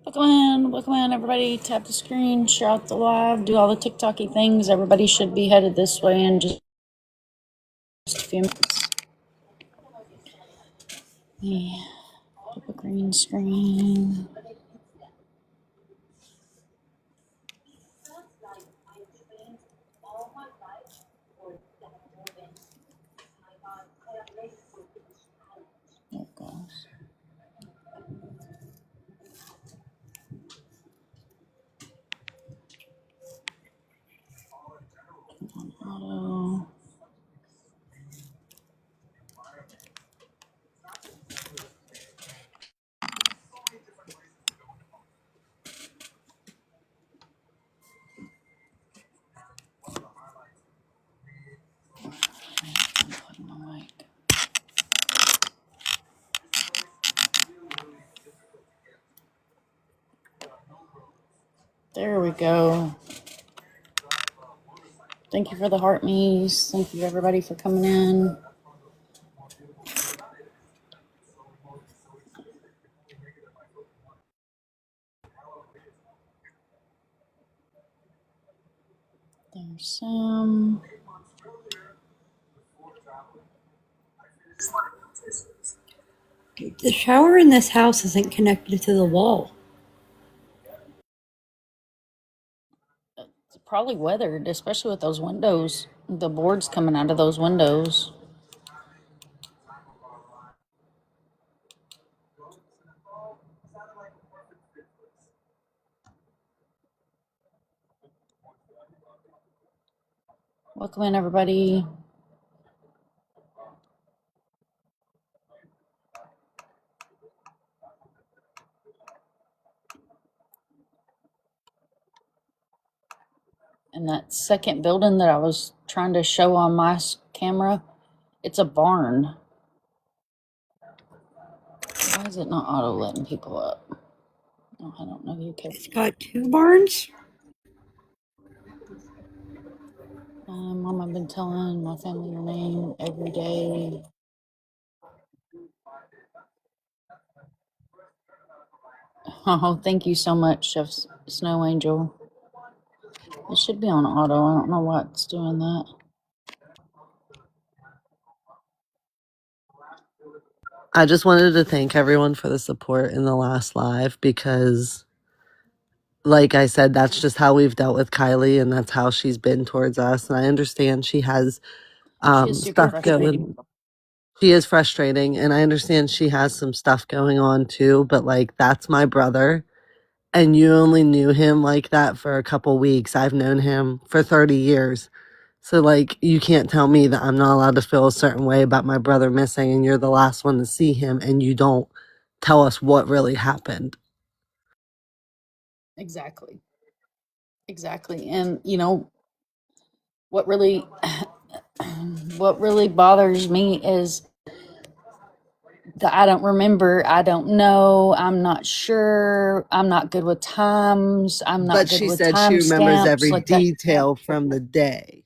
Welcome in, everybody. Tap the screen, share out the live, do all the TikToky things. Everybody should be headed this way in just a few minutes. Yeah, flip a green screen. There it goes. Auto. Unplug my mic. There we go. Thank you for the heart me's. Thank you, everybody, for coming in. There's Sam. The shower in this house isn't connected to the wall. It's probably weathered, especially with those windows. The boards coming out of those windows. Welcome in, everybody. And that second building that I was trying to show on my camera, it's a barn. Why is it not auto letting people up? Oh, I don't know. You can. It's got 2 barns. Mom, I've been telling my family your name every day. Oh, thank you so much, Chef Snow Angel. It should be on auto. I don't know why it's doing that. I just wanted to thank everyone for the support in the last live because, like I said, that's just how we've dealt with Kylie and that's how she's been towards us. And I understand she has She is super stuff going. She is frustrating, and I understand she has some stuff going on too, but like that's my brother. And you only knew him like that for a couple weeks. I've known him for 30 years. So, like, you can't tell me that I'm not allowed to feel a certain way about my brother missing, and you're the last one to see him, and you don't tell us what really happened. Exactly. And, you know, what really bothers me is that I don't remember, I don't know, I'm not sure, I'm not good with times, I'm not But good she with said she remembers timestamps, every like that. detail from the day.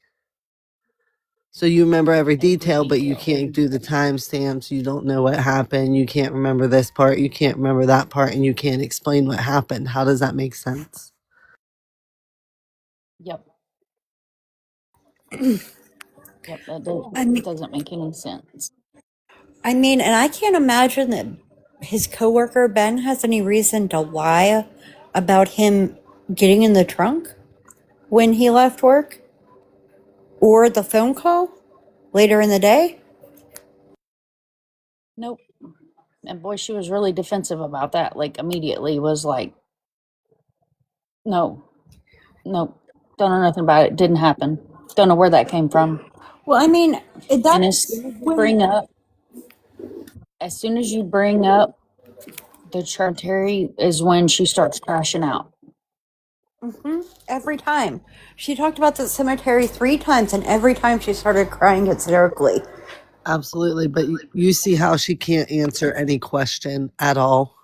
So you remember every detail, but you detail. can't do the timestamps. You don't know what happened. You can't remember this part. You can't remember that part, and you can't explain what happened. How does that make sense? Yep. Yep, that doesn't make any sense. I mean, and I can't imagine that his coworker Ben has any reason to lie about him getting in the trunk when he left work or the phone call later in the day. Nope. And boy, she was really defensive about that. Like immediately was like, no, nope, don't know nothing about it. Didn't happen. Don't know where that came from. Well, I mean, And that's when as soon as you bring up the Terry is when she starts crashing out. every time she talked about the cemetery 3 times, and every time she started crying hysterically. Absolutely. But you see how she can't answer any question at all.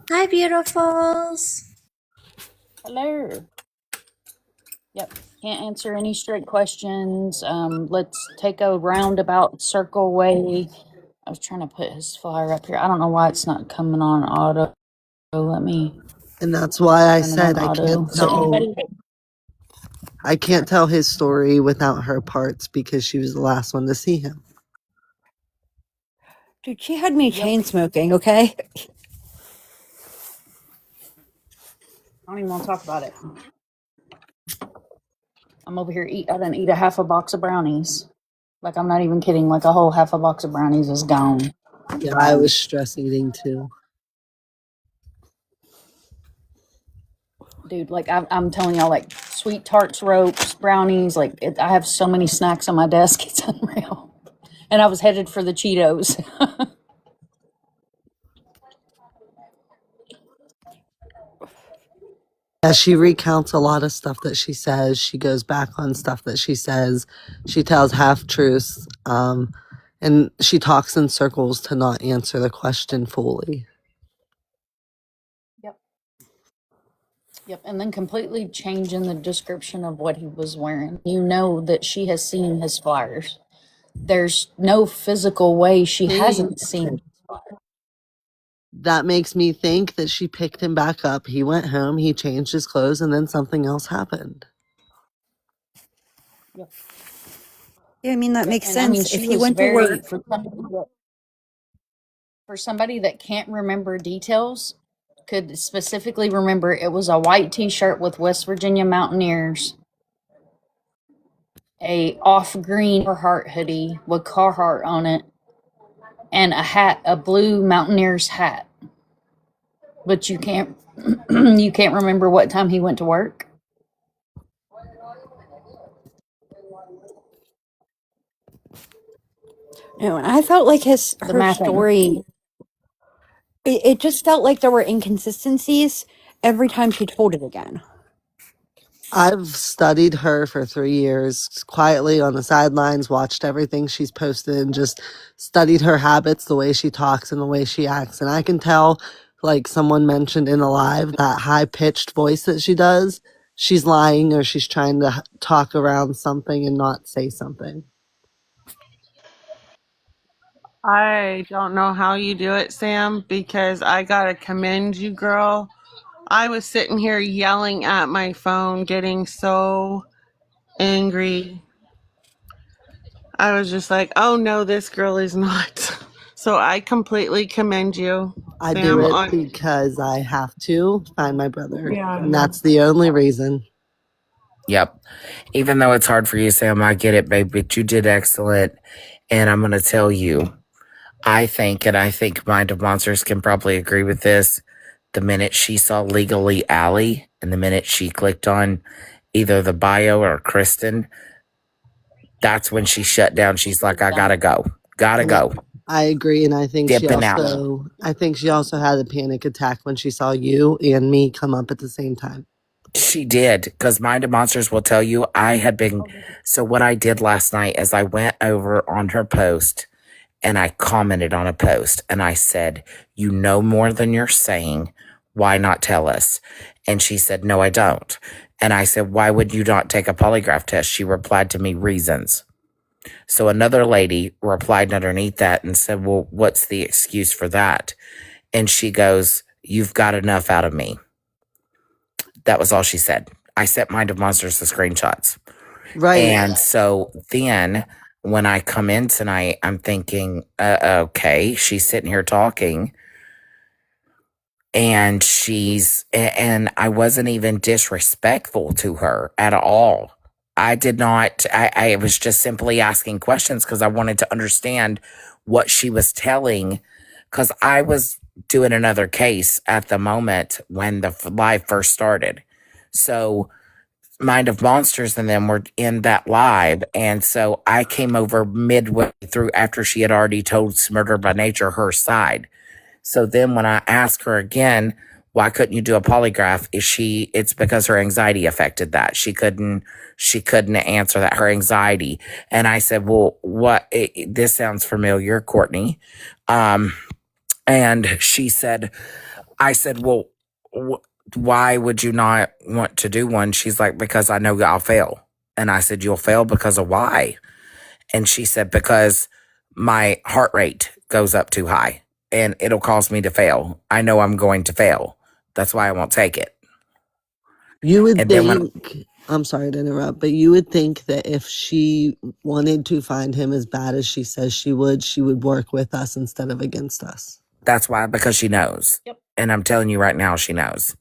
Hi, beautifuls. Hello. Yep. Can't answer any straight questions. Let's take a roundabout circle way. I was trying to put his flyer up here. I don't know why it's not coming on auto. Let me And that's why I turn it on said auto. So I can't tell his story without her parts because she was the last one to see him. Dude, she had me chain smoking, okay? I don't even want to talk about it. I'm over here I didn't eat a half a box of brownies. Like, I'm not even kidding. Like, a whole half a box of brownies is gone. Yeah, I was stress eating too. Dude, like, I'm telling y'all, like, sweet tarts, ropes, brownies. Like, I have so many snacks on my desk. It's unreal. And I was headed for the Cheetos. Yeah, she recounts a lot of stuff that she says. She goes back on stuff that she says. She tells half truths. And she talks in circles to not answer the question fully. Yep. Yep. And then completely changing the description of what he was wearing. You know that she has seen his flyers. There's no physical way she hasn't seen. That makes me think that she picked him back up. He went home, he changed his clothes, and then something else happened. Yep. Yeah, I mean, that makes And I mean, sense. If she he was went to very, work, for somebody that can't remember details, could specifically remember it was a white t-shirt with West Virginia Mountaineers, a off green Carhartt hoodie with Carhartt on it, and a hat, a blue Mountaineers hat. But you can't you can't remember what time he went to work. no, I felt like The her math ain't. story, it just felt like there were inconsistencies every time she told it again. I've studied her for 3 years, quietly on the sidelines, watched everything she's posted, and just studied her habits, the way she talks and the way she acts. And I can tell, like someone mentioned in a live, that high-pitched voice that she does, she's lying or she's trying to talk around something and not say something. I don't know how you do it, Sam, because I gotta commend you, girl. I was sitting here yelling at my phone, getting so angry. I was just like, oh no, this girl is not. So I completely commend you, I do Sam. it because I have to find my brother. Yeah. And that's the only reason. Yep. Even though it's hard for you, Sam, I get it, babe, but you did excellent. And I'm going to tell you, I think Mind of Monsters can probably agree with this. The minute she saw Legally Allie and the minute she clicked on either the bio or Kristen, that's when she shut down. She's like, I gotta go. Gotta go. I agree, and I think Dipping out. she also had a panic attack when she saw you and me come up at the same time. She did, because Mind of Monsters will tell you I had been. So what I did last night is I went over on her post and I commented on a post and I said, you know more than you're saying. Why not tell us? And she said, no, I don't. And I said, why would you not take a polygraph test? She replied to me, reasons. So another lady replied underneath that and said, well, what's the excuse for that? And she goes, you've got enough out of me. That was all she said. I sent Mind of Monsters the screenshots. Right. And so then when I come in tonight, I'm thinking, okay, she's sitting here talking. And I wasn't even disrespectful to her at all. I did not, I was just simply asking questions because I wanted to understand what she was telling, because I was doing another case at the moment when the live first started. So Mind of Monsters and them were in that live. And so I came over midway through after she had already told Murder by Nature her side. So then when I asked her again, why couldn't you do a polygraph? It's because her anxiety affected that. She couldn't answer that, her anxiety. And I said, well, this sounds familiar, Courtney. And she said, I said, well, why would you not want to do one? She's like, because I know I'll fail. And I said, you'll fail because of why? And she said, because my heart rate goes up too high and it'll cause me to fail. I know I'm going to fail. That's why I won't take it. You would And then when think, I'm sorry to interrupt, but you would think that if she wanted to find him as bad as she says she would work with us instead of against us. that's why, because she knows. Yep. And I'm telling you right now, she knows.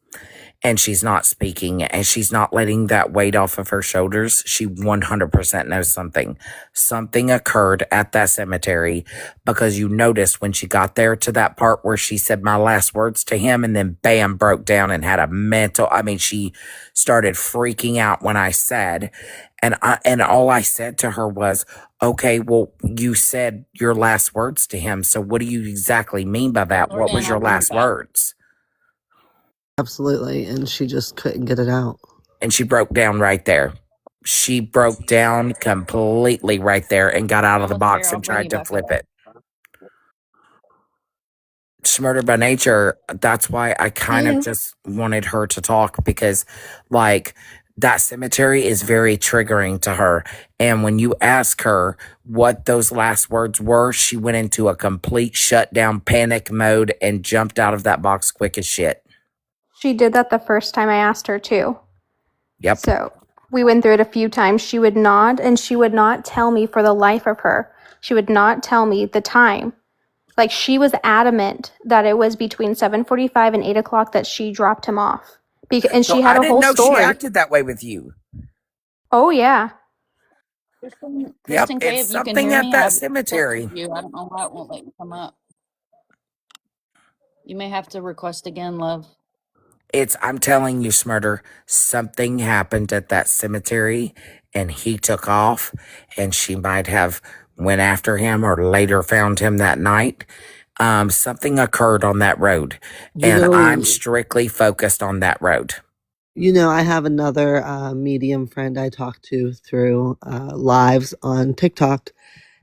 And she's not speaking and she's not letting that weight off of her shoulders. She 100% knows something. Something occurred at that cemetery because you noticed when she got there to that part where she said my last words to him and then bam, broke down and had a mental, she started freaking out when I said, and all I said to her was, okay, well, you said your last words to him. So what do you exactly mean by that? Lord, What was and I your want last that. words? Absolutely. And she just couldn't get it out. And she broke down right there. She broke down completely right there and got out of the Almost there. box I'll and bring tried you to back flip up. it. Murder by nature. That's why I kind of just wanted her to talk because, like, that cemetery is very triggering to her. And when you ask her what those last words were, she went into a complete shutdown panic mode and jumped out of that box quick as shit. She did that the first time I asked her to. Yep. So we went through it a few times. She would not tell me for the life of her. She would not tell me the time. Like, she was adamant that it was between 7:45 and 8 o'clock that she dropped him off. And So she had I a didn't whole know she story. acted that way with you. Oh, yeah. Kristen K, It's if you can something hear at me, that I've cemetery. texted you. I don't know why it won't let you come up. You may have to request again, love. I'm telling you, Smurder, something happened at that cemetery and he took off and she might have went after him or later found him that night. Something occurred on that road and I'm strictly focused on that road. I have another medium friend I talk to through lives on TikTok.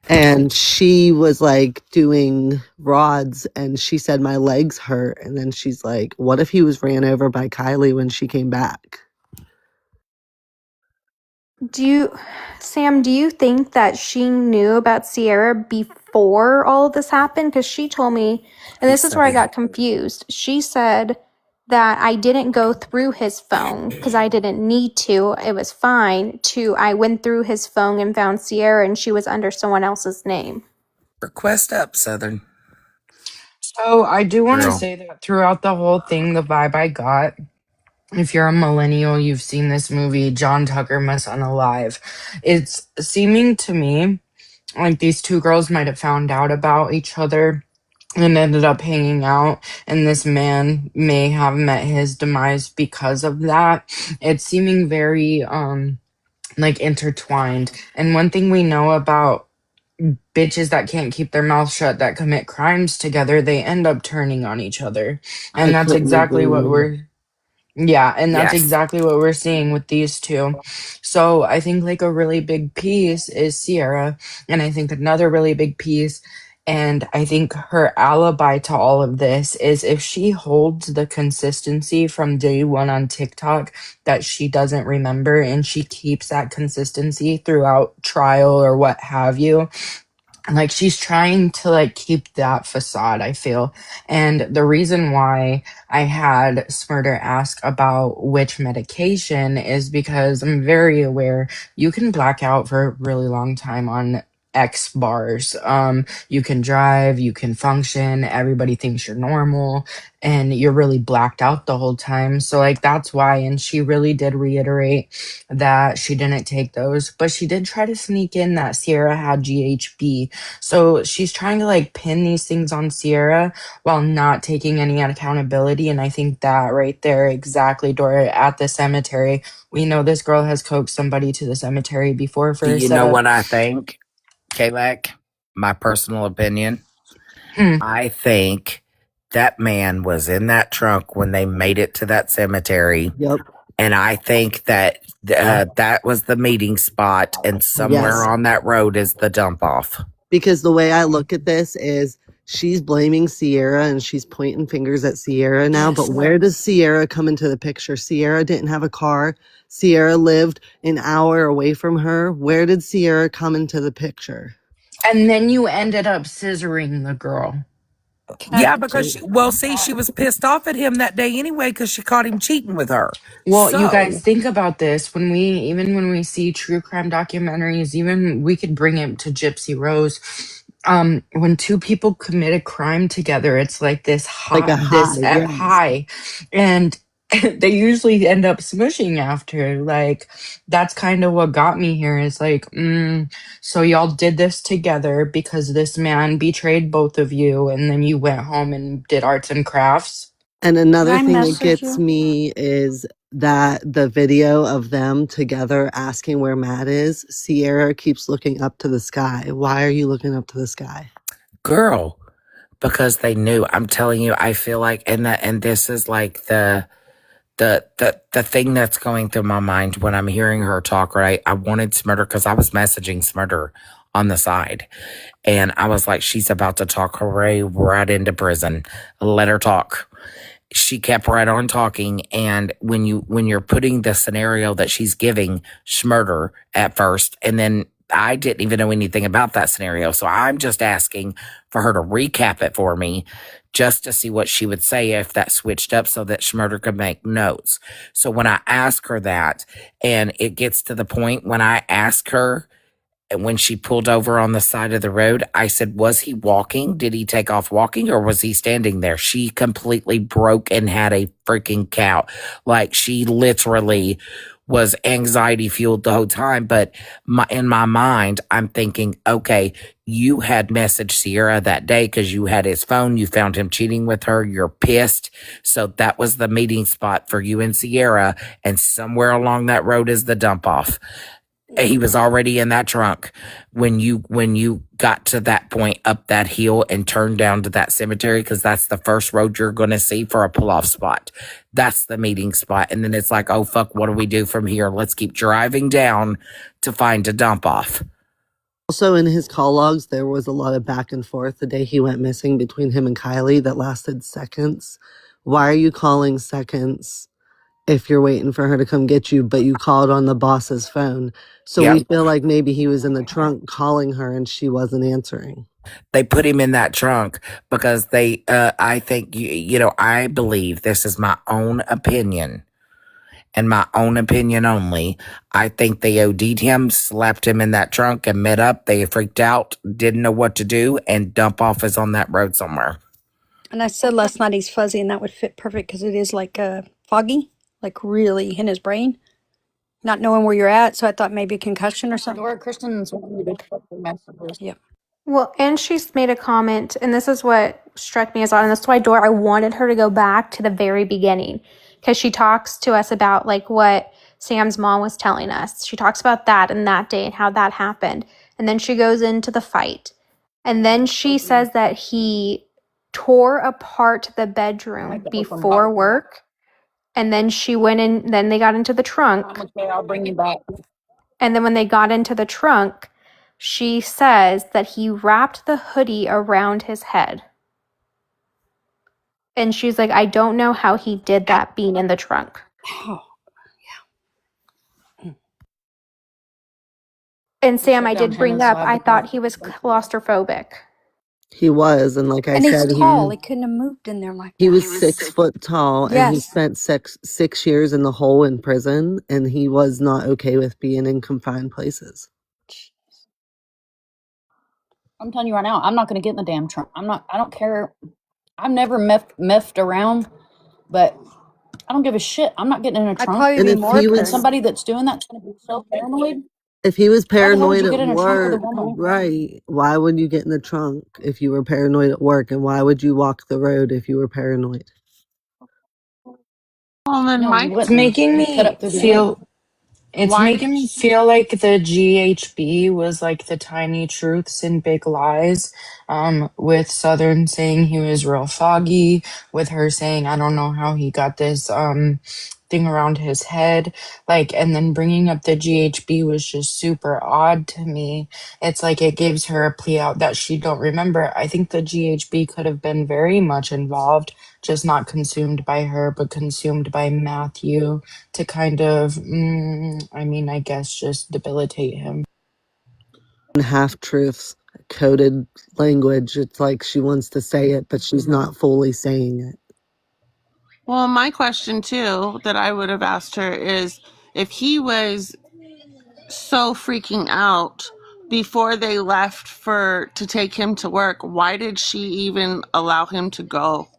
And she was like doing rods and she said my legs hurt. And then she's like, what if he was ran over by Kylie when she came back? Sam, do you think that she knew about Sierra before all of this happened? Because she told me, and this is where I got confused. She said that I didn't go through his phone because I didn't need to. It was fine. I went through his phone and found Sierra, and she was under someone else's name. Request up, Southern. So I do want to Girl. say that throughout the whole thing, the vibe I got, if you're a millennial, you've seen this movie, John Tucker Must Unalive. It's seeming to me like these two girls might have found out about each other and ended up hanging out, and this man may have met his demise because of that. It's seeming very like intertwined. And one thing we know about bitches that can't keep their mouth shut that commit crimes together, they end up turning on each other. And I that's couldn't exactly what agree. that's Yes. exactly what we're seeing with these two. So I think like a really big piece is Sierra, and I think another really big piece, and I think her alibi to all of this is if she holds the consistency from day one on TikTok that she doesn't remember, and she keeps that consistency throughout trial or what have you, like she's trying to like keep that facade, I feel. And the reason why I had Smurder ask about which medication is because I'm very aware you can black out for a really long time on X bars. You can drive, you can function, everybody thinks you're normal, and you're really blacked out the whole time. So like that's why, and she really did reiterate that she didn't take those, but she did try to sneak in that Sierra had GHB. So she's trying to like pin these things on Sierra while not taking any accountability. And I think that right there, exactly, Dora, at the cemetery, we know this girl has coaxed somebody to the cemetery before for Do a you know setup. what I think, Kalak? My personal opinion. Hmm. I think that man was in that trunk when they made it to that cemetery. Yep. And I think that that was the meeting spot, and somewhere Yes. on that road is the dump off. Because the way I look at this is she's blaming Sierra and she's pointing fingers at Sierra now. Yes. But where does Sierra come into the picture? Sierra didn't have a car. Sierra lived an hour away from her. Where did Sierra come into the picture? And then you ended up scissoring the girl. Yeah, because she was pissed off at him that day anyway because she caught him cheating with her. Well, you guys think about this when we see true crime documentaries, even we could bring it to Gypsy Rose. When two people commit a crime together, it's like this Like a high, high, and they usually end up smushing after. Like that's kind of what got me here. Is like, so y'all did this together because this man betrayed both of you, and then you went home and did arts and crafts. And another Can I thing that message gets you? me is that the video of them together asking where Matt is, Sierra keeps looking up to the sky. Why are you looking up to the sky? Girl, because they knew. I'm telling you, I feel like, and this is like the thing that's going through my mind when I'm hearing her talk, right? I wanted Smurder because I was messaging Smurder on the side. And I was like, she's about to talk her way right into prison. Let her talk. She kept right on talking. And when you're putting the scenario that she's giving Schmurder at first, and then I didn't even know anything about that scenario. So I'm just asking for her to recap it for me just to see what she would say if that switched up so that Schmurder could make notes. So when I ask her that, and it gets to the point when I ask her, and when she pulled over on the side of the road, I said, was he walking? Did he take off walking or was he standing there? She completely broke and had a freaking cow. Like she literally was anxiety fueled the whole time. But in my mind, I'm thinking, okay, you had messaged Sierra that day because you had his phone. You found him cheating with her. You're pissed. So that was the meeting spot for you and Sierra. And somewhere along that road is the dump off. He was already in that trunk when you got to that point up that hill and turned down to that cemetery, because that's the first road you're going to see for a pull-off spot. That's the meeting spot. And then it's like, oh, fuck, what do we do from here? Let's keep driving down to find a dump off. Also, in his call logs, there was a lot of back and forth the day he went missing between him and Kylie that lasted seconds. Why are you calling seconds if you're waiting for her to come get you, but you called on the boss's phone? So Yep. we feel like maybe he was in the trunk calling her and she wasn't answering. They put him in that trunk because I think, I believe, this is my own opinion and my own opinion only. I think they OD'd him, slapped him in that trunk and met up. They freaked out, didn't know what to do, and dump off is on that road somewhere. And I said last night he's fuzzy, and that would fit perfect because it is like foggy, like really in his brain, not knowing where you're at. So I thought maybe a concussion or something. Dora Kristen's wanting me to check the messages. Yep. Well, and she's made a comment, and this is what struck me as odd, and that's why Dora, I wanted her to go back to the very beginning, because she talks to us about like what Sam's mom was telling us. She talks about that and that day and how that happened, and then she goes into the fight, and then she says that he tore apart the bedroom before work, and then she went in. Then they got into the trunk. Okay, I'll bring you back. And then when they got into the trunk, she says that he wrapped the hoodie around his head. And she's like, I don't know how he did that being in the trunk. Oh, And Sam, I Sit down, did bring Hannah, up, so I can- thought he was claustrophobic. He was, and like I and said, he's tall. He couldn't have moved in there like that. he was 6 foot tall, and he Yes. spent six years in the hole in prison, and he was not okay with being in confined places. I'm telling you right now, I'm not going to get in the damn trunk. I don't care. I've never miffed around, but I don't give a shit. I'm not getting in a I'd trunk. probably And be if more he And was, somebody that's doing that's going to be so paranoid. if he was Why the hell would paranoid you at get in a trunk with a work, woman? right? Why would you get in the trunk if you were paranoid at work, and why would you walk the road if you were paranoid? Well, then No, you Mike, It's wouldn't. making You cut me up through the feel It's why making did me feel like the GHB was like the tiny truths and big lies. With Southern saying he was real foggy, with her saying, I don't know how he got this thing around his head. Like, and then bringing up the GHB was just super odd to me. It's like it gives her a plea out that she don't remember. I think the GHB could have been very much involved, just not consumed by her, but consumed by Matthew to kind of, I guess just debilitate him. Half truths. coded language. It's like she wants to say it, but she's not fully saying it. Well, my question too that I would have asked her is if he was so freaking out before they left to take him to work, why did she even allow him to go?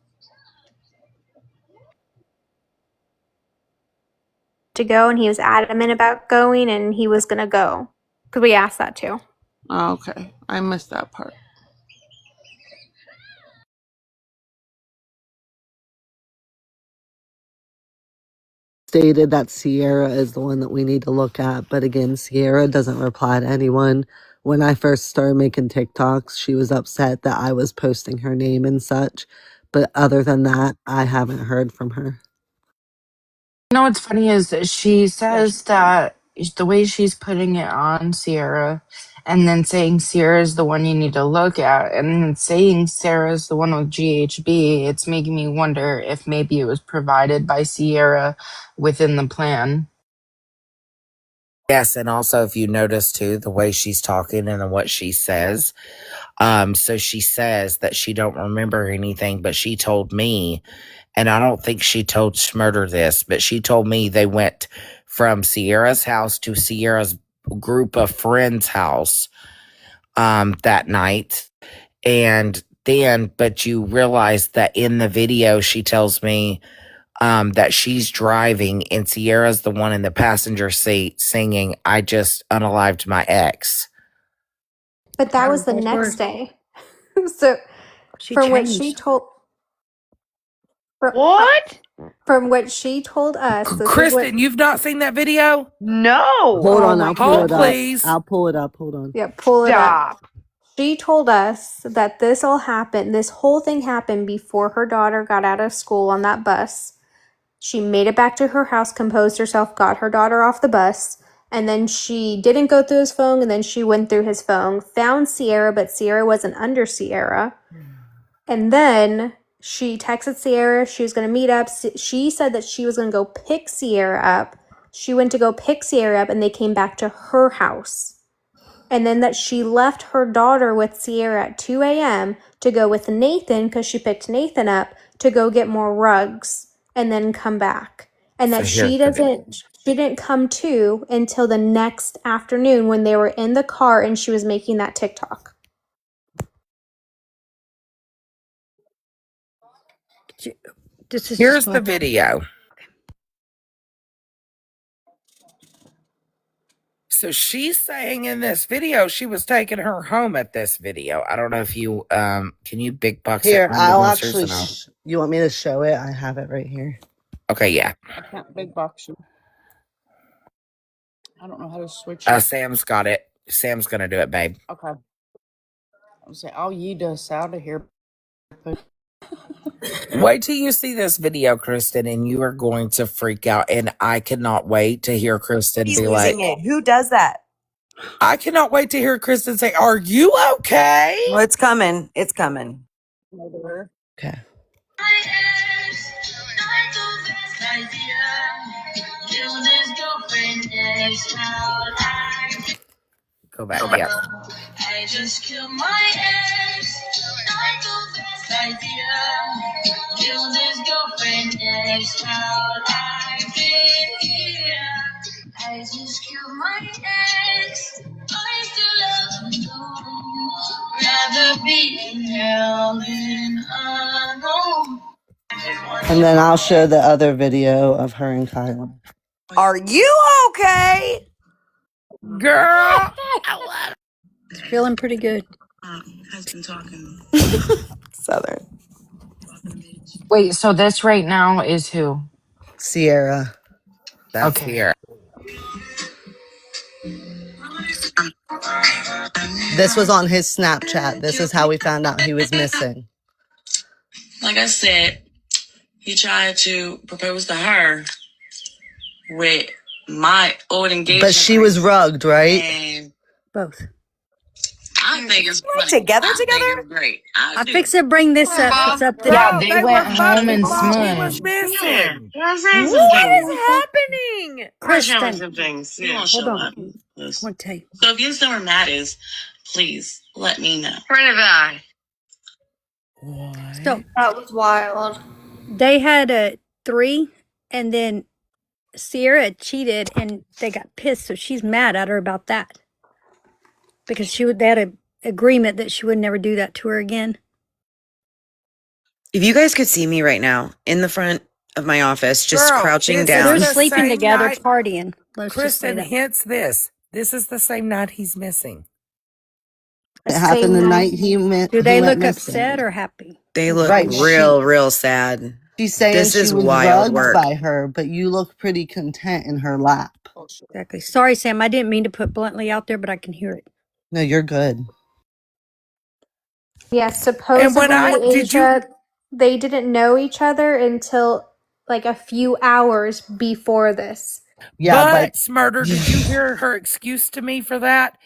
To go, and he was adamant about going, and he was gonna go because we asked that too. Oh, okay, I missed that part. Stated that Sierra is the one that we need to look at, but again, Sierra doesn't reply to anyone. When I first started making TikToks, she was upset that I was posting her name and such, but other than that, I haven't heard from her. You know what's funny is that she Yeah, says that the way she's putting it on Sierra and then saying Sierra's the one you need to look at and then saying Sarah's the one with GHB, it's making me wonder if maybe it was provided by Sierra within the plan. Yes, and also if you notice too the way she's talking and what she says. So she says that she don't remember anything, but she told me, and I don't think she told Schmurder this, but she told me they went from Sierra's house to Sierra's group of friends' house that night. And then, but you realize that in the video, she tells me that she's driving and Sierra's the one in the passenger seat singing, I just unalived my ex. But that was the Both next were. day. So She from what she changed. told fr- What? from what she told us, this is what Kristen, you've not seen that video? No. Hold Oh on, my I'll pull Hold, it up. please. I'll pull it up. Hold on. yeah, pull it up. Stop. She told us that this all happened, this whole thing happened before her daughter got out of school on that bus. She made it back to her house, composed herself, got her daughter off the bus, and then she didn't go through his phone, and then she went through his phone, found Sierra, but Sierra wasn't under Sierra. And then she texted Sierra she was going to meet up. She said that she was going to go pick Sierra up. She went to go pick Sierra up, and they came back to her house. And then that she left her daughter with Sierra at 2 a.m. to go with Nathan, because she picked Nathan up, to go get more rugs and then come back. And that So here's she didn't come to until the next afternoon when they were in the car and she was making that TikTok. This is Here's just the what video. So she's saying in this video she was taking her home at this video. I don't know if you can you big box Here, it I'll monsters actually. and I'll... You want me to show it? I have it right here. Okay, yeah. I can't big box you. I don't know how to switch it. Sam's got it. Sam's gonna do it, babe. Okay. I'll say, I'll yeet us out of here. Wait till you see this video, Kristen, and you are going to freak out. And I cannot wait to hear Kristen He's be like, losing it. Who does that? I cannot wait to hear Kristen say, are you okay? Well, it's coming. It's coming. Okay. Go back. Yeah. I just killed my ex. Not the best idea. Killed his girlfriend next. How I've been here. I just killed my ex. I still love him though. Rather be in hell than alone. And then I'll show the other video of her and Kyla. Are you okay? Girl. it's feeling pretty good. Has been talking. Southern. Wait, so this right now is who? Sierra. That's Okay. here. This was on his Snapchat. This is how we found out he was missing. Like I said, he tried to propose to her with my old engagement. But she was rugged, right? And Both. I think it's funny. Together? I think it's great. I do. fix to bring this up. It's up there. Yeah, they went was home and fucking he was smushed. missing. What is happening? Kristen, Some things. Yeah, hold on. I want to tell you. So if your summer matters, Please let me know. Renify. What? So That was wild. they had a 3, and then Sierra cheated, and they got pissed. So she's mad at her about that because they had an agreement that she would never do that to her again. If you guys could see me right now in the front of my office, just Girl, crouching this So is they're down. the sleeping same together, night. partying. Let's just say Kristen that. hints this. This is the same night he's missing. It happened the Same night night. Do he they went look missing. upset or happy? They The look Right, same night. real sad. She's saying This she is was wild drugged work. by her, but you look pretty content in her lap. Exactly. Sorry, Sam. I didn't mean to put bluntly out there, but I can hear it. No, you're good. Yes, And when supposedly, did you, Asia, they didn't know each other until like a few hours before this. Yeah, but but Smurder, did you hear her excuse to me for that?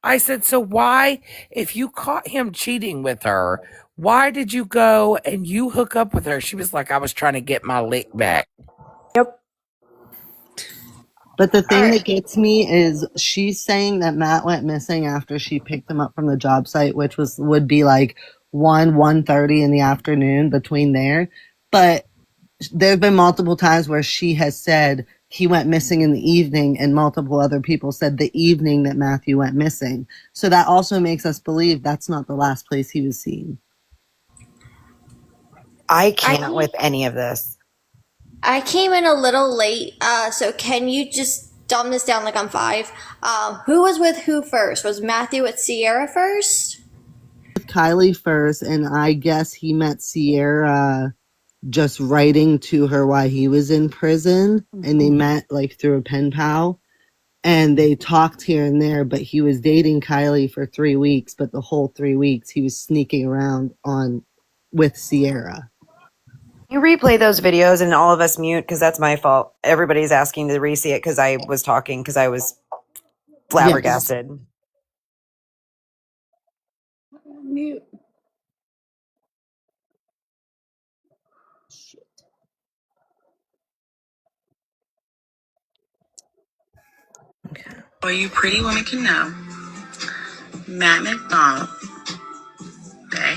I said, so why, if you caught him cheating with her, why did you go and you hook up with her? She was like, I was trying to get my lick back. Yep. But the All thing right. that gets me is she's saying that Matt went missing after she picked him up from the job site, which would be like 1:30 in the afternoon between there. But there have been multiple times where she has said he went missing in the evening, and multiple other people said the evening that Matthew went missing. So that also makes us believe that's not the last place he was seen. I I can't with any of this. came in a little late, so can you just dumb this down like I'm 5? Who was with who first? Was Matthew with Sierra first? With Kylie first, and I guess he met Sierra just writing to her while he was in prison, and they met like through a pen pal, and they talked here and there, but he was dating Kylie for 3 weeks, but the whole 3 weeks he was sneaking around on with Sierra. You replay those videos and all of us mute because that's my fault. Everybody's asking to re-see it because I was talking because I was Yes. flabbergasted. Mute. All you pretty women can know, Matt McDonald, okay,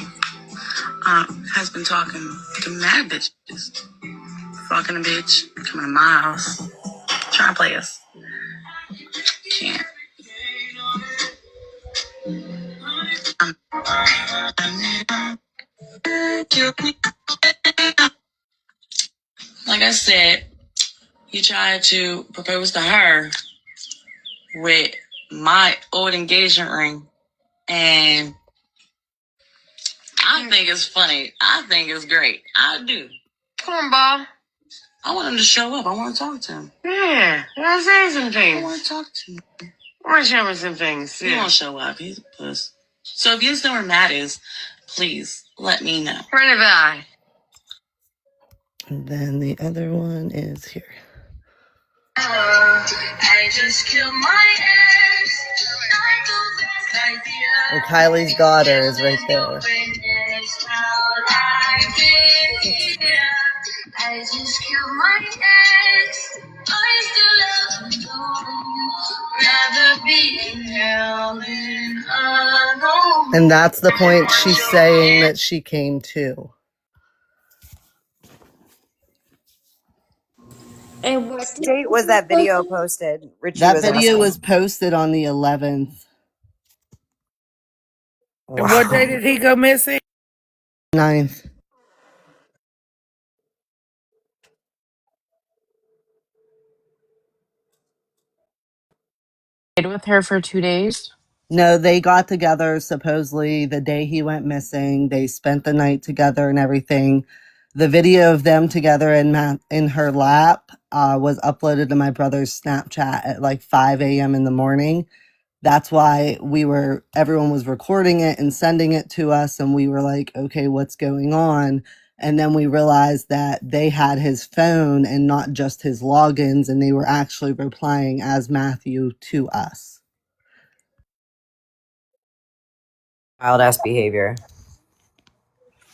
has been talking to mad bitches. Fucking a bitch, coming to my house, trying to play us. Can't. Like I said, he tried to propose to her with my old engagement ring. And I think it's funny. I think it's great. I do. Cornball. I want him to show up. I want to talk to him. Yeah, I want to say some things. I want to talk to him. I want to show him some things. He won't show up. He's a puss. So if you know where Matt is, please let me know. Renify. And then the other one is here. I just killed my ex. And Kylie's daughter is right there. I just killed my ex. I still love you. Rather be in hell than alone. And that's the point she's saying that she came to. And what What date was that video posted? Richie That was video asking. was posted on the 11th, And what day Wow. did he go missing? 9th. Stayed with her for 2 days. No, they got together supposedly the day he went missing. They spent the night together and everything. The video of them together in her lap was uploaded to my brother's Snapchat at like 5 a.m. in the morning. That's why everyone was recording it and sending it to us. And we were like, okay, what's going on? And then we realized that they had his phone and not just his logins. And they were actually replying as Matthew to us. Wild ass behavior.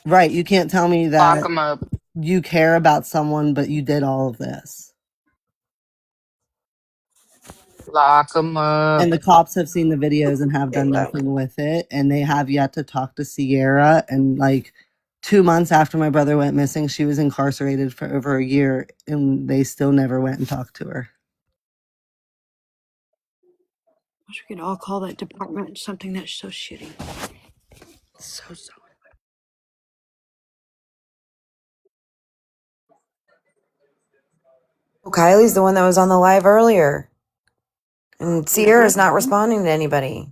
Right. You can't tell me Lock that them up. you care about someone, but you did all of this. Lock 'em up. And the cops have seen the videos and have done nothing with it. And they have yet to talk to Sierra. And like 2 months after my brother went missing, she was incarcerated for over a year and they still never went and talked to her. I wish we could all call that department something that's so shitty. So. Oh, Kylie's the one that was on the live earlier. And Sierra's not responding to anybody.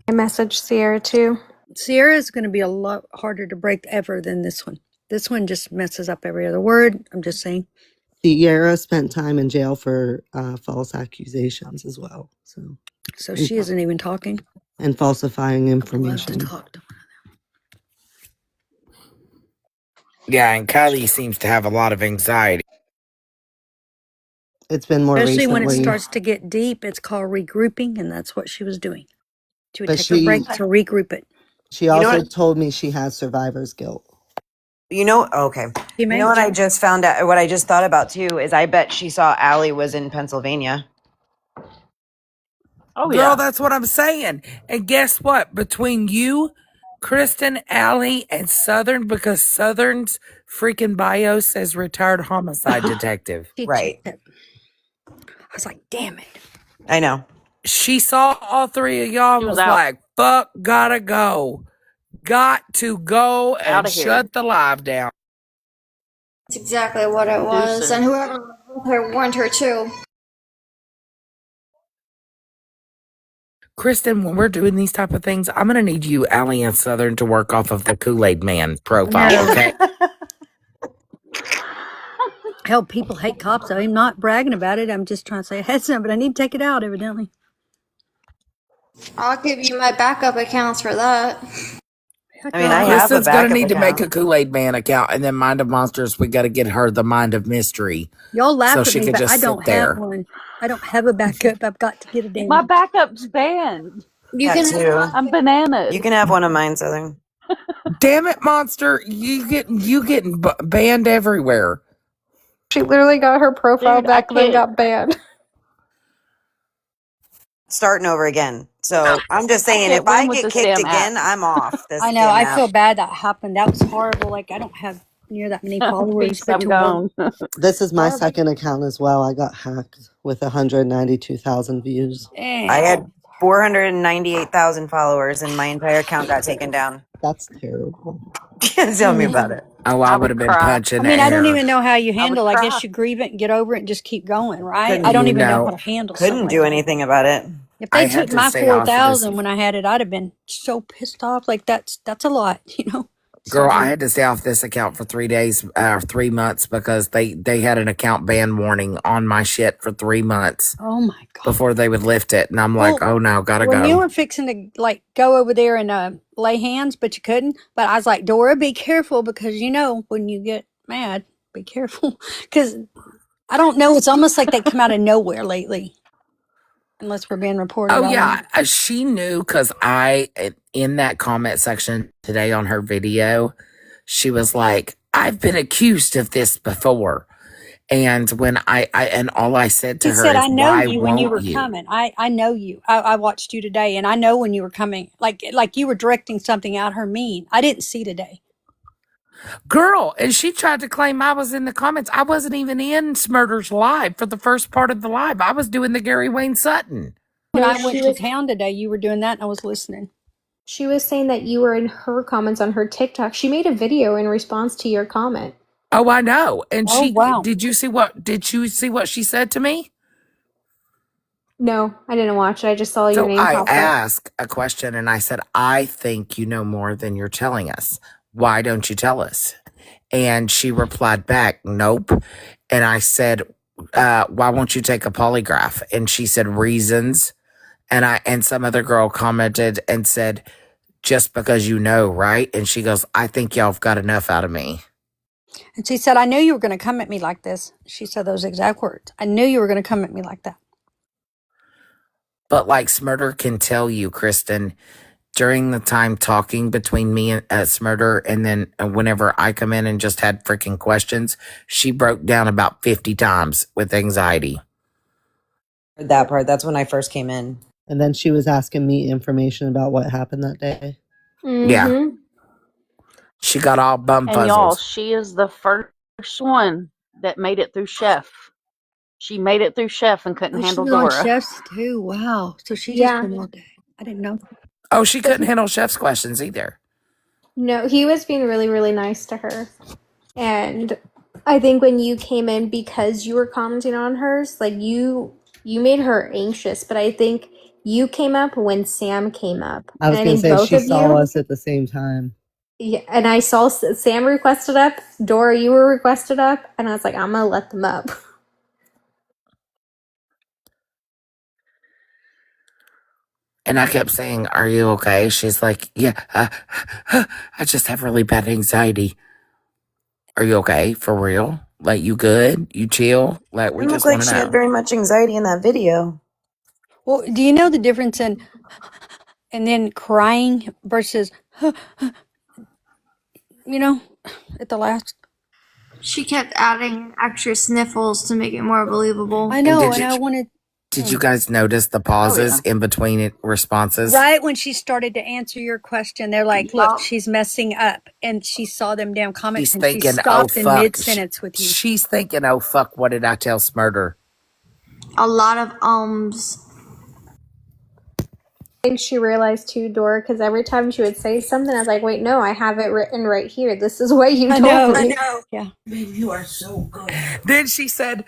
I messaged Sierra too. Sierra is going to be a lot harder to break ever than this one. This one just messes up every other word. I'm just saying. Sierra spent time in jail for false accusations as well. So she isn't even talking. And falsifying I'd love to information. talk to her. Yeah, and Kylie seems to have a lot of anxiety. It's been more Especially recently. when it starts to get deep, it's called regrouping, and that's what she was doing. She would But take a break to regroup it. She also told me she has survivor's guilt. You know, okay. You know what I just found out, what I just thought about too, is I bet she saw Allie was in Pennsylvania. Oh, girl, that's what I'm saying. And guess what? Between you, Kristen, Allie, and Southern, because Southern's freaking bio says retired homicide detective. Right. I was like, damn it. I know. She saw all three of y'all and was like, fuck, gotta go. Got to go and shut the live down. That's exactly what it was. And whoever was with her warned her too. Kristen, when we're doing these type of things, I'm going to need you, Allie, and Southern to work off of the Kool-Aid Man profile, okay? Hell, people hate cops. I'm not bragging about it. I'm just trying to say I had some, but I need to take it out, evidently. I'll give you my backup accounts for that. I mean, I have a Kristen's going to need backup to make account. a Kool-Aid Man account, and then Mind of Monsters, we got to get her the Mind of Mystery. Y'all laugh so at she me, can but just I don't sit there. have one. I don't have a backup. I've got to get a damn. My backup's banned. You That can. too. I'm bananas. You can have one of mine, Southern. Damn it, Monster! You getting banned everywhere. She literally got her profile back and then got banned. Starting over again. So I'm just saying, if I get kicked again, I'm off this. I know. damn I app. feel bad that happened. That was horrible. Like, I don't have near that many followers. I'm gone. This is my second account as well. I got hacked with 192,000 views. I had 498,000 followers and my entire account got taken down. That's terrible. Tell me about it. Oh, I would have been punching I mean, I don't air. even know how you handle. I guess you grieve it and get over it and just keep going, right? I don't even know how to handle. Couldn't do anything about it. If they took my 4,000 when I had it, I'd have been so pissed off. Like that's a lot, you know. Girl, I had to stay off this account for 3 days, 3 months because they had an account ban warning on my shit for 3 months. Oh my god! Before they would lift it, and I'm like, oh no, gotta go. You were fixing to like go over there and lay hands, but you couldn't. But I was like, Dora, be careful because you know when you get mad, be careful because I don't know. It's almost like they come out of nowhere lately. Unless we're being reported. Oh yeah, she knew because in that comment section today on her video, she was like, "I've been accused of this before," and when I and all I said to her said, is, "I know "Why you when you were won't you?" coming. I know you. I watched you today, and I know when you were coming. Like you were directing something out her mean. I didn't see today." Girl, and she tried to claim I was in the comments. I wasn't even in Smurder's live for the first part of the live. I was doing the Gary Wayne Sutton. When I went to town today, you were doing that, and I was listening. She was saying that you were in her comments on her TikTok. She made a video in response to your comment. Oh, I know. And wow. Did you see what she said to me? No, I didn't watch it. I just saw your name I pop up. asked a question and I said, I think you know more than you're telling us. Why don't you tell us? And she replied back, nope. And I said, why won't you take a polygraph? And she said, reasons. And some other girl commented and said, just because you know, right? And she goes, I think y'all have got enough out of me. And she said, I knew you were going to come at me like this. She said those exact words. I knew you were going to come at me like that. But like Smurder can tell you, Kristen, during the time talking between me and Smurder, and then whenever I come in and just had freaking questions, she broke down about 50 times with anxiety. That part. That's when I first came in. And then she was asking me information about what happened that day. Yeah. Mm-hmm. She got all bum And y'all, puzzled. she is the first one that made it through Chef. She made it through Chef and couldn't Oh, she handle was on Dora. chefs too. Wow. So she just Yeah. been all day. I didn't know. Oh, she couldn't handle Chef's questions either. No, he was being really, really nice to her. And I think when you came in because you were commenting on hers, like you made her anxious, but I think you came up when Sam came up. I And was I going to think say both she of saw you, us at the same time. yeah, and I saw Sam requested up, Dora, you were requested up, and I was like, I'm gonna let them up. And I kept saying, "Are you okay?" She's like, "Yeah, I just have really bad anxiety." Are you okay? For real? Like, you good? You chill? Like, we Didn't look just like want to she had know. very much anxiety in that video. Well, do you know the difference in and then crying versus, you know, at the last? She kept adding extra sniffles to make it more believable. I And know, and I wanted. did you guys notice the pauses yeah. in between responses? Right when she started to answer your question, they're like, look, Yup. she's messing up. And she saw them damn comments She's and she thinking, "Oh stopped in fuck." mid sentence with you. She's thinking, "Oh fuck, what did I tell Smurder?" A lot of ums. I think she realized too, Dora, because every time she would say something, I was like, wait, no, I have it written right here. This is what you I told know. me. Yeah. Then she said,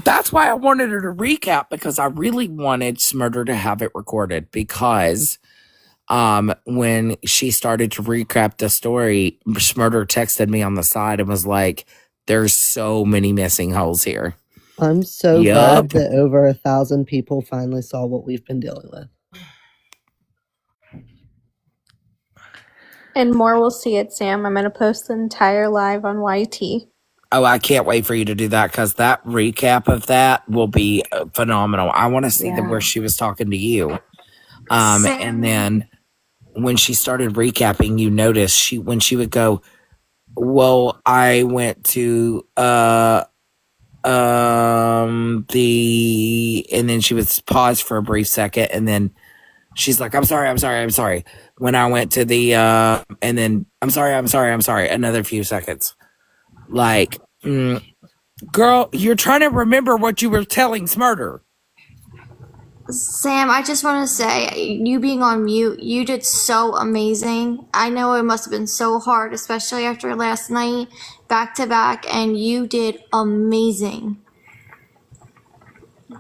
that's why I wanted her to recap, because I really wanted Smurder to have it recorded, because when she started to recap the story, Smurder texted me on the side and was like, "There's so many missing holes here." I'm so Yup. glad that over 1,000 people finally saw what we've been dealing with. And more will see it, Sam. I'm going to post the entire live on YT. Oh, I can't wait for you to do that, because that recap of that will be phenomenal. I want to see where she was talking to you. And then when she started recapping, you noticed when she would go, "Well, I went to and then she would pause for a brief second, and then she's like, I'm sorry. When I went to the and then I'm sorry, another few seconds. Like, girl, you're trying to remember what you were telling Smurder. Sam, I just want to say, you being on mute, you did so amazing. I know it must have been so hard, especially after last night, back to back, and you did amazing.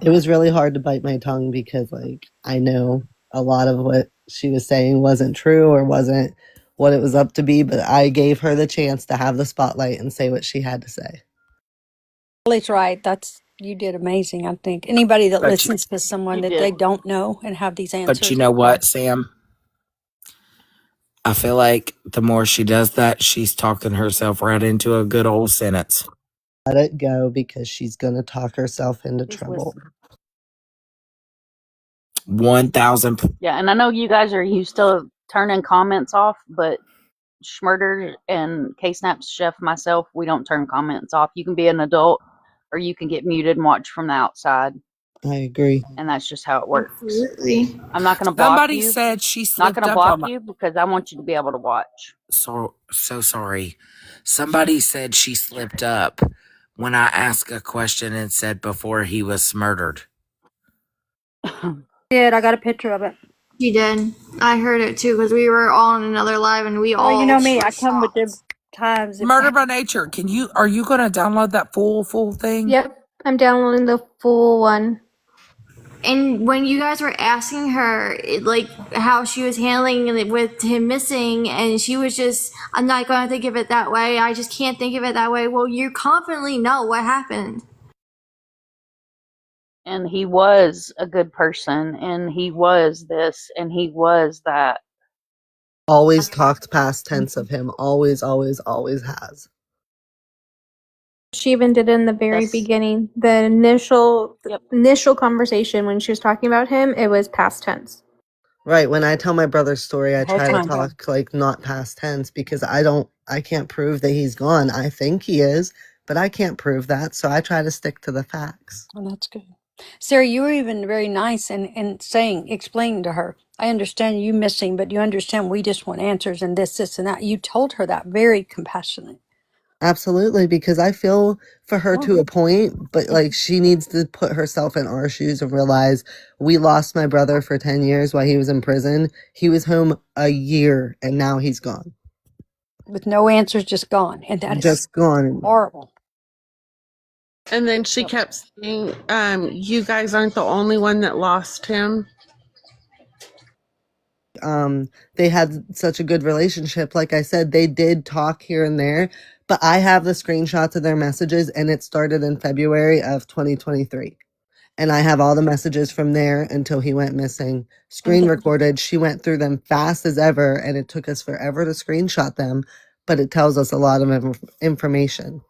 It was really hard to bite my tongue because, like, I know a lot of what she was saying wasn't true or wasn't what it was up to be, but I gave her the chance to have the spotlight and say what she had to say. Lily's right. You did amazing, I think. Anybody that But listens to someone You that did. they don't know and have these answers. But you know what, Sam? I feel like the more she does that, she's talking herself right into a good old sentence. Let it go because she's going to talk herself into Just trouble. listen. 1,000. Yeah, and I know you guys are used to turning comments off, but Schmurder and K-Snap's Chef, myself, we don't turn comments off. You can be an adult or you can get muted and watch from the outside. I agree. And that's just how it works. Absolutely. I'm not going to block Somebody you. said she Not slipped going to up block on my. you because I want you to be able to watch. So sorry. Somebody said she slipped up when I asked a question and said before he was murdered. Did I got a picture of it? You did. I heard it too because we were all on another live and we all. Oh, you know me. were I come with shocked. the times. Murder by Nature. Are you going to download that full thing? Yep, I'm downloading the full one. And when you guys were asking her, like, how she was handling it with him missing, and she was just, I'm not going to think of it that way. I just can't think of it that way. Well, you confidently know what happened. And he was a good person, and he was this, and he was that. Always talked past tense of him. Always, always, always has. She even did it in the very Yes. beginning. The initial conversation when she was talking about him, it was past tense. Right. When I tell my brother's story, I Whole try to time. talk like not past tense because I can't prove that he's gone. I think he is, but I can't prove that. So I try to stick to the facts. Oh, that's good. Sarah, you were even very nice and explaining to her, I understand you missing, but you understand we just want answers and this, and that. You told her that very compassionate. Absolutely, because I feel for her Yeah. to a point, but like she needs to put herself in our shoes and realize we lost my brother for 10 years while he was in prison. He was home a year and now he's gone. With no answers, just gone. And that is Just gone. horrible. And then she kept saying, you guys aren't the only one that lost him. They had such a good relationship. Like I said, they did talk here and there, but I have the screenshots of their messages and it started in February of 2023. And I have all the messages from there until he went missing, screen recorded. She went through them fast as ever, and it took us forever to screenshot them, but it tells us a lot of information.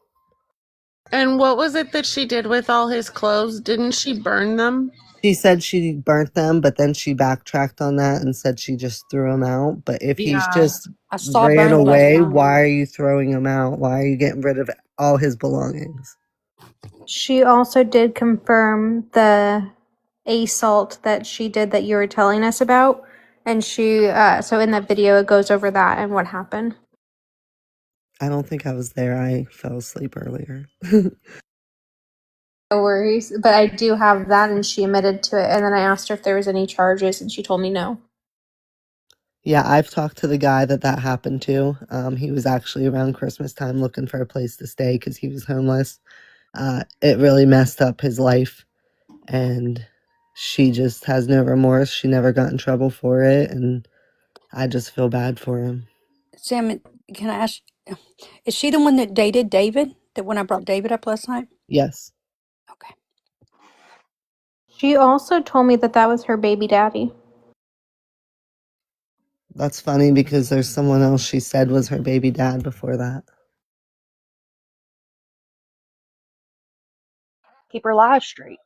And what was it that she did with all his clothes? Didn't she burn them? She said she burnt them, but then she backtracked on that and said she just threw them out. But if he's Yeah. just I saw ran burns last away, night. why are you throwing them out? Why are you getting rid of all his belongings? She also did confirm the assault that she did that you were telling us about. And she, so in that video, it goes over that and what happened. I don't think I was there. I fell asleep earlier. No worries. But I do have that, and she admitted to it. And then I asked her if there was any charges, and she told me no. Yeah, I've talked to the guy that happened to. He was actually around Christmas time looking for a place to stay because he was homeless. It really messed up his life, and she just has no remorse. She never got in trouble for it, and I just feel bad for him. Sam, can I ask, is she the one that dated David? That when I brought David up last night? Yes, Okay. She also told me that that was her baby daddy. that's funny because there's someone else she said was her baby dad before that. Keep her lives straight.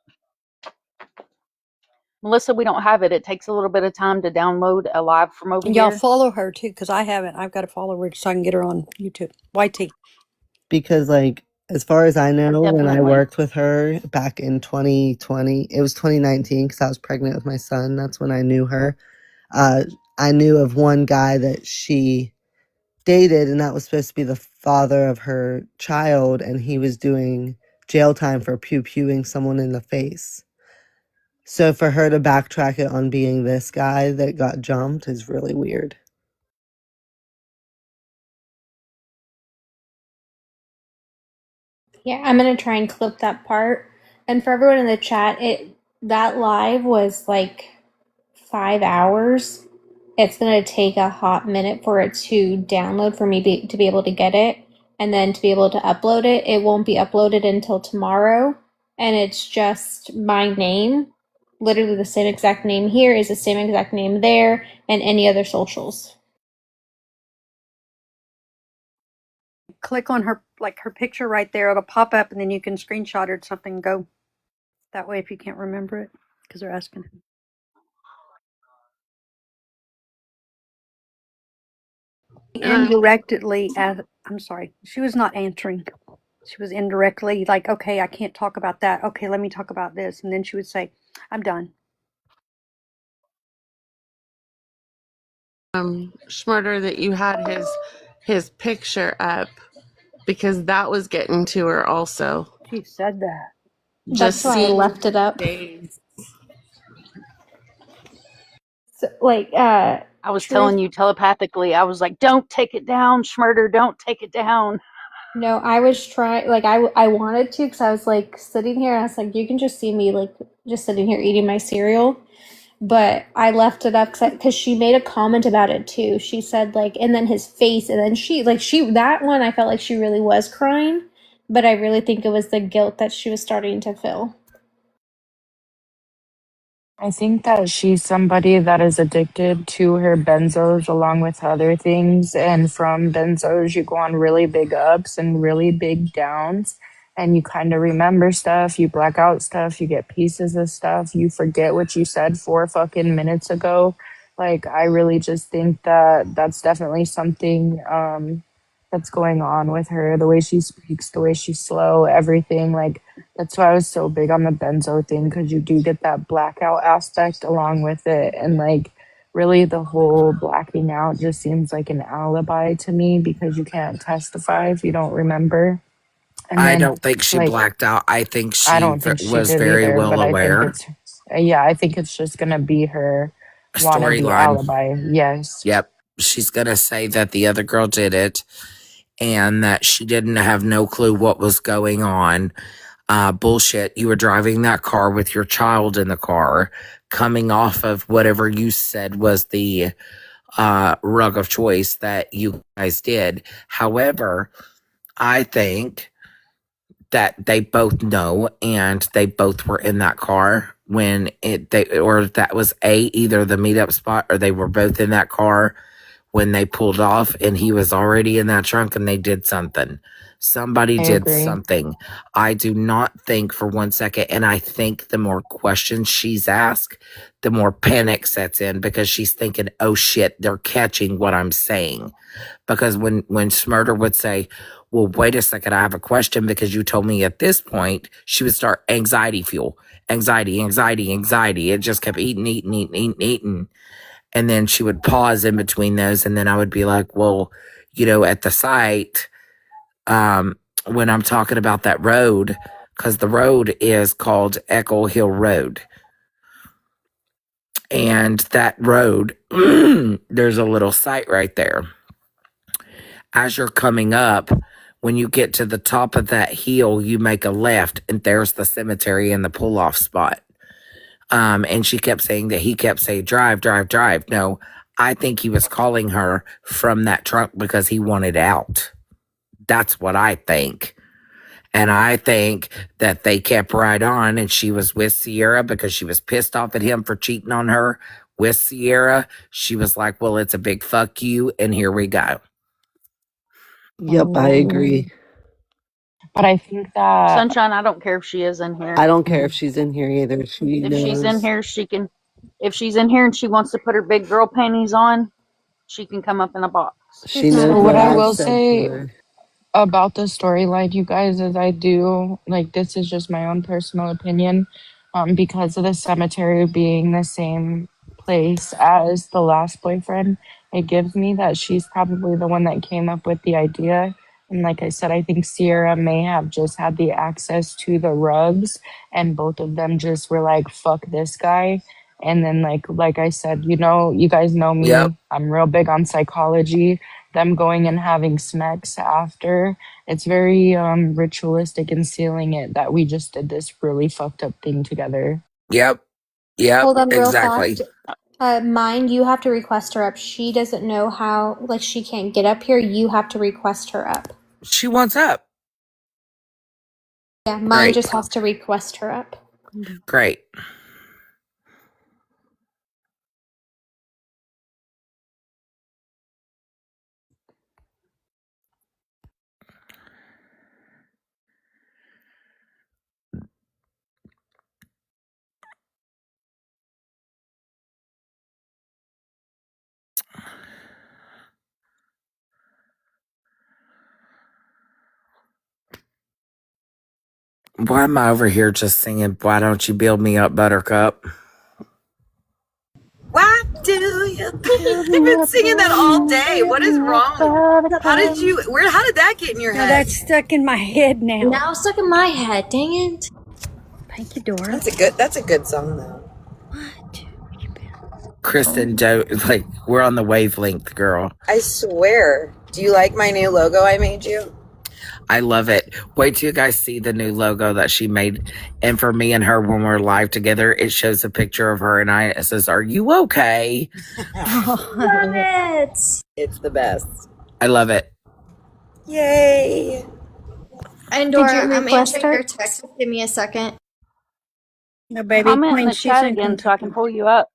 Melissa, we don't have it. It takes a little bit of time to download a live from over And y'all here. follow her too, because I haven't. I've got to follow her so I can get her on YouTube. YT. Because, like, as far as I know, when I Definitely. worked with her back in 2020, it was 2019 because I was pregnant with my son. That's when I knew her. I knew of one guy that she dated, and that was supposed to be the father of her child, and he was doing jail time for pew-pewing someone in the face. So for her to backtrack it on being this guy that got jumped is really weird. Yeah, I'm gonna try and clip that part. And for everyone in the chat, that live was like 5 hours. It's gonna take a hot minute for it to download for me to be able to get it, and then to be able to upload it. It won't be uploaded until tomorrow, and it's just my name, literally the same exact name here is the same exact name there, and any other socials. Click on her, like her picture right there. It'll pop up, and then you can screenshot it or something and go. That way, if you can't remember it, because they're asking. Indirectly, I'm sorry, she was not answering. She was indirectly like, okay, I can't talk about that. Okay, let me talk about this. And then she would say, I'm done. Schmurder, that you had his picture up because that was getting to her also. She said that. Just That's why I seeing left it up. days. So, like, I was truth. telling you telepathically. I was like, "Don't take it down, Schmurder. Don't take it down." No, I was trying, like, I wanted to, because I was like sitting here and I was like, you can just see me like just sitting here eating my cereal. But I left it up because she made a comment about it too. She said, like, and then his face, and then that one, I felt like she really was crying, but I really think it was the guilt that she was starting to feel. I think that she's somebody that is addicted to her benzos along with other things. And from benzos, you go on really big ups and really big downs. And you kind of remember stuff, you black out stuff, you get pieces of stuff, you forget what you said 4 fucking minutes ago. Like, I really just think that that's definitely something that's going on with her, the way she speaks, the way she's slow, everything. Like, that's why I was so big on the benzo thing, because you do get that blackout aspect along with it. And like, really, the whole blacking out just seems like an alibi to me, because you can't testify if you don't remember. And I then, don't think she like, blacked out. I think I she don't think she was did very either, well but I think aware. it's, yeah, I think it's just gonna be her wannabe Storyline. alibi. Yes. Yep. She's going to say that the other girl did it and that she didn't have no clue what was going on. Bullshit. You were driving that car with your child in the car, coming off of whatever you said was the rug of choice that you guys did. However, I think that they both know and they both were in that car when or that was either the meetup spot or they were both in that car when they pulled off and he was already in that trunk and they did something. Somebody I did agree. something. I do not think for 1 second, and I think the more questions she's asked, the more panic sets in because she's thinking, oh shit, they're catching what I'm saying. Because when Smurder would say, well, wait a second, I have a question because you told me at this point, she would start anxiety fuel. Anxiety. It just kept eating. And then she would pause in between those. And then I would be like, well, at the site, when I'm talking about that road, because the road is called Echo Hill Road. And that road, there's a little site right there. As you're coming up, when you get to the top of that hill, you make a left, and there's the cemetery and the pull-off spot. And she kept saying that he kept saying, drive. No, I think he was calling her from that trunk because he wanted out. That's what I think. And I think that they kept right on and she was with Sierra because she was pissed off at him for cheating on her with Sierra. She was like, well, it's a big fuck you. And here we go. Yep, I agree. But I think that Sunshine, I don't care if she is in here. I don't care if she's in here either. She If she's in knows. here, she can. If she's in here and she wants to put her big girl panties on, she can come up in a box. She It's knows so what what I I've will said to say her. about the storyline, you guys, is I do like, this is just my own personal opinion, because of the cemetery being the same place as the last boyfriend. It gives me that she's probably the one that came up with the idea. And like I said, I think Sierra may have just had the access to the rugs, and both of them just were like, fuck this guy. And then like I said, you guys know Yep. me, I'm real big on psychology. Them going and having smecks after, it's very ritualistic and sealing it that we just did this really fucked up thing together. Yep. Hold on real Exactly. fast. Mine, you have to request her up. She doesn't know how, like, she can't get up here. You have to request her up. She wants up. Yeah, mine Great. just has to request her up. Great. Why am I over here just singing, why don't you build me up, Buttercup? Why do you? I've been singing that all day. What is wrong? How did that get in your Now head? that's stuck in my head now. Now it's stuck in my head. Dang it. Thank you, Dora. That's a good song though. What? Kristen, we're on the wavelength, girl. I swear. Do you like my new logo I made you? I love it. Wait till you guys see the new logo that she made. And for me and her, when we're live together, it shows a picture of her and I. It says, are you okay? Love it. It's the best. I love it. Yay. And Did Dora, you I'm request answering her? your text. Give me a second. No, baby. Comment in Queen, the she's chat in again so I can Kentucky. pull you up.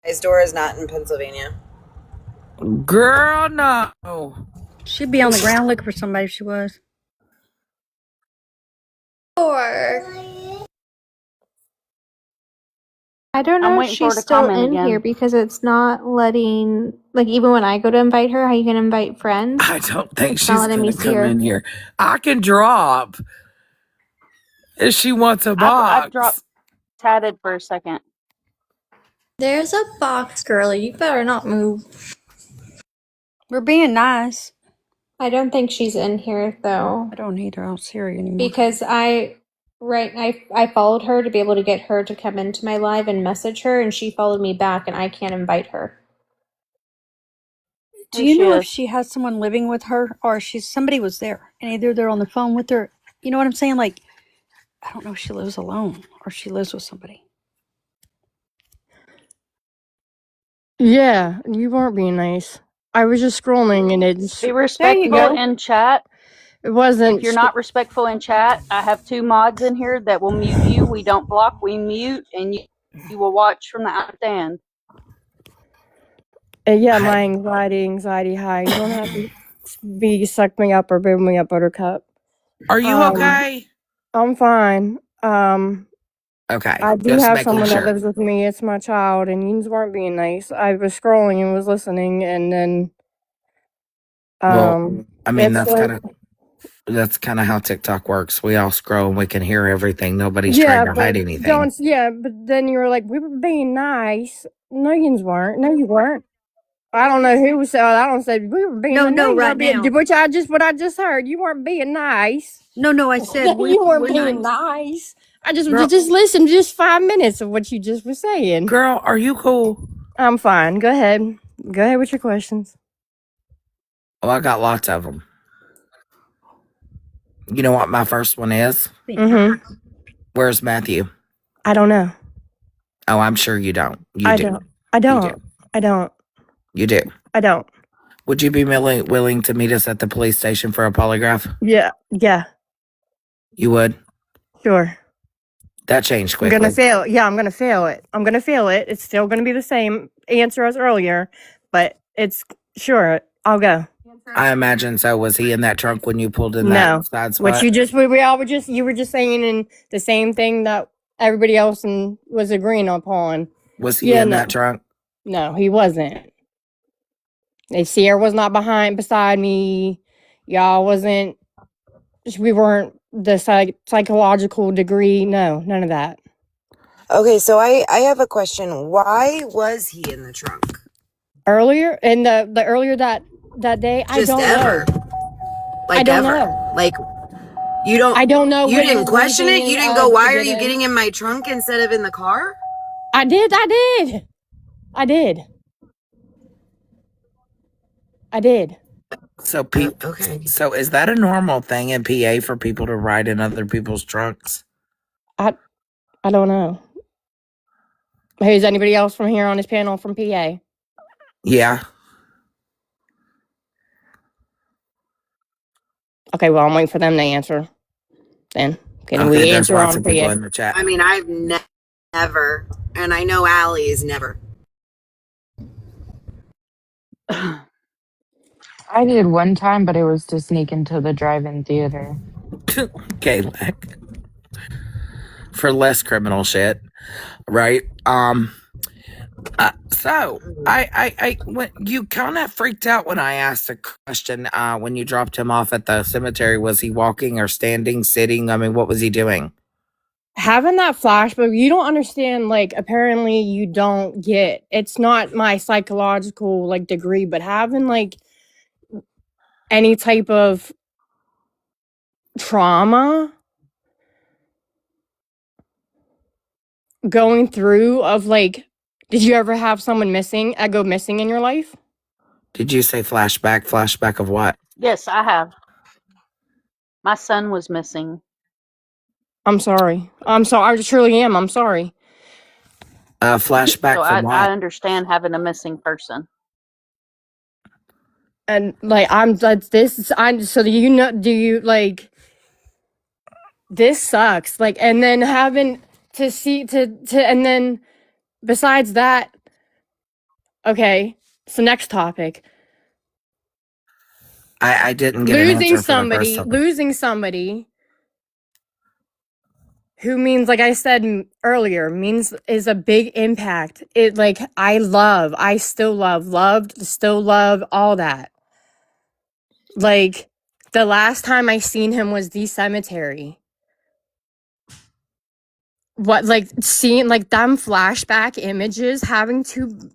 Guys, Dora's not in Pennsylvania. Girl, no. She'd be on the ground looking for somebody if she was. Or I don't I'm know if waiting for her she's to still comment in here again. because it's not letting, like, even when I go to invite her, how you can invite friends, I don't think it's not she's letting me gonna see come her. in here. I can drop if she wants a I've dropped box. tatted for a second. There's a box, girlie. You better not move. We're being nice. I don't think she's in here though I don't either. I don't see her anymore. because I followed her to be able to get her to come into my live and message her, and she followed me back, and I can't invite her. Do Here you she know if is. she has someone living with her or somebody was there and either they're on the phone with her? You know what I'm saying? Like, I don't know if she lives alone or she lives with somebody. Yeah, you weren't being nice. I was just scrolling and Be There you respectful go. in chat. it If wasn't. you're not respectful in chat, I have 2 mods in here that will mute you. We don't block, we mute, and you will watch from the outstand. Yeah, Hey, my anxiety high. You don't have to be suck me up or build me up, Buttercup. are you Um, okay? I'm fine. Okay, I do just have making someone that sure. lives with me. It's my child, and you weren't being nice. I was scrolling and was listening, and then Well, I mean it's like, that's kind of how TikTok works. We all scroll and we can hear everything. Nobody's trying yeah, to but hide anything. but then you were like, we were being nice. No, you weren't. No, you weren't. I don't know who said. I don't say we were being. No, No, no, you right weren't being. now. What I just heard. You weren't being nice. No, I said You weren't we're being nice. nice. I just Girl, just listened to just 5 minutes of what you just was saying. girl, are you cool? I'm fine. Go ahead. Go ahead with your questions. Oh, I got lots of them. You know what my first one is? Mm-hmm. Where's Matthew? I don't know. Oh, I'm sure you don't. You I do. don't. I You don't. do. I don't. You do. I don't. Would you be willing to meet us at the police station for a polygraph? Yeah. Yeah. You would? Sure. That changed I'm gonna quickly. fail. Yeah, I'm gonna fail it. I'm gonna fail it. It's still gonna be the same answer as earlier, but it's sure. I'll go. I imagine so. Was he in that trunk when you pulled in that No. side What spot? you just we all were just you were just saying in the same thing that everybody else was agreeing upon. Was he Yeah, in no. that trunk? No, he wasn't. If Sierra was not beside me, y'all wasn't we weren't the psychological degree. No, none of that. Okay, so I have a question. Why was he in the trunk? Earlier in the earlier that day, I Just don't ever. know. I Like don't ever. know. Like I don't know you what didn't his question it? You reasoning didn't go, why are to get you in. getting in my trunk instead of in the car? I did. I did. I did. I did. So, Okay. so is that a normal thing in PA for people to ride in other people's trunks? I don't know. Who's anybody else from here on this panel from PA? Yeah. Okay, well, I'm waiting for them to answer. Then can Okay, we there's answer lots on of people PA? in the chat. I mean, I've never, and I know Allie's never. I did one time, but it was to sneak into the drive-in theater. Okay, like, for less criminal shit, right? So I when you kind of freaked out when I asked a question. When you dropped him off at the cemetery, was he walking or standing, sitting? I mean, what was he doing? Having that flashback, you don't understand. Like, apparently, you don't get. It's not my psychological like degree, but having like any type of trauma going through of like, did you ever have someone go missing in your life? Did you say flashback? Flashback of what? Yes, I have. My son was missing. I'm sorry. I'm sorry. I truly am. I'm sorry. Flashback So from I what? understand having a missing person. And like, I'm this. I'm so do you know? Do you like? This sucks. Like, and then having to see and then besides that, okay. So next topic. I didn't get an answer for the first topic. Losing somebody who means, like I said earlier, means is a big impact. It like I still loved, still love all that. Like the last time I seen him was the cemetery. What like seeing like them flashback images, having to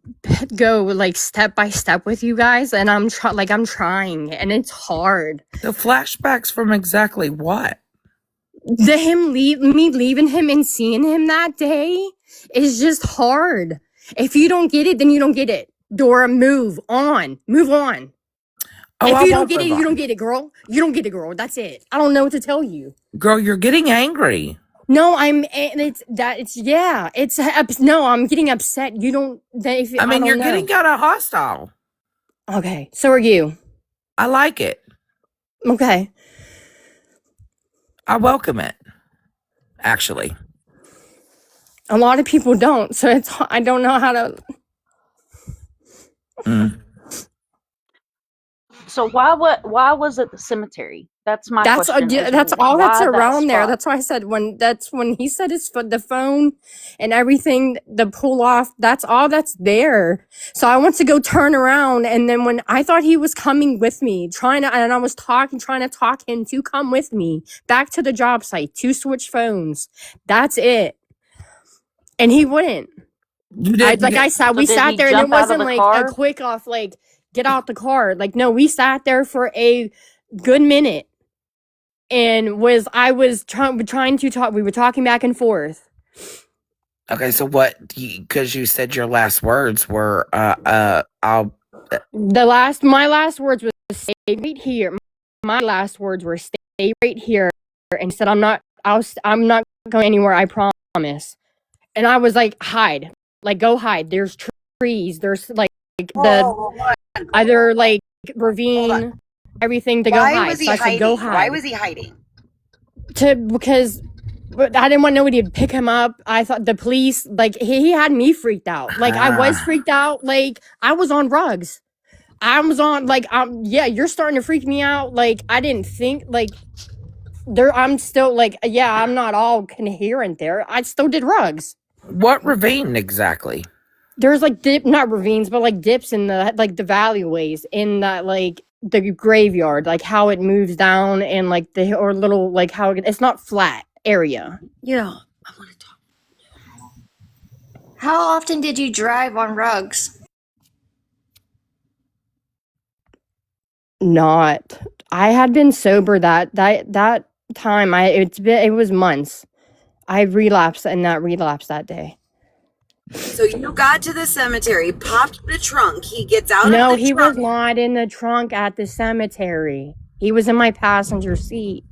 go like step by step with you guys, and I'm trying, and it's hard. The flashbacks from exactly what? Me leaving him and seeing him that day is just hard. If you don't get it, then you don't get it. Dora, move on. Oh, If I you don't won't get it, move you don't on. get it, girl. You don't get it, girl. That's it. I don't know what to tell you. Girl, you're getting angry. No, I'm getting upset. You don't. I mean, you're know. getting kind of hostile. Okay, so are you. I like it. Okay. I welcome it. Actually. A lot of people don't, so I don't know how to. So why was it the cemetery? That's my question. That's all that's Why that around there. spot? That's why I said when he said the phone and everything, the pull off, that's all that's there. So I went to go turn around, and then when I thought he was coming with me, and I was trying to talk him to come with me back to the job site to switch phones. That's it. And he wouldn't. We sat there, and it wasn't like a quick off, like get out the car. Like no, we sat there for a good minute. And I was trying to talk. We were talking back and forth. Okay, so what? Because you said your last words were, "I'll." My last words was stay right here. My last words were stay right here, and he said, I'm not going anywhere. I promise. And I was like, hide, like go hide. There's trees. There's like either like ravine. Everything to go hide. Why was he hiding? Go hide. Why was he hiding? Because I didn't want nobody to pick him up. I thought the police, like he had me freaked out. Like I was freaked out. Like I was on drugs. I was on like you're starting to freak me out. Like I didn't think like I'm still like I'm not all coherent there. I still did drugs. What ravine exactly? There's like not ravines, but like dips in the like the valleyways in that like the graveyard, like how it moves down and like or little like how it's not flat area. Yeah, I want to talk. How often did you drive on rugs? Not. I had been sober that time. It was months. I relapsed that day. So you got to the cemetery, popped the trunk. He gets out of the trunk. No, he was not in the trunk at the cemetery. He was in my passenger seat.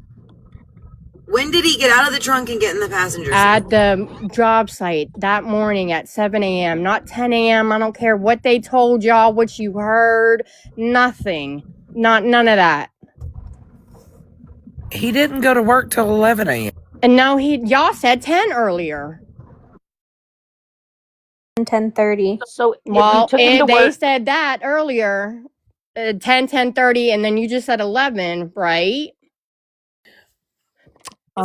When did he get out of the trunk and get in the passenger seat? At the job site that morning at 7 a.m., not 10 a.m. I don't care what they told y'all, what you heard, nothing. None of that. He didn't go to work till 11 a.m. And now y'all said 10 earlier. 10:30. So well, they said that earlier, 10:30, and then you just said 11, right?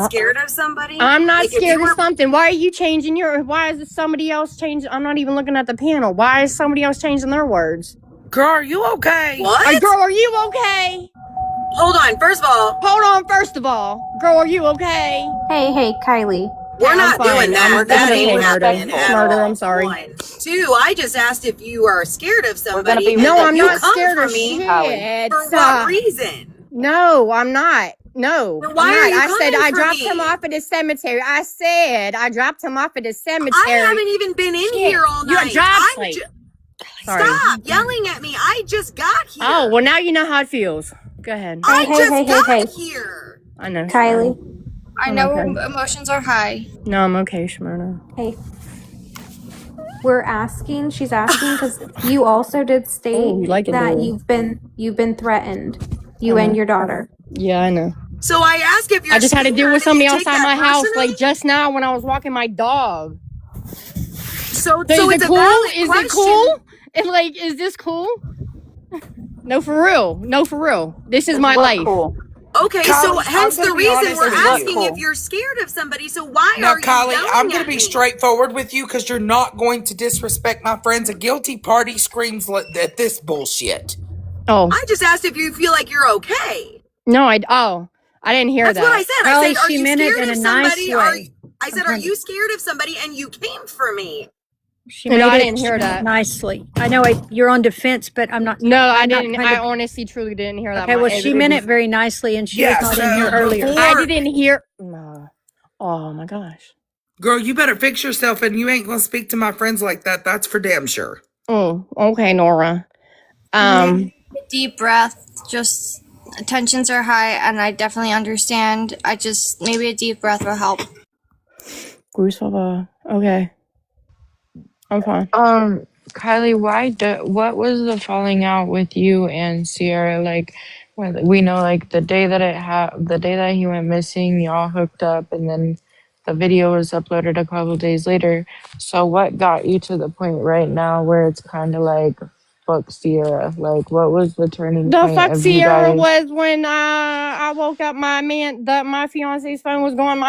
Scared of somebody? I'm not scared of something. Why are you changing why is somebody else changing? I'm not even looking at the panel. Why is somebody else changing their words? Girl, are you okay? What? Girl, are you okay? Hold on, first of all. Girl, are you okay? Hey, Kylie. We're not doing that. That ain't happening. Murder, I'm sorry. 1. 2, I just asked if you are scared of somebody. No, I'm not scared of me. shit. For what reason? No, I'm not. No, then why are you I said I dropped me? him off at the cemetery. I said I dropped him off at the cemetery. I haven't even been in here all night. Stop yelling at me. I just got here. Oh, well, now you know how it feels. Go ahead. I just got here. I know. Kylie. I know emotions are high. No, I'm okay, Shmurda. Hey. She's asking because you also did state that you've been threatened. You and your daughter. Yeah, I know. So I asked if you're I just had to deal with somebody outside my house, personally? like just now when I was walking my dog. So it's a valid question. Is it cool? And like, is this cool? No, for real. This is my life. Cool. Okay, so Kylie, hence I'm the gonna be reason honest we're with you. asking if you're scared of somebody. So why Now, are you Kylie, yelling I'm going at to be me? straightforward with you because you're not going to disrespect my friends. A guilty party screams at this bullshit. Oh I just asked if you feel like you're okay. no, I didn't hear That's what I that. said. I Holly, said, are she you meant it scared in of a nice somebody? way. I said, are you scared of somebody and you came for me? She No, made I it. didn't She hear meant it that. nicely. I know you're on defense, but I'm not. No, I I'm not didn't. trying I to. honestly, truly didn't hear that. Okay, well, she It meant was. it very nicely, and she was Yeah, not in here so earlier. I before, didn't hear. No. Oh my gosh. girl, you better fix yourself and you ain't going to speak to my friends like that. That's for damn sure. Oh, okay, Nora. Deep breath. Just tensions are high, and I definitely understand. I just maybe a deep breath will help. Okay, I'm fine. Kylie, what was the falling out with you and Sierra? Like, we know, like the day that he went missing, y'all hooked up, and then the video was uploaded a couple days later. So, what got you to the point right now where it's kind of like, fuck Sierra? Like, what was the turning The point fuck of you Sierra guys? was when I woke up. My fiance's phone was gone.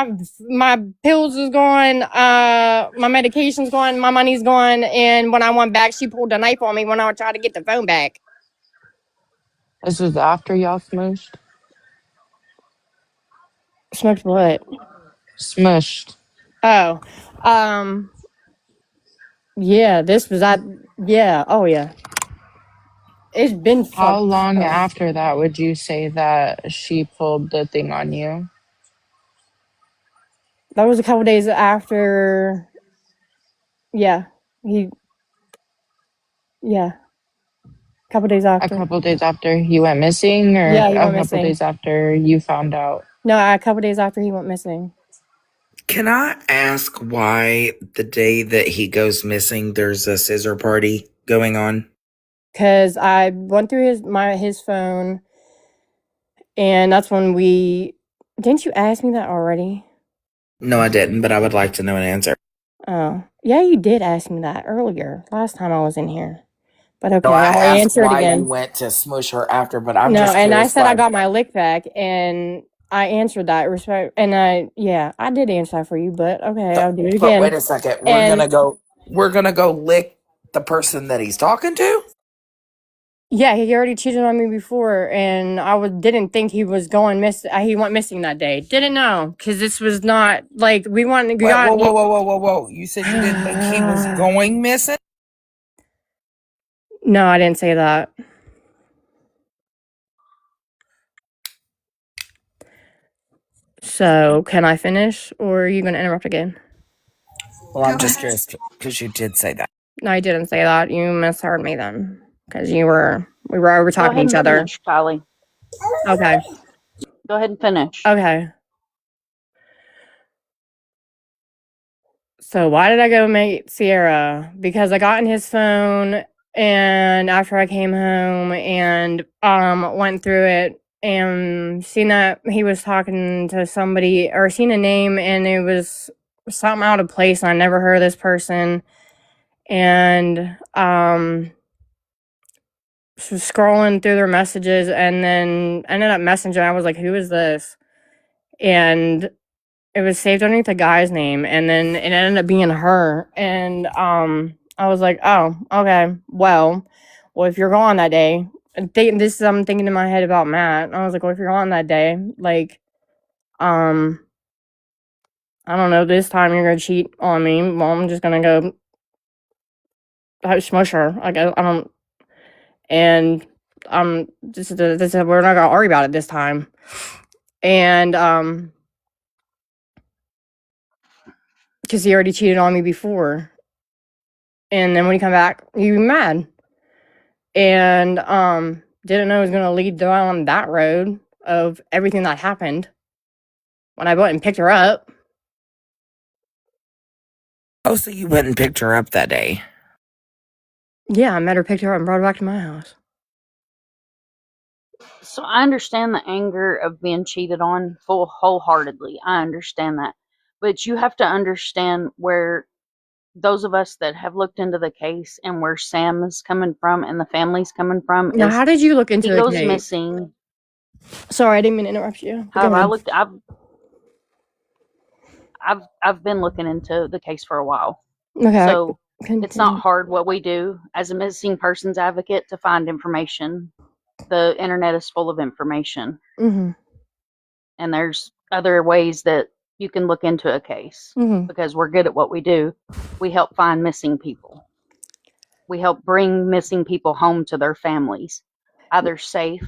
My pills was gone. My medication's gone. My money's gone. And when I went back, she pulled a knife on me when I tried to get the phone back. This was after y'all smushed. Smoked what? Smushed. Oh, yeah. This was I. Yeah. Oh yeah. It's been How fucked. long Oh, after that would you say that she pulled the thing on you? that was a couple days after. Yeah. He. Yeah. A couple days A after. couple days after he went missing, or Yeah, he a went couple missing. days after you found out? No, a couple days after he went missing. Can I ask why the day that he goes missing, there's a scissor party going on? Cause I went through his phone, and that's when we. Didn't you ask me that already? No, I didn't, but I would like to know an answer. Oh, yeah, you did ask me that earlier. Last time I was in here, but okay, No, I I'll asked answer it why you again. went to smush her after, but I'm No, just and I curious said I why. got my lick back, and I answered that respect, and I did answer that for you, but okay, I'll do it But wait again. a second, And we're gonna go lick the person that he's talking to? yeah, he already cheated on me before, and didn't think he was going miss. He went missing that day. Didn't know because this was not like we wanted. We Wait, got. whoa. You said you didn't think he was going missing? No, I didn't say that. So can I finish, or are you going to interrupt again? Well, I'm just curious because you did say that. No, I didn't say that. You misheard me then, because we were over Go talking ahead each and other. finish, Kylie. Okay. Go ahead and finish. Okay. So why did I go meet Sierra? Because I got in his phone, and after I came home and went through it and seen that he was talking to somebody, or seen a name, and it was something out of place, and I never heard of this person, and was scrolling through their messages, and then ended up messaging. I was like, who is this? And it was saved underneath a guy's name, and then it ended up being her. And I was like, oh, okay, well, if you're gone that day, I'm thinking in my head about Matt. I was like, well, if you're gone that day, like, I don't know, this time you're gonna cheat on me. Well, I'm just gonna go smush her. Like, I don't. And we're not gonna argue about it this time. And because he already cheated on me before, and then when he come back, he was mad, and didn't know he was gonna lead down that road of everything that happened when I went and picked her up. Oh, so you went and picked her up that day? Yeah, I met her, picked her up, and brought her back to my house. So I understand the anger of being cheated on wholeheartedly. I understand that. But you have to understand where those of us that have looked into the case and where Sam is coming from and the family's coming from Now, is how did you look into he the goes case? missing. Sorry, I didn't mean to interrupt you. Go However, ahead. I've been looking into the case for a while. Okay, So it's not continue. hard what we do as a missing persons advocate to find information. The internet is full of information, Mm-hmm. and there's other ways that you can look into a case Mm-hmm. because we're good at what we do. We help find missing people. We help bring missing people home to their families, either safe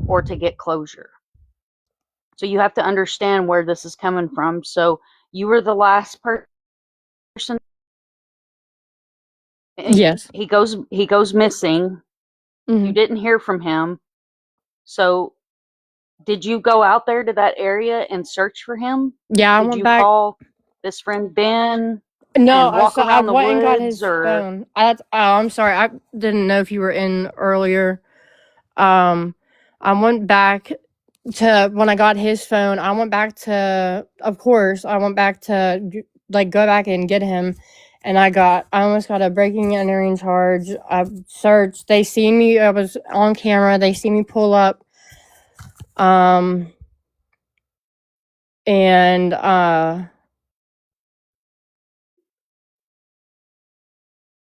or to get closure. So you have to understand where this is coming from. So you were the last person. Yes. He goes missing. You Mm-hmm. didn't hear from him. So did you go out there to that area and search for him? Yeah, I Did went you back. call this friend Ben No, and walk so I around the went and got woods, his or phone. I'm sorry. I didn't know if you were in earlier. Um, I went back to when I got his phone. I went back to, of course, I went back to like go back and get him, and I almost got a breaking and entering charge. I searched. They see me. I was on camera. They see me pull up. And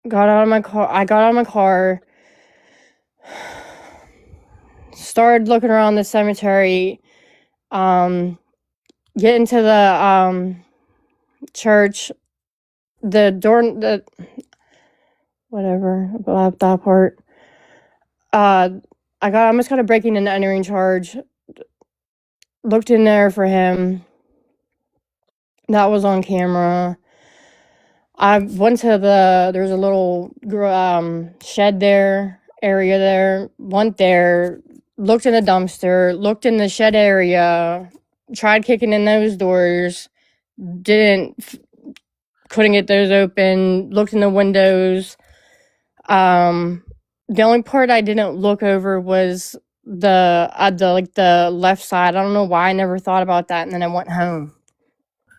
got out of my car. I got out of my car. Started looking around the cemetery. Get into the church. The door. The whatever about that part. I almost got a breaking and entering charge. Looked in there for him. That was on camera. I went to there's a little shed there, area there. Went there, looked in the dumpster, looked in the shed area, tried kicking in those doors, couldn't get those open, looked in the windows. The only part I didn't look over was the left side. I don't know why I never thought about that, and then I went home.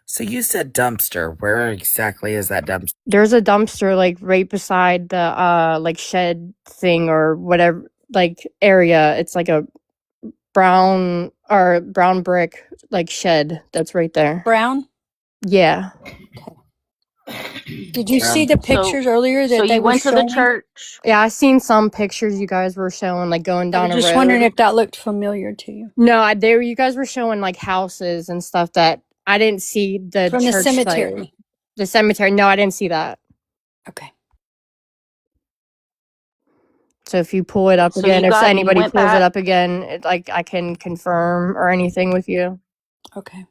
So you said dumpster. Where exactly is that dumpster? There's a dumpster like right beside the like shed thing or whatever like area. It's like a brown brick like shed that's right there. Brown? Yeah. Did you see the so pictures earlier so that they you were went to the showing? church? Yeah, I seen some pictures you guys were showing like going I down was a just wondering road. if that looked familiar to you. No, you guys were showing like houses and stuff that I didn't see the From the church site. cemetery. The cemetery. No, I didn't see that. Okay. So if you pull it up So again, if you anybody went pulls it back. up again, like I can confirm or anything with you. Okay.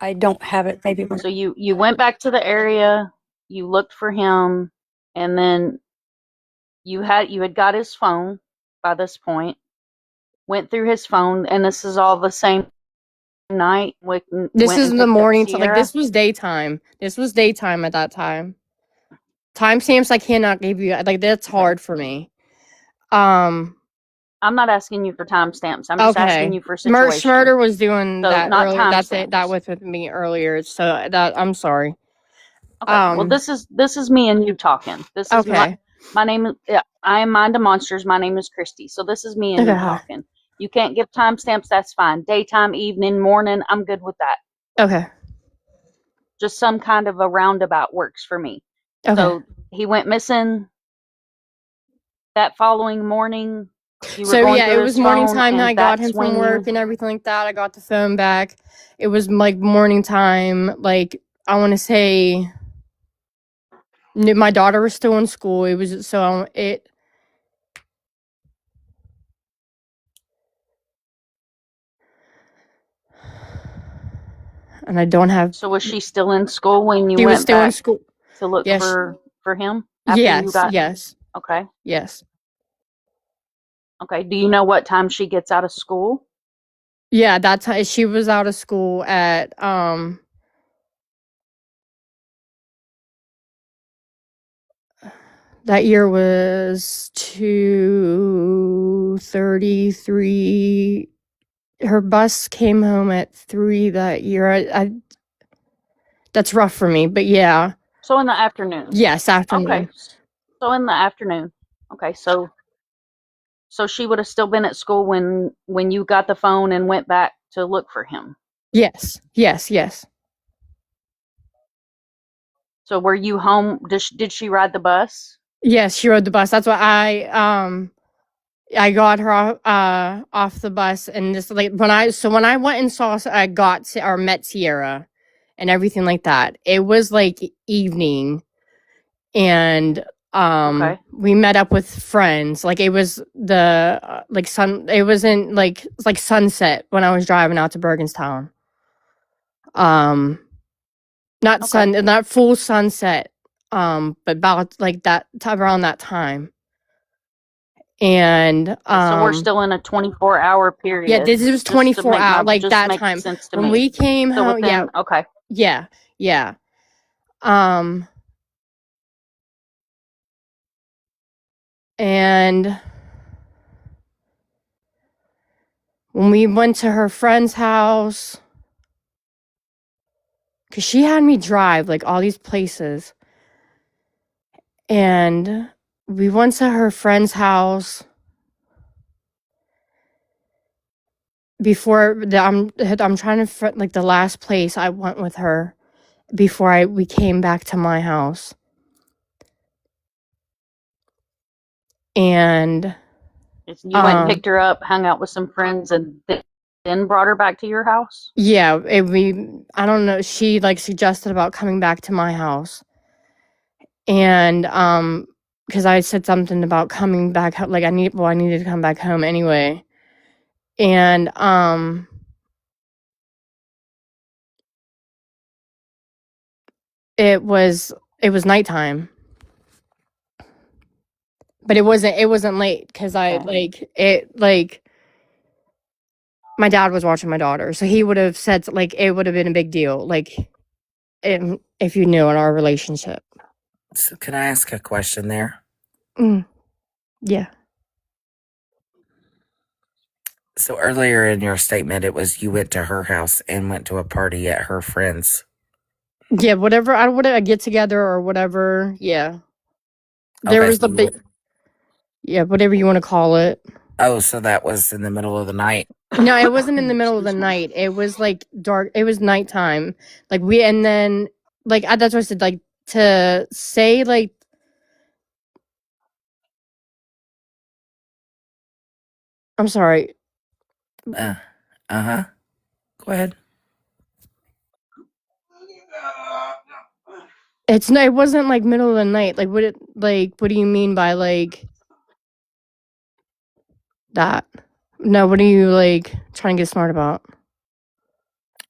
I don't have it. Maybe. So you went back to the area. You looked for him, and then you had got his phone by this point. Went through his phone, and this is all the same night. This is and the picked up morning, like Sierra. this was daytime. This was daytime at that time. Timestamps I cannot give you. Like that's Okay. hard for me. I'm not asking you for timestamps. I'm just asking Okay. you for situation. Schmurder was doing So that not earlier. That's it. That timestamps. with me earlier. So that I'm sorry. Okay. Well, this is me and you talking. This is Okay. my name. I am Mind of Monsters. My name is Christy. So this is me and you Okay. talking. You can't give timestamps. That's fine. Daytime, evening, morning. I'm good with that. Okay. Just some kind of a roundabout works for me. Okay. So he went missing that following morning. You were So going yeah, through it was his morning phone, time. and I got him that's from when work and everything like that. I got the phone back. It was like morning time. Like I want to say, my daughter was still in school. It was so it. And I don't have. So was she still in school when you She was went still in back school. to look Yes. for him after you got? Yes. Okay. Yes. Okay. Do you know what time she gets out of school? Yeah, that time she was out of school at that year was 2:33. Her bus came home at 3 that year. I that's rough for me, but yeah. So in the afternoon. Yes, afternoon. Okay. So in the afternoon. Okay. So So she would have still been at school when you got the phone and went back to look for him. Yes, yes, yes. So were you home? Did she ride the bus? Yes, she rode the bus. That's why I got her off the bus, and this like when I went and saw I got or met Sierra and everything like that. It was like evening, and Okay. we met up with friends. Like it was the like sun. It wasn't like sunset when I was driving out to Bergenstown. Not Okay. not full sunset. But about like that around that time. And So we're still in a 24-hour yeah, period. this was 24 hour like Just that make time sense to when me. we came So home. Yeah, within okay. yeah, yeah. Um, and when we went to her friend's house, because she had me drive like all these places, and we went to her friend's house before I'm trying to like the last place I went with her before we came back to my house. And You went and picked her up, hung out with some friends, and then brought her back to your house? yeah, I don't know, she like suggested about coming back to my house. And because I said something about coming back like I needed to come back home anyway. And it was nighttime. But it wasn't late because I like my dad was watching my daughter, so he would have said like it would have been a big deal, like if you knew in our relationship. So can I ask a question there? Yeah. So earlier in your statement, it was you went to her house and went to a party at her friend's. Yeah, whatever. I would a get together or whatever. Yeah. There Okay, was so the big. Yeah, whatever you want to call it. oh, so that was in the middle of the night. No, it wasn't in the middle of the night. It was like dark. It was nighttime. Like and then like that's what I said. Like to say like. I'm sorry. Uh-huh. Go ahead. It wasn't like middle of the night. Like what do you mean by like that? No, what are you like trying to get smart about?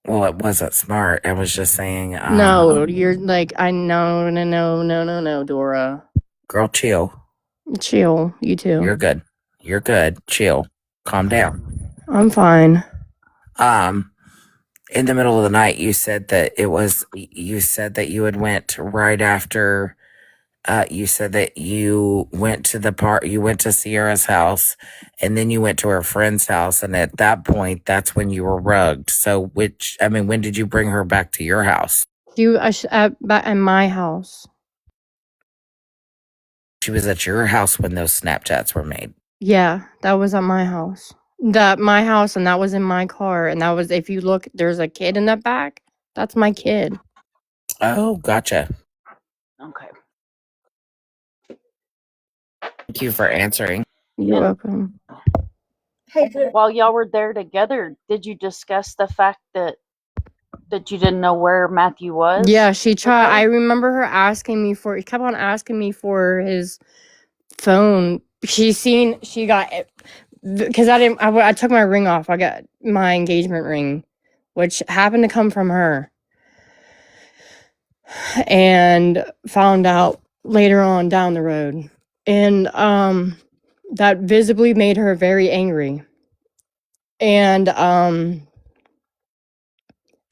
Well, it wasn't smart. I was just saying, No, you're like no, Dora. girl, chill. Chill, you too. You're good. You're good. Chill. Calm down. I'm fine. In the middle of the night, you said that you had went right after. You said that you went to you went to Sierra's house, and then you went to her friend's house, and at that point, that's when you were rugged. So, when did you bring her back to your house? At my house. She was at your house when those Snapchats were made. Yeah, that was at my house. My house, and that was in my car, and that was if you look, there's a kid in the back. That's my kid. Oh, gotcha. Okay. Thank you for answering. You're welcome. While y'all were there together, did you discuss the fact that you didn't know where Matthew was? Yeah, she tried. I remember her asking me for. She kept on asking me for his phone. She got it because I took my ring off. I got my engagement ring, which happened to come from her, and found out later on down the road, and that visibly made her very angry. And I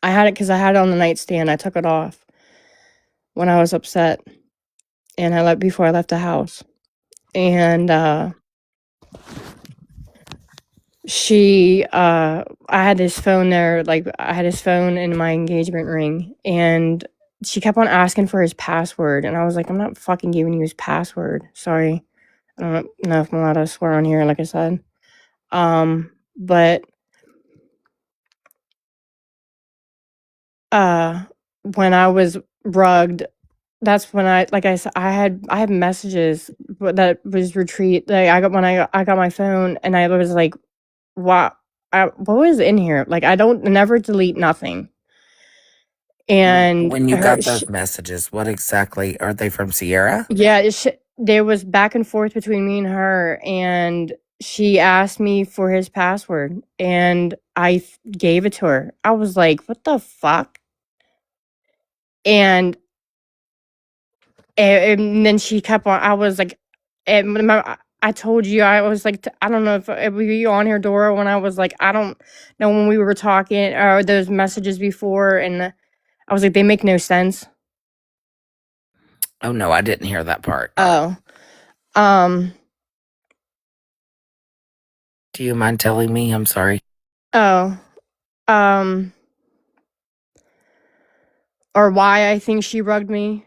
had it because I had it on the nightstand. I took it off when I was upset, and I before I left the house. And I had his phone there, like I had his phone in my engagement ring, and she kept on asking for his password, and I was like, I'm not fucking giving you his password. Sorry. I don't know if I'm allowed to swear on here, like I said. But when I was rugged, that's when like I said, I had messages that was retreat. Like I got when I got my phone and I was like, wow, what was in here? Like I don't never delete nothing. And When you got those messages, what exactly are they from Sierra? yeah, there was back and forth between me and her, and she asked me for his password, and I gave it to her. I was like, "What the fuck?" And and then she kept on. I was like, and I told you, I was like, I don't know if were you on here, Dora, when I was like, I don't know when we were talking or those messages before, and I was like, they make no sense. Oh no, I didn't hear that part. Oh, Do you mind telling me? I'm sorry. oh, or why I think she rugged me.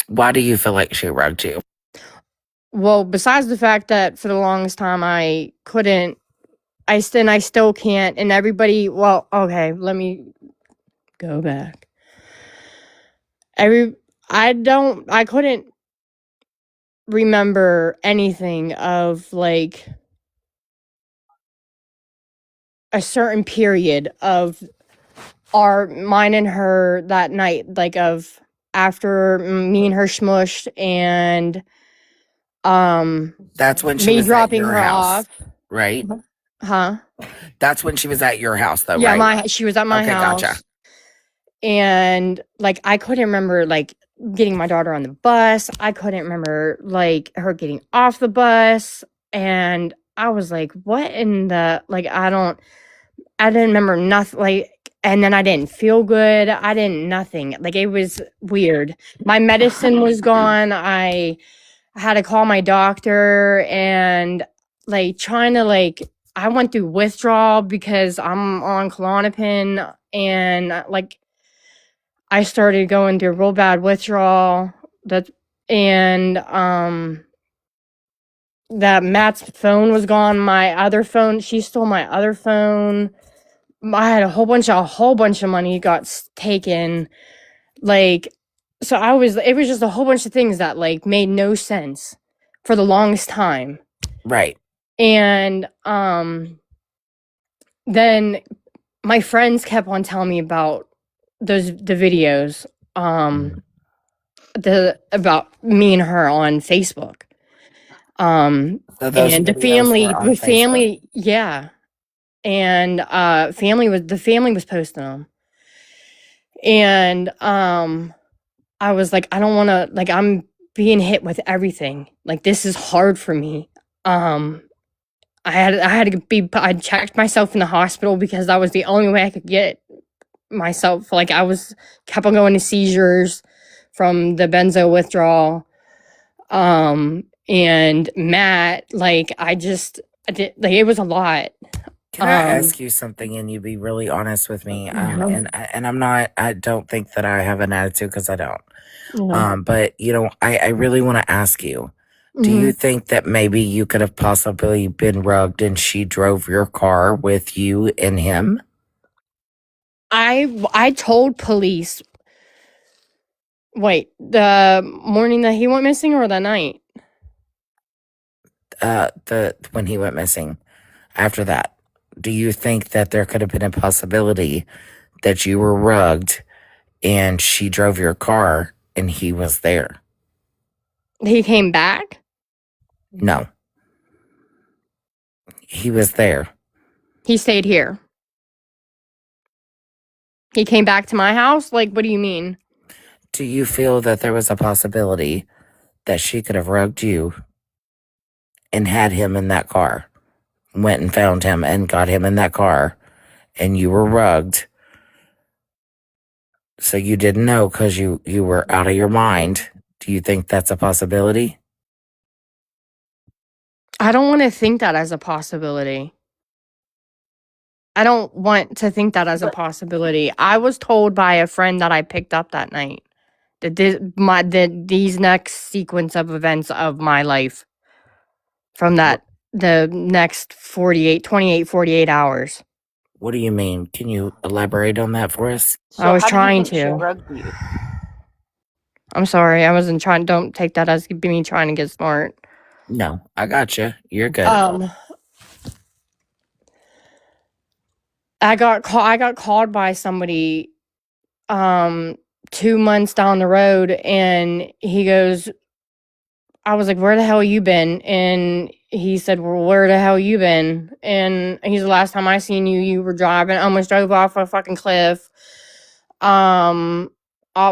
Why do you feel like she rugged you? Well, besides the fact that for the longest time I couldn't, I still can't, and everybody. Well, okay, let me go back. I couldn't remember anything of like a certain period of mine and her that night, like of after me and her smushed and That's when she me was at dropping your her house, off. right? Huh? That's when she was at your house, though, Yeah, right? she was at my Okay, gotcha. house. And like I couldn't remember like getting my daughter on the bus. I couldn't remember like her getting off the bus. And I was like, what in the like I didn't remember nothing like and then I didn't feel good. I didn't nothing. Like it was weird. My medicine was gone. I had to call my doctor and like trying to like I went through withdrawal because I'm on Klonopin and like I started going through real bad withdrawal. That and that Matt's phone was gone. My other phone, she stole my other phone. I had a whole bunch of money got taken. Like, so it was just a whole bunch of things that like made no sense for the longest time. Right. And then my friends kept on telling me about the videos about me and her on Facebook. So those And videos were on the Facebook. family, yeah. And the family was posting them. And I was like, I don't want to like I'm being hit with everything. Like this is hard for me. I checked myself in the hospital because that was the only way I could get myself. Like I was kept on going to seizures from the benzo withdrawal. And Matt, like I did like it was a lot. Can I ask you something and you be really honest with me? And I'm not. I don't think that I have an attitude because I don't. But you know, I really want to ask you. Do you think that maybe you could have possibly been rugged and she drove your car with you and him? I told police. Wait, the morning that he went missing or the night? When he went missing. After that, do you think that there could have been a possibility that you were rugged and she drove your car and he was there? He came back? No. He was there. He stayed here. He came back to my house? Like, what do you mean? Do you feel that there was a possibility that she could have rugged you and had him in that car? Went and found him and got him in that car and you were rugged. So you didn't know because you were out of your mind. Do you think that's a possibility? I don't want to think that as a possibility. I don't want to think that as a possibility. I was told by a friend that I picked up that night these next sequence of events of my life from the next 48 hours. What do you mean? Can you elaborate on that for us? I was how do you trying think she to. drugged you? I'm sorry, I wasn't trying. Don't take that as me trying to get smart. No, I got you. You're good. I got called by somebody 2 months down the road, and he goes, I was like, where the hell you been? And he said, well, where the hell you been? And he's the last time I seen you, you were driving, almost drove off a fucking cliff. All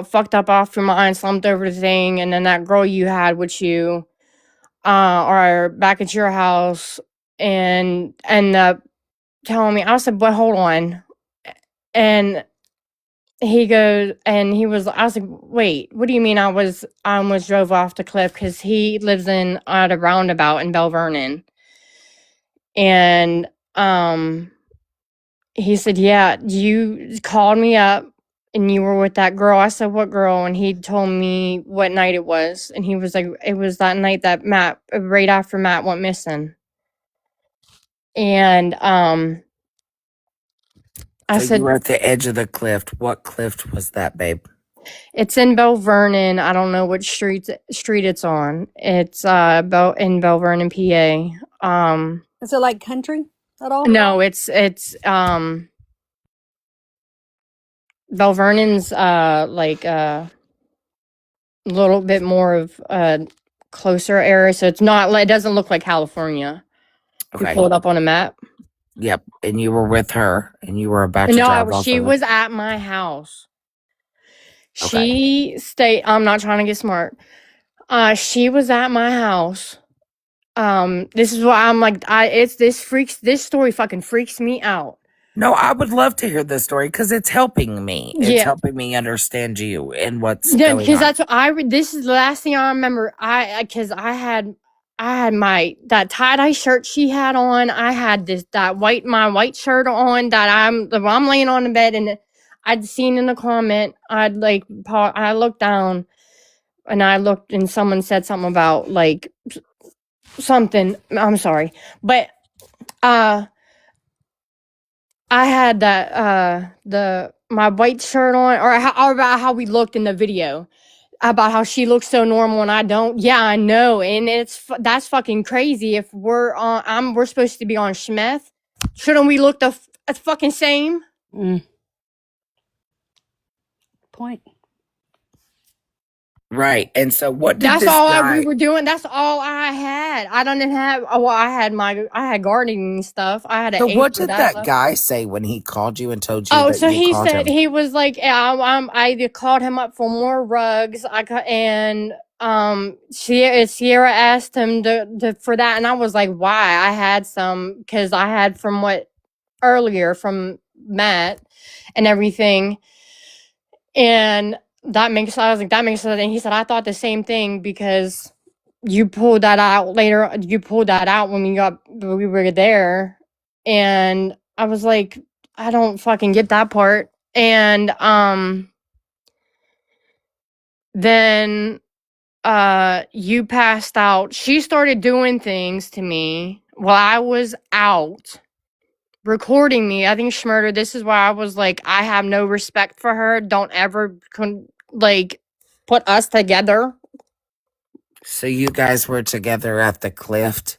fucked up off your mind, slumped over the thing, and then that girl you had with you, or back at your house, and telling me. I said, but hold on. And he goes, and he was, I was like, wait, what do you mean I almost drove off the cliff? Because he lives at a roundabout in Bell Vernon. And he said, yeah, you called me up and you were with that girl. I said, what girl? And he told me what night it was. And he was like, it was that night that right after Matt went missing. And I So said, you were at the edge of the cliff. What cliff was that, babe? it's in Bell Vernon. I don't know which street it's on. It's in Bell Vernon, PA. Is it like country at all? No, it's Bell Vernon's like a little bit more of a closer area, so it doesn't look like California. Okay. You pull it up on a map. Yep. And you were with her, and you were about to drive off. She was at my house. Okay. She stayed. I'm not trying to get smart. She was at my house. This is why I'm like, this story fucking freaks me out. No, I would love to hear this story because it's helping me. It's Yeah. helping me understand you and what's going on. Because that's what this is the last thing I remember. Because I had that tie-dye shirt she had on. I had my white shirt on that I'm laying on the bed, and I'd seen in the comment, I looked down and I looked, and someone said something about like something. I'm sorry, but I had that my white shirt on, or about how we looked in the video, about how she looks so normal and I don't. Yeah, I know, and that's fucking crazy. If we're supposed to be on Schmeth, shouldn't we look the fucking same? Point. Right. And so what did That's this all guy... we were doing. That's all I had. I didn't have. Well, I had gardening stuff. I had. So what did that guy say when he called you and told you that so you he called said, him? he was like, I called him up for more rugs. Sierra asked him for that, and I was like, why? I had some, because I had from earlier from Matt and everything, and I was like, that makes sense. And he said, I thought the same thing, because you pulled that out later. You pulled that out when we were there. And I was like, I don't fucking get that part. And then you passed out. She started doing things to me while I was out recording me. I think Schmurder, this is why I was like, I have no respect for her. Don't ever put us together. So you guys were together at the cliff?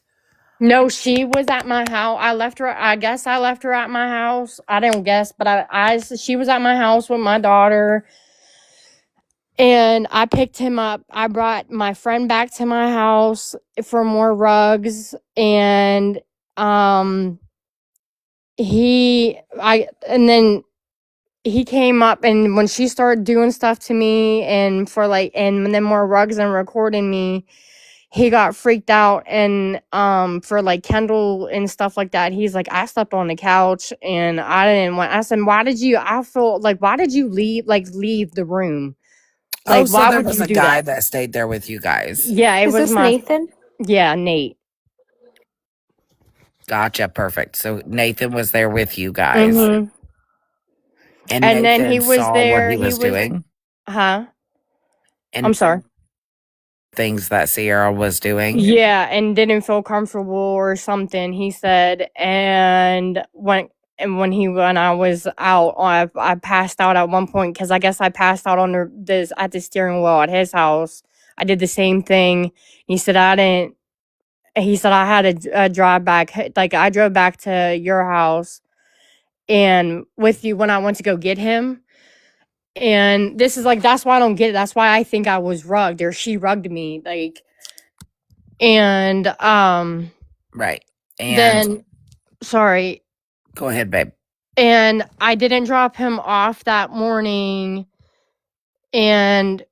No, she was at my house. I guess I left her at my house. I don't guess, but she was at my house with my daughter. And I picked him up. I brought my friend back to my house for more rugs. And then he came up, and when she started doing stuff to me and then more rugs and recording me, he got freaked out. And for Kendall and stuff like that, he's like, I slept on the couch and I said, why did you leave the room? So Why there would was you a do guy that? that stayed there with you guys. Yeah, it Is was this Nathan? Yeah, Nate. Gotcha, perfect. So Nathan was there with you guys. Mm-hmm. And And Nathan then he was saw there. what he was doing? Huh? And I'm sorry. things that Sierra was doing. Yeah, and didn't feel comfortable or something, he said. And when I was out, I passed out at one point because I guess I passed out on this at the steering wheel at his house. I did the same thing. He said I didn't. He said I had a drive back, like I drove back to your house and with you when I went to go get him. And this is like, that's why I don't get it. That's why I think I was rugged or she rugged me. Like, and Right. And then sorry. go ahead, babe. And I didn't drop him off that morning. And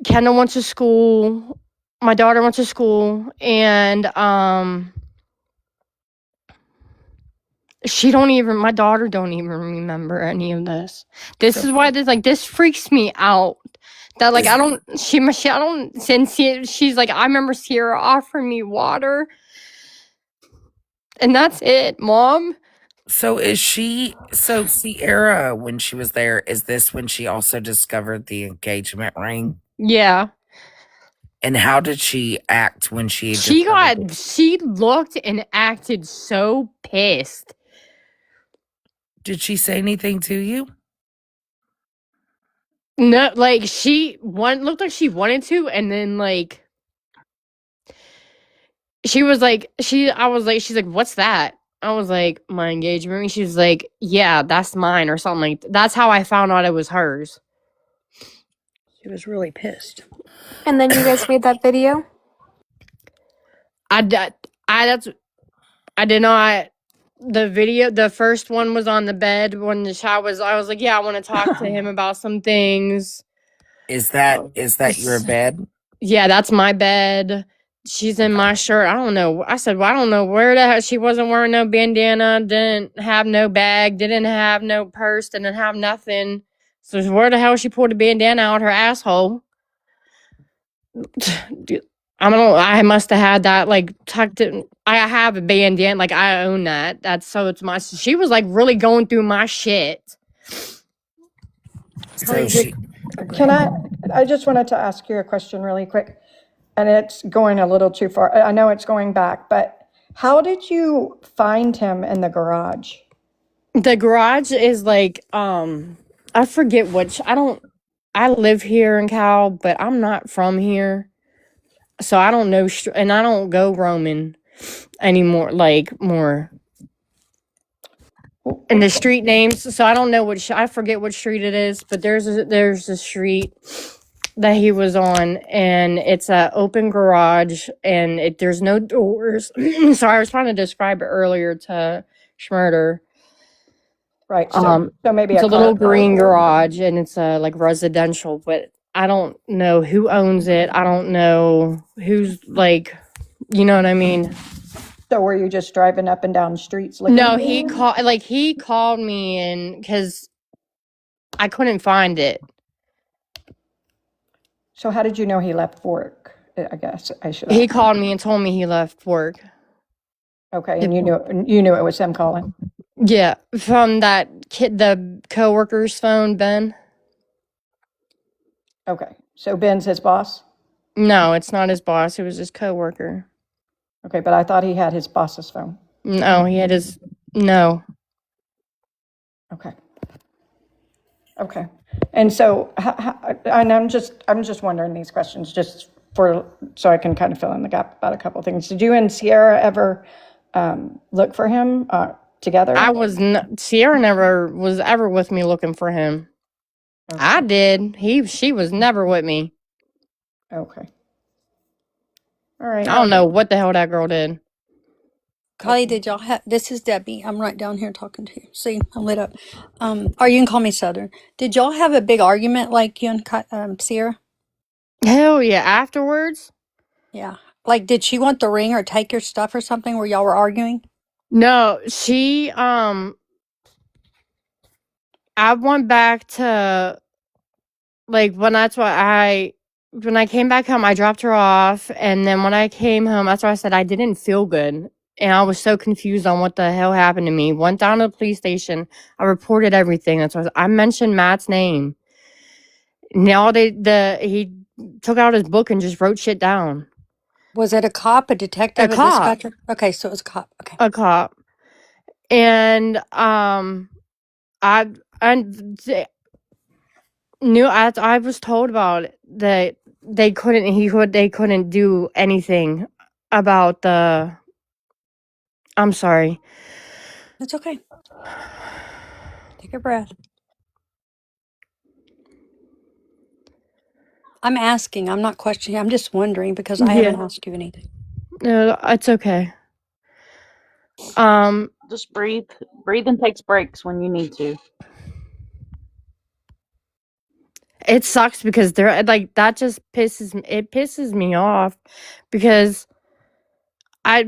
Kendall went to school. My daughter went to school. And my daughter don't even remember any of this. This is why this freaks me out. That like she's like, I remember Sierra offering me water. And that's it, Mom. So Sierra, when she was there, is this when she also discovered the engagement ring? Yeah. And how did she act when she She looked and acted so pissed. Did she say anything to you? No, like looked like she wanted to, and then like she's like, what's that? I was like, my engagement ring. She was like, yeah, that's mine or something like that. That's how I found out it was hers. She was really pissed. And then you guys made that video? I did not. The video, the first one was on the bed when I was like, yeah, I want to talk to him about some things. Is that your bed? Yeah, that's my bed. She's in my shirt. I don't know. I said, well, I don't know where the hell. She wasn't wearing no bandana, didn't have no bag, didn't have no purse, didn't have nothing. So where the hell she pulled a bandana out her asshole? I don't know. I must have had that like tucked in. I have a bandana, like I own that. It's my. She was like really going through my shit. So she. Can I just wanted to ask you a question really quick, and it's going a little too far. I know it's going back, but how did you find him in the garage? The garage is like, I forget which. I live here in Cal, but I'm not from here. So I don't know, and I don't go roaming anymore, like more. And the street names, so I don't know I forget what street it is, but there's a street that he was on, and it's an open garage, and there's no doors. So I was trying to describe it earlier to Schmurder. Right. So maybe it's a little green garage, and it's like residential, but I don't know who owns it. I don't know who's like, you know what I mean? So were you just driving up and down streets looking? No, he called me and because I couldn't find it. So how did you know he left work? I guess I should. He called me and told me he left work. Okay, and you knew it was him calling. Yeah, from that kid, the coworker's phone, Ben. Okay, so Ben's his boss? No, it's not his boss. It was his coworker. Okay, but I thought he had his boss's phone. No, he had his. No. Okay. Okay, and so, and I'm just wondering these questions just so I can kind of fill in the gap about a couple things. Did you and Sierra ever look for him together? Sierra never was ever with me looking for him. Okay. I did. She was never with me. Okay. All right. I don't know what the hell that girl did. Kylie, did y'all have, this is Debbie. I'm right down here talking to you. See, I'm lit up. Or you can call me Southern. Did y'all have a big argument like you and Sierra? Hell yeah. Afterwards? Yeah. Like, did she want the ring or take your stuff or something where y'all were arguing? No, she, I went back to, like, when I came back home, I dropped her off. And then when I came home, that's why I said I didn't feel good. And I was so confused on what the hell happened to me. Went down to the police station. I reported everything. That's why I mentioned Matt's name. Now he took out his book and just wrote shit down. Was it a cop, a detective, A a cop. dispatcher? Okay, so it was a cop. Okay. A cop. And I knew I was told about it, that they couldn't do anything about the. I'm sorry. It's okay. Take a breath. I'm asking. I'm not questioning. I'm just wondering because I haven't asked you anything. No, it's okay. Just breathe. Breathing takes breaks when you need to. It sucks because they're like that just pisses me off because I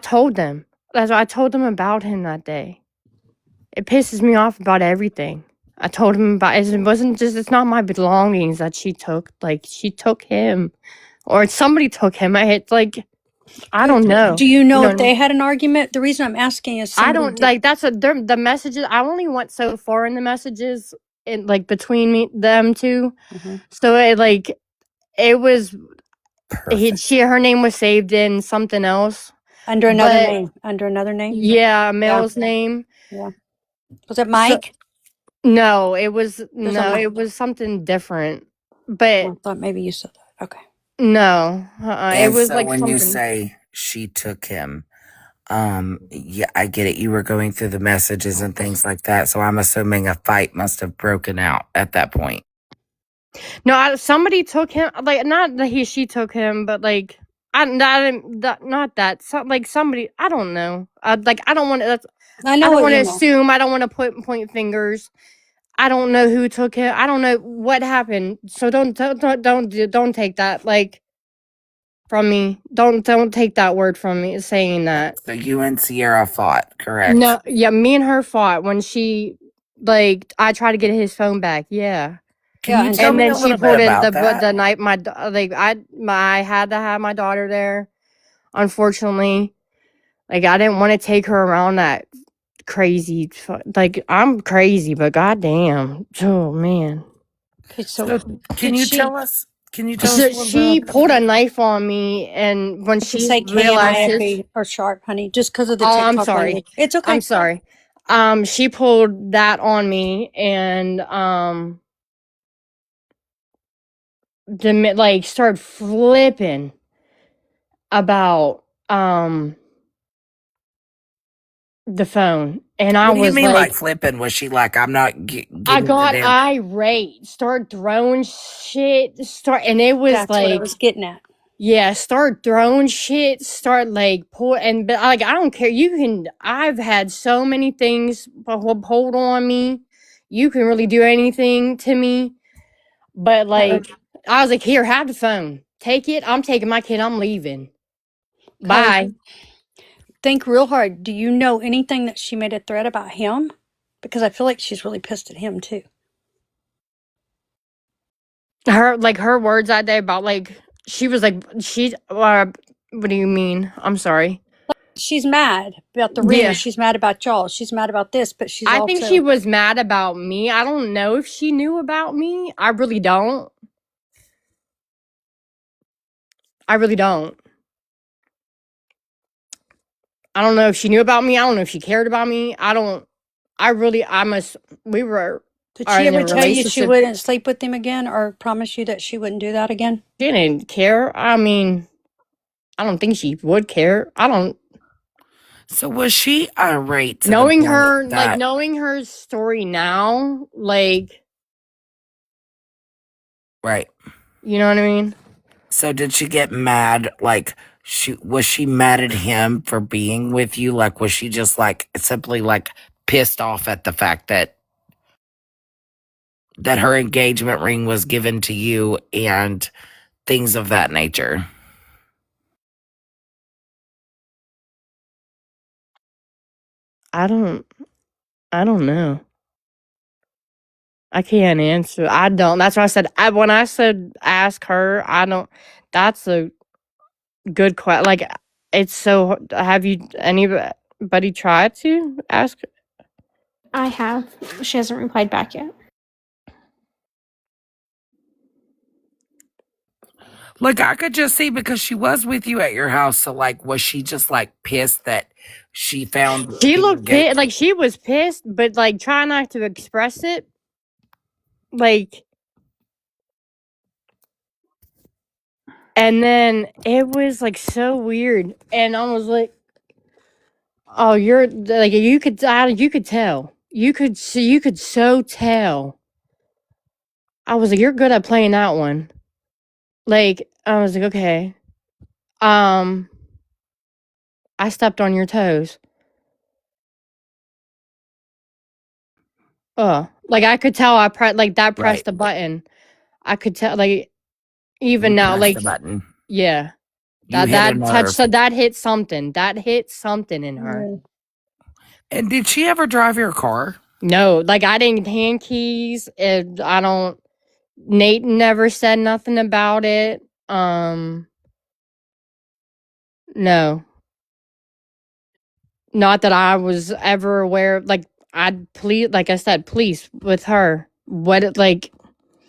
told them. That's why I told them about him that day. It pisses me off about everything. I told him about it. Wasn't just it's not my belongings that she took. Like she took him, or somebody took him. It's like I don't know. Do you know what if I mean? they had an argument? The reason I'm asking is I somebody don't like the messages. I only went so far in the messages in like between them two. Mhm. So it was Perfect. her name was saved in something else. under another But name. Under another name. yeah, a male's name. Yeah. Was it So, Mike? no, it was Mike. it was something different. Oh, But I thought maybe you said that. Okay. no, it And was so like when you something. say she took him, yeah, I get it. You were going through the messages and things like that. So I'm assuming a fight must have broken out at that point. No, somebody took him. Like not that she took him, but like not that. So, like somebody. I don't know. Like I don't want to. I know I don't what want to you know. assume. I don't want to point fingers. I don't know who took him. I don't know what happened. So don't take that like from me. Don't take that word from me saying that. So you and Sierra fought, correct? No, yeah, me and her fought when she like I tried to get his phone back. Yeah. Can you tell And me then a she little bit pulled it about the that? night I had to have my daughter there. Unfortunately, like I didn't want to take her around that crazy. Like I'm crazy, but goddamn, oh man. Okay, So can did you she tell us? Can you tell us So a little bit she about pulled that? a knife on me, and when to she say realized his, KNIFE or sharp, honey, just because of the oh, I'm TikTok sorry, language. It's I'm okay. sorry. She pulled that on me, and like started flipping about the phone, and I What do you was mean, like like, flipping? Was she like, I'm not I getting the got damn? irate, start throwing shit, and it was That's what I like, was getting at. yeah, start throwing shit, start like pull, and but like I don't care. You can. I've had so many things hold on me. You can really do anything to me, but like I was like, here, have the phone, take it. I'm taking my kid. I'm leaving. Okay. Bye. Think real hard. Do you know anything that she made a threat about him? Because I feel like she's really pissed at him too. Her words that day about like she was like she. What do you mean? I'm sorry. She's mad about the ring. Yeah. She's mad about y'all. She's mad about this, but she's I think she also. was mad about me. I don't know if she knew about me. I really don't. I really don't. I don't know if she knew about me. I don't know if she cared about me. We were Did are she in a ever tell you she relationship. wouldn't sleep with him again or promise you that she wouldn't do that again? She didn't care. I mean, I don't think she would care. I don't. So was she irate to the Knowing point her, like that knowing her story now, like, right? you know what I mean? So did she get mad? Like was she mad at him for being with you? Like was she just like simply like pissed off at the fact that her engagement ring was given to you and things of that nature? I don't. I don't know. I can't answer. I don't. That's why I said. When I said ask her, I don't. That's a good question. Like, it's so. Have you anybody tried to ask? I have. She hasn't replied back yet. Like, I could just see because she was with you at your house. So, like, was she just like pissed that she found She Peter looked gay? pissed, like she was pissed, but like trying not to express it. Like, and then it was like so weird, and I was like, "Oh, you're like you could tell, you could see, you could so tell." I was like, "You're good at playing that one." Like, I was like, "Okay, um, I stepped on your toes." Like I could tell I like that Right. pressed a button. I could tell, like even You now, pressed like the button. yeah, You hit a nerve. that hit something. That hit something in her. Yeah. And did she ever drive your car? No, like I didn't hand keys. I don't. Nate never said nothing about it. No, not that I was ever aware. Like I'd please, like I said, police with her. What like?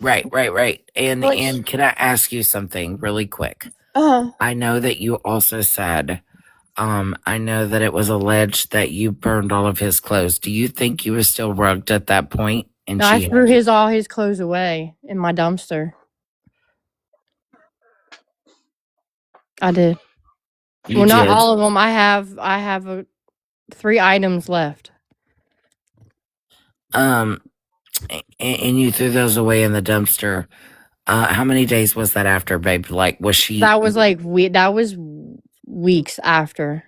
Right. Like, And can I ask you something really quick? uh, I know that you also said, I know that it was alleged that you burned all of his clothes. Do you think you were still rugged at that point? And I she threw had you? all his clothes away in my dumpster. I did. You Well, not did. all of them. I have 3 items left. Um, and you threw those away in the dumpster. How many days was that after, babe? Like, was she That was like that was weeks after.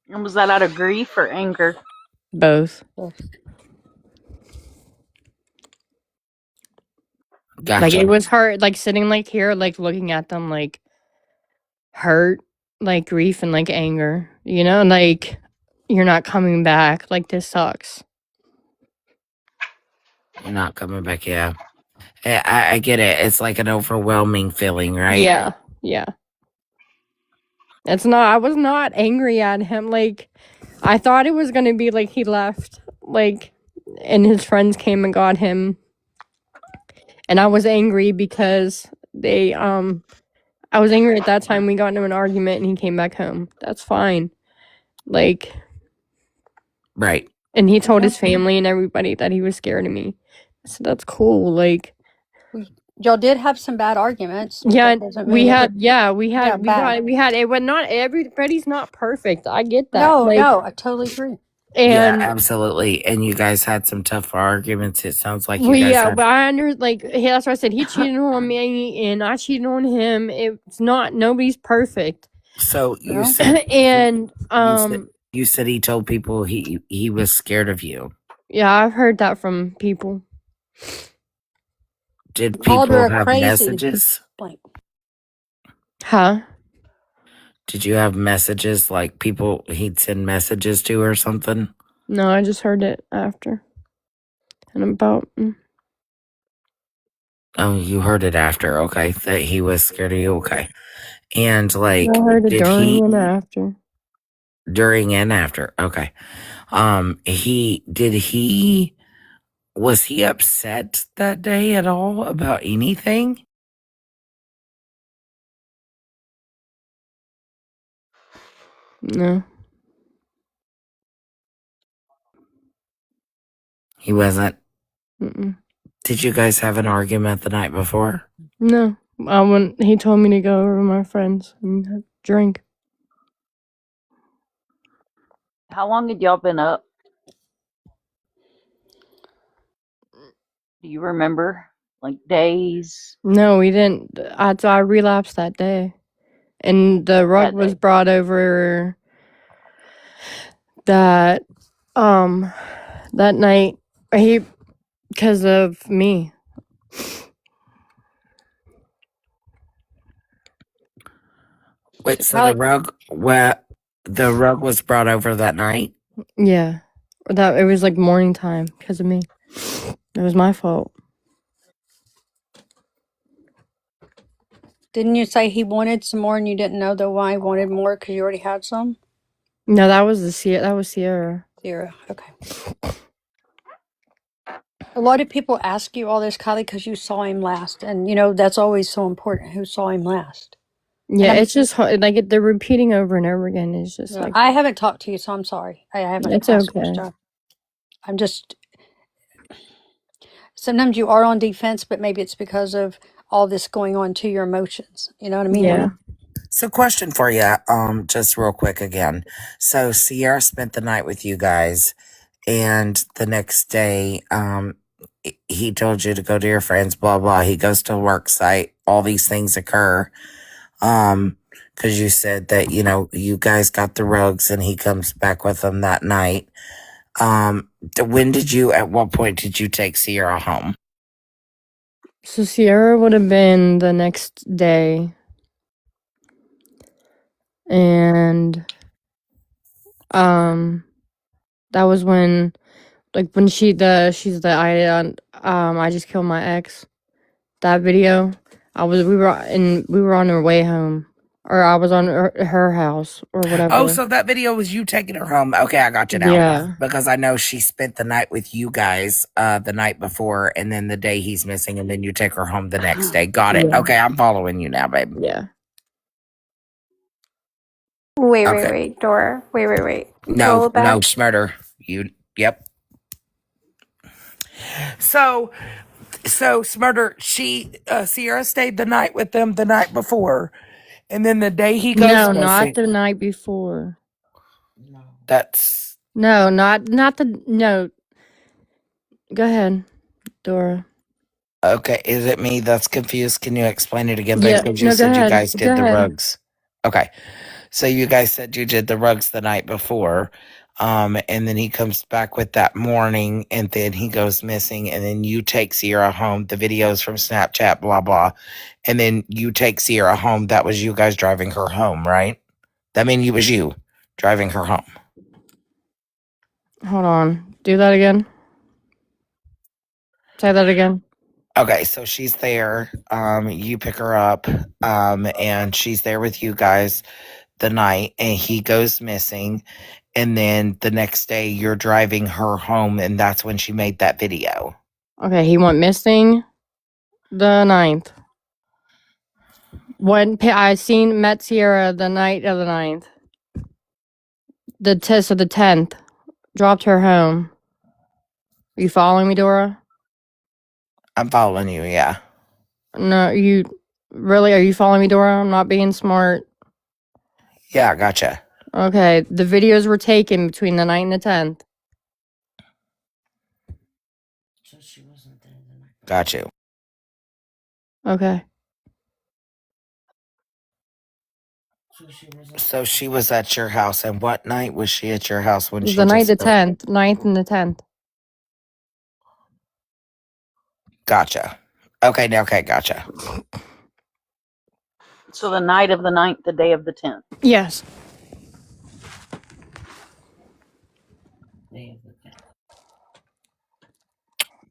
And was that out of grief or anger? Both. gotcha? Like it was hurt, like sitting like here, like looking at them, like hurt, like grief and like anger. You know, like you're not coming back. Like this sucks. You're not coming back, yeah. I get it. It's like an overwhelming feeling, right? Yeah, yeah. It's not. I was not angry at him. Like I thought it was gonna be like he left, like, and his friends came and got him, and I was angry because they I was angry at that time. We got into an argument and he came back home. That's fine. Like, Right. and he told his family and everybody that he was scared of me. So that's cool. Like, Y'all did have some bad arguments. yeah, That doesn't mean bad. we had it, but not everybody's not perfect. I get that. No, Like, no, I totally agree. Yeah, and absolutely. And you guys had some tough arguments. It sounds like you we, guys yeah, had. but I like, yeah, that's what I said. He cheated on me and I cheated on him. It's not, nobody's perfect. So you No. said, And, you said he told people he was scared of you. yeah, I've heard that from people. Did Called people her a have crazy. messages? Like, Huh? Did you have messages like people he'd send messages to or something? No, I just heard it after. And about, Oh, you heard it after. Okay, that he was scared of you. Okay, and like, I heard it did during he and after. during and after? Okay, he was he upset that day at all about anything? No. He wasn't. Mm-mm. Did you guys have an argument the night before? No. He told me to go over with my friends and drink. How long had y'all been up? Do you remember? Like days? No, we didn't. I relapsed that day. And the rug That was day. brought over that that night because of me. Wait, so the rug was brought over that night? Yeah. That it was like morning time because of me. It was my fault. didn't you say he wanted some more and you didn't know why he wanted more because you already had some? No, that was Sierra. Zero. Okay. A lot of people ask you all this, Kylie, because you saw him last, and you know that's always so important. Who saw him last? Yeah, And it's just hard. Like they're repeating over and over again. It's just like I haven't talked to you, so I'm sorry. I haven't it's asked okay. stuff. I'm just sometimes you are on defense, but maybe it's because of all this going on to your emotions. You know what I mean? Yeah. So, question for you, just real quick again. So, Sierra spent the night with you guys, and the next day, he told you to go to your friends. Blah blah. He goes to a work site. All these things occur. Because you said that you guys got the rugs, and he comes back with them that night. When did you? At what point did you take Sierra home? So Sierra would have been the next day, and that was when, like, when she's the I just killed my ex. That video, we were on our way home, or I was on her house or whatever. Oh, so that video was you taking her home. Okay, I got you now. Yeah. Because I know she spent the night with you guys the night before, and then the day he's missing, and then you take her home the next day. Got it. Yeah. Okay, I'm following you now, babe. Yeah. Wait, Dora. Wait. No, Roll it back. Schmurder. Yep. So Smurder, Sierra stayed the night with them the night before, and then the day he goes No, missing. not the night before. That's No, not the no. Go ahead, Dora. okay. Is it me that's confused? Can you explain it again, babe? Yeah, Because you no, go said you ahead. guys Go did the ahead. rugs. Okay, so you guys said you did the rugs the night before, and then he comes back with that morning, and then he goes missing, and then you take Sierra home. The videos from Snapchat, blah blah, and then you take Sierra home. That was you guys driving her home, right? That mean it was you driving her home. Hold on. Do that again. Say that again. Okay, so she's there. You pick her up, and she's there with you guys the night, and he goes missing. And then the next day, you're driving her home, and that's when she made that video. Okay, he went missing the 9th. When I met Sierra the night of the 9th. The 10th. Dropped her home. Are you following me, Dora? I'm following you, yeah. No, you really are you following me, Dora? I'm not being smart. Yeah, I gotcha. Okay, the videos were taken between the 9th and the 10th. Got you. Okay. So she was at your house, and what night was she at your house when she The night just the 10th, 9th and the 10th. Gotcha. Okay, gotcha. So the night of the 9th, the day of the 10th. Yes.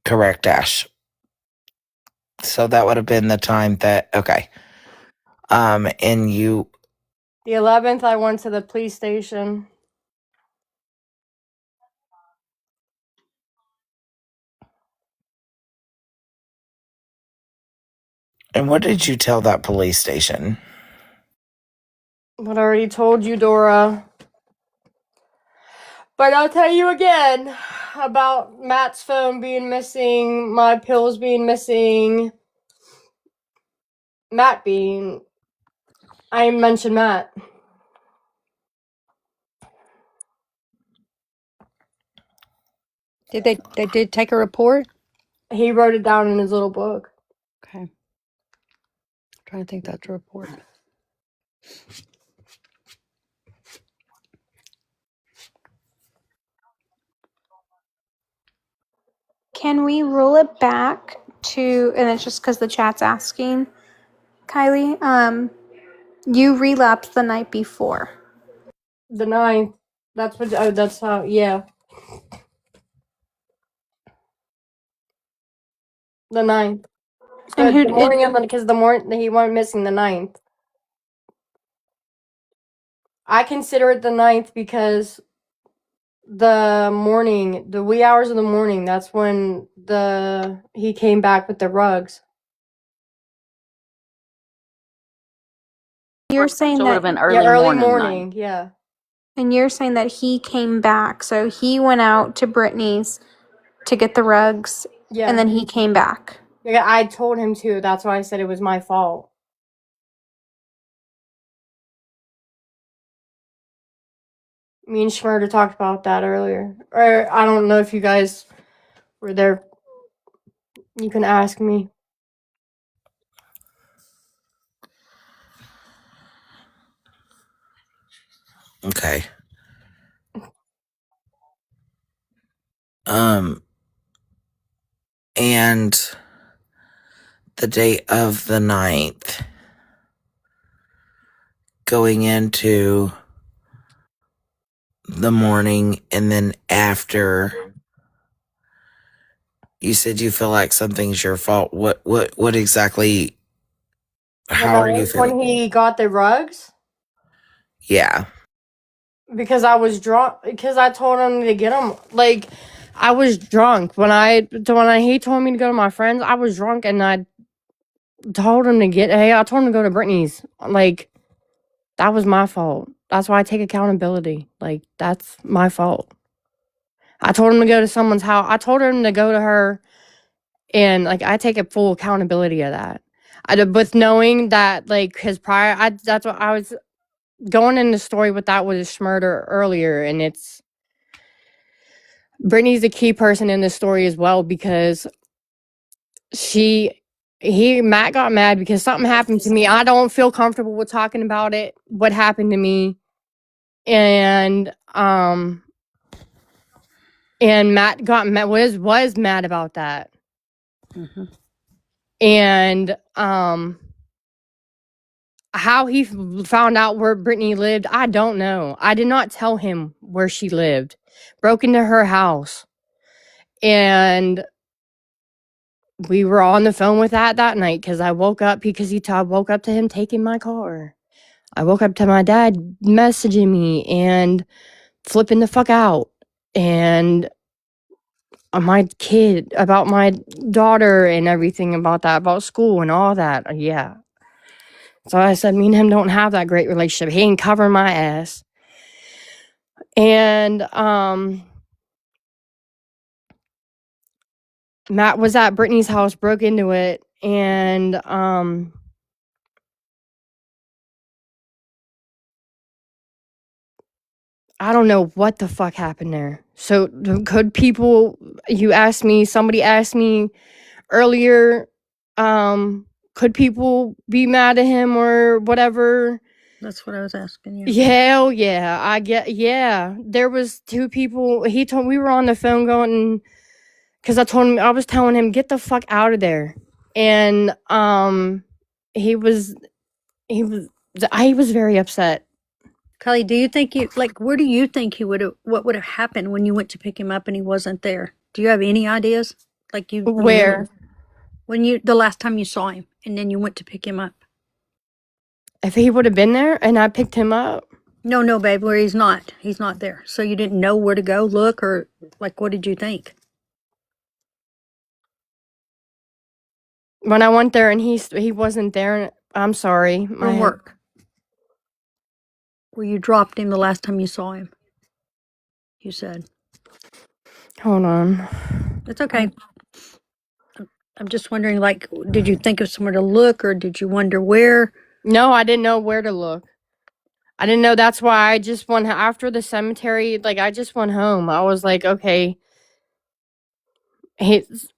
Correct, Ash. So that would have been the time that okay. And you The 11th, I went to the police station. and what did you tell that police station? But I already told you, Dora. But I'll tell you again about Matt's phone being missing, my pills being missing, Matt being. I mentioned Matt. Did they did take a report? He wrote it down in his little book. Okay. I'm trying to think that's a report. Can we roll it back to, and it's just because the chat's asking, Kylie, you relapsed the night before. The 9th. That's how, yeah. The 9th. So And who- the morning of, because he went missing the 9th. I consider it the 9th because the morning, the wee hours of the morning. That's when he came back with the rugs. You're saying So it would have that, been Yeah, early early morning night. morning. Yeah. and you're saying that he came back. So he went out to Brittany's to get the rugs, Yeah. and then he came back. Yeah, I told him to. That's why I said it was my fault. Me and Schmurder talked about that earlier. Or I don't know if you guys were there. You can ask me. Okay. And the day of the 9th, going into the morning, and then after, you said you feel like something's your fault. What exactly? How are you feeling? When he got the rugs? Yeah. Because I was drunk. Because I told him to get them. Like, I was drunk when he told me to go to my friends. I was drunk, and I told him to I told him to go to Brittany's. Like, that was my fault. That's why I take accountability. Like, that's my fault. I told him to go to someone's house. I told him to go to her, and like, I take a full accountability of that. With knowing that, like, his prior, that's what I was going in the story with that was Schmurder earlier, and it's Brittany's a key person in this story as well, because Matt got mad because something happened to me. I don't feel comfortable with talking about it, what happened to me. And Matt got mad, was mad about that. Mhm. And how he found out where Brittany lived, I don't know. I did not tell him where she lived. Broke into her house. And we were on the phone with that night because I woke up because woke up to him taking my car. I woke up to my dad messaging me and flipping the fuck out. And my kid, about my daughter and everything about that, about school and all that. Yeah. So I said, me and him don't have that great relationship. He ain't covering my ass. And Matt was at Brittany's house, broke into it, and I don't know what the fuck happened there. So somebody asked me earlier, could people be mad at him or whatever? That's what I was asking you. Hell yeah. Yeah. There was two people. We were on the phone going, because I was telling him, get the fuck out of there. And he was very upset. Kylie, do you think where do you think what would have happened when you went to pick him up and he wasn't there? Do you have any ideas? Where? The last time you saw him and then you went to pick him up? If he would have been there and I picked him up. No, babe, where he's not there. So you didn't know where to go look, or what did you think? When I went there and he wasn't there, I'm sorry. From work. Where you dropped him the last time you saw him, you said. Hold on. It's okay. I'm just wondering, did you think of somewhere to look, or did you wonder where? No, I didn't know where to look. I didn't know. That's why I just went after the cemetery. Like, I just went home. I was like, okay. His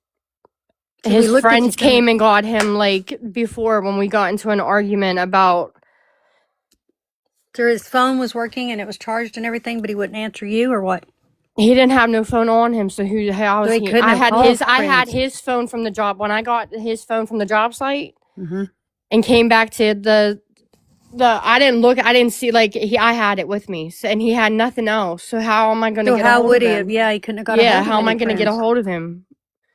friends came and got him, like, before when we got into an argument about. So his phone was working and it was charged and everything, but he wouldn't answer you, or what? He didn't have no phone on him, so I had his phone from the job when I got his phone from the job site, and came back to the. I didn't look. I didn't see. I had it with me, and he had nothing else. So how am I going to get a hold of him? How would he have? Yeah, he couldn't have got a hold of him. Yeah, how am I going to get a hold of him?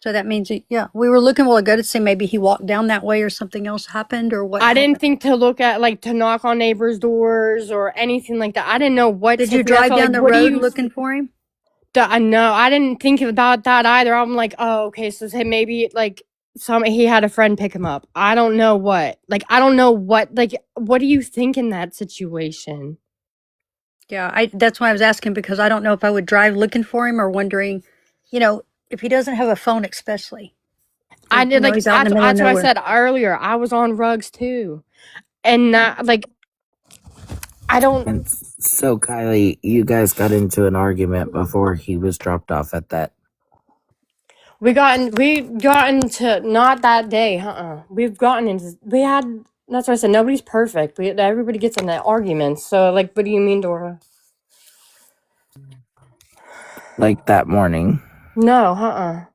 So that means, we were looking a while ago to see maybe he walked down that way or something else happened, or what. I didn't think to look at, to knock on neighbors' doors or anything like that. I didn't know what. Did you drive down the road looking for him? No, I didn't think about that either. I'm like, oh, okay, so say maybe like he had a friend pick him up. I don't know what. Like, I don't know what. Like, what do you think in that situation? Yeah, that's why I was asking, because I don't know if I would drive looking for him or wondering, if he doesn't have a phone, especially. I did like He's out in the middle of that's what I nowhere. said earlier. I was on rugs too, and like I don't. And so, Kylie, you guys got into an argument before he was dropped off at that. We got into not that day. We've gotten into we had. That's what I said. Nobody's perfect. Everybody gets in the arguments. So like, what do you mean, Dora? Like that morning. No.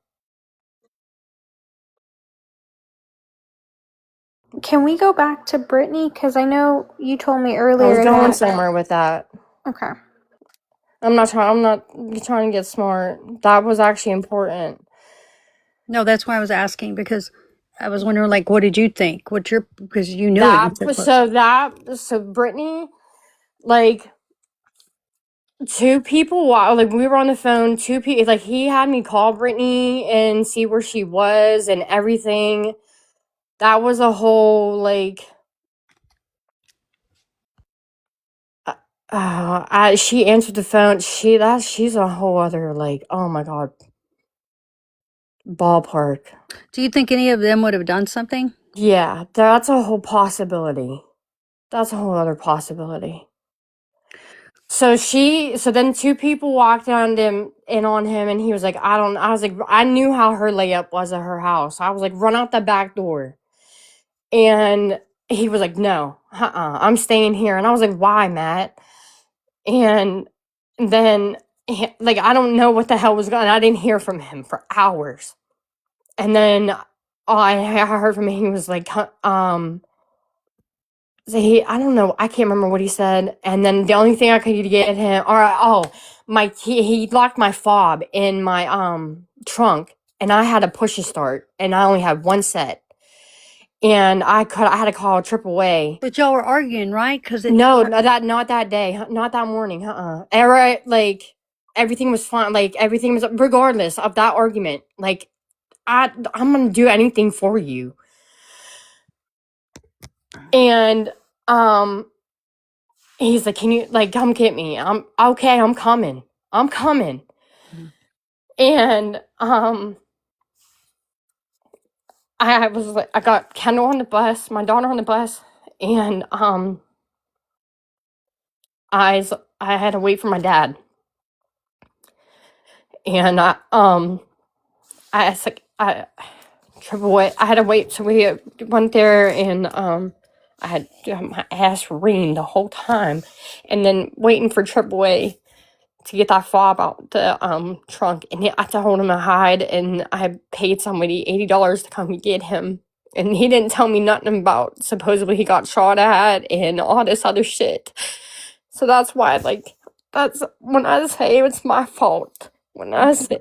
Can we go back to Brittany? Because I know you told me I was earlier going that. somewhere with that. Okay. I'm not trying to get smart. That was actually important. No, that's why I was asking, because I was wondering, like, what did you think? Because you knew it. That was so Brittany, like two people like we were on the phone. Two people, like he had me call Brittany and see where she was and everything. That was a whole like. She answered the phone. She's a whole other like, oh my god, ballpark. Do you think any of them would have done something? Yeah, that's a whole possibility. That's a whole other possibility. So then two people walked on him and he was like, I was like, I knew how her layup was at her house. I was like, run out the back door. And he was like, no, I'm staying here. And I was like, why, Matt? And then like, I don't know what the hell was going on. I didn't hear from him for hours. And then all I heard from him, he was like, so I don't know, I can't remember what he said. And then the only thing I could get him, he locked my fob in my trunk, and I had to push a start, and I only had one set, and I had to call AAA. But y'all were arguing, right? No, not that day, not that morning. Like everything was fine. Like everything was regardless of that argument. Like I'm gonna do anything for you. And he's like, can you like come get me? I'm okay, I'm coming. And I was like, I got Kendall on the bus, my daughter on the bus, and I had to wait for my dad. And I was like, I had to wait, so we went there, and I had my ass reamed the whole time, and then waiting for AAA to get that fob out the trunk, and I told him to hide, and I paid somebody $80 to come get him, and he didn't tell me nothing about supposedly he got shot at and all this other shit. So that's why, like, that's when I say it's my fault. When I say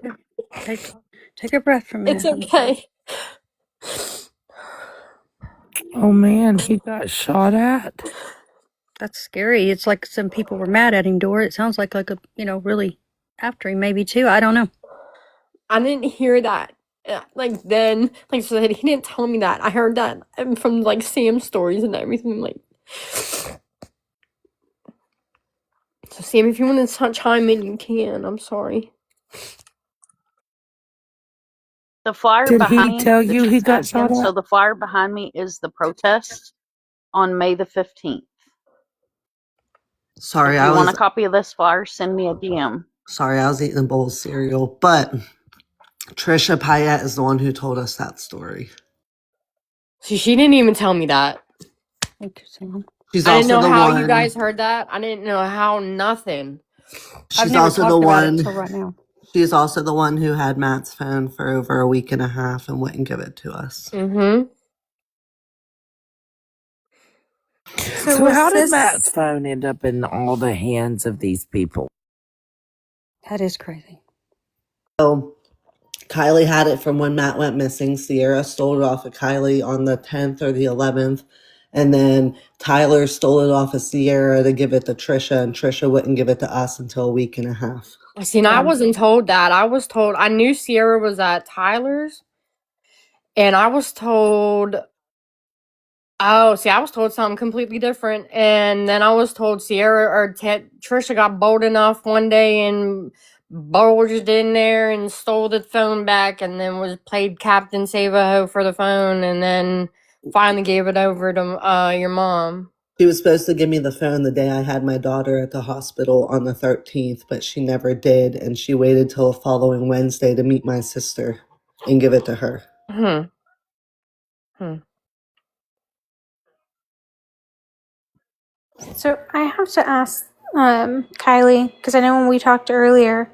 Take a breath for a minute. it's okay. Oh man, he got shot at. That's scary. It's like some people were mad at him, Dora. It sounds like a, really after him, maybe too. I don't know. I didn't hear that. Like then, like so that he didn't tell me that. I heard that from like Sam's stories and everything. Like, so Sam, if you want to chime in, you can. I'm sorry. The flyer Did behind he me tell that you he she's got shot asking. So at? the flyer behind me is the protest on May the 15th. Sorry, If you want a copy of this flyer, send me a DM. I was eating a bowl of cereal, but Trisha Payette is the one who told us that story. See, she didn't even tell me that. Thank you, Sam. She's I didn't also know the how one. you guys heard that. I didn't know how nothing. I've She's never also the talked about it one. until right now. She's also the one who had Matt's phone for over a week and a half and wouldn't give it to us. Mm-hmm. So how did Matt's phone end up in all the hands of these people? That is crazy. So Kylie had it from when Matt went missing. Sierra stole it off of Kylie on the 10th or the 11th. And then Tyler stole it off of Sierra to give it to Trisha, and Trisha wouldn't give it to us until a week and a half. See, and I wasn't told that. I was told I knew Sierra was at Tyler's, and I was told. Oh, see, I was told something completely different, and then I was told Sierra or Trisha got bold enough one day and bulged in there and stole the phone back, and then was played Captain Save-A-Ho for the phone, and then finally gave it over to your mom. She was supposed to give me the phone the day I had my daughter at the hospital on the 13th, but she never did, and she waited till the following Wednesday to meet my sister and give it to her. So I have to ask Kylie, because I know when we talked earlier,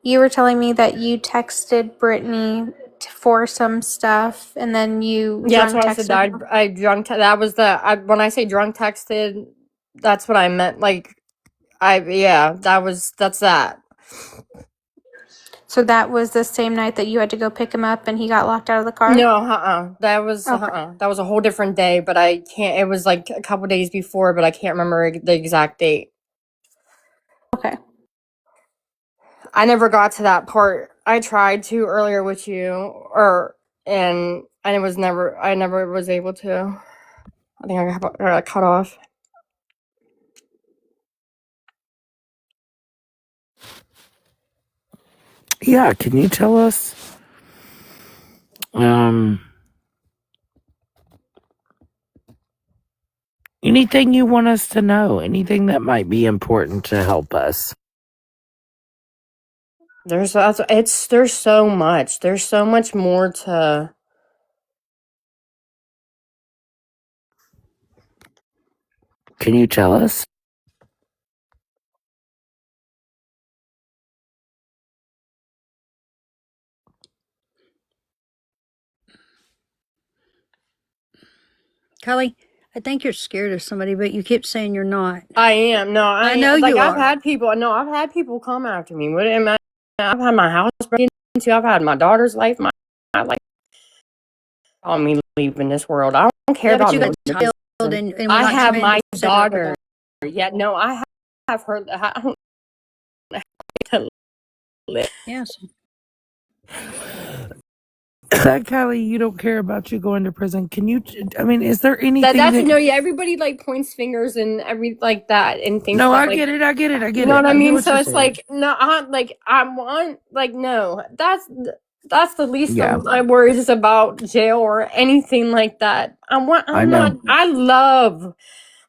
you were telling me that you texted Brittany for some stuff, and then you Yeah, that's drunk what I said. texted her. I drunk. That was when I say drunk texted. That's what I meant. Like, that's that. So that was the same night that you had to go pick him up, and he got locked out of the car. No, that was Okay. that was a whole different day. But I can't. It was like a couple days before, but I can't remember the exact date. Okay. I never got to that part. I tried to earlier with you, and I never was able to. I think I got cut off. Yeah, can you tell us anything you want us to know? Anything that might be important to help us? There's so much. There's so much more to. Can you tell us? Kelly, I think you're scared of somebody, but you keep saying you're not. I am. No, I know like you I've are. had people. No, I've had people come after me. What am I? I've had my house broken into. I've had my daughter's life. My life. On me leaving this world. I don't care Yeah, but about you got no child reason. and we're I not have trying my to set her up with daughter. Yeah, no, I have her. I don't have to live. Yes. Kelly, you don't care about you going to prison. Can you? I mean, is there anything That's no. Yeah, everybody like points fingers and like that and things. No, that, I like, get it. I get it. I you get know it. what I I get mean? what So you're it's saying. like no, I want like no. That's the least Yeah. of my worries about jail or anything like that. I know. I love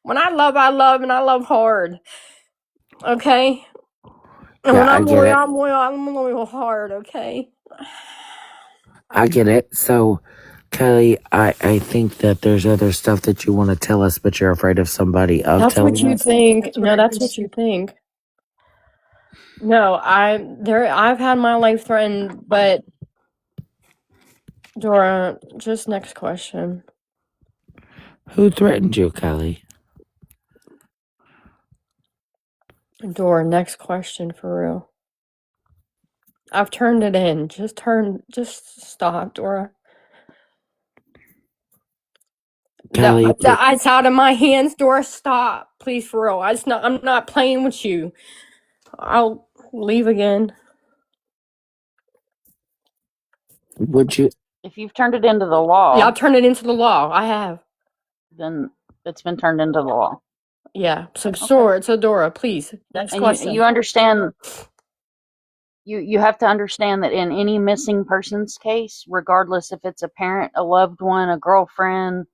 when I love and I love hard. Okay. And Yeah, when I I'm get loyal, it. I'm loyal hard. Okay. I get it. So, Kelly, I think that there's other stuff that you want to tell us, but you're afraid of somebody of That's what telling you us. think. No, that's what you think. No, I've had my life threatened, but Dora, just next question. Who threatened you, Kelly? Dora, next question for real. I've turned it in. Just stop, Dora. Kelly, It's out of my hands, Dora. Stop, please, for real. I'm not playing with you. I'll leave again. would you? If you've turned it into the law, Yeah, I'll turn it into the law. I have. then it's been turned into the law. Yeah. So, Okay. so Dora, please. Next And question. you understand. You have to understand that in any missing persons case, regardless if it's a parent, a loved one, a girlfriend,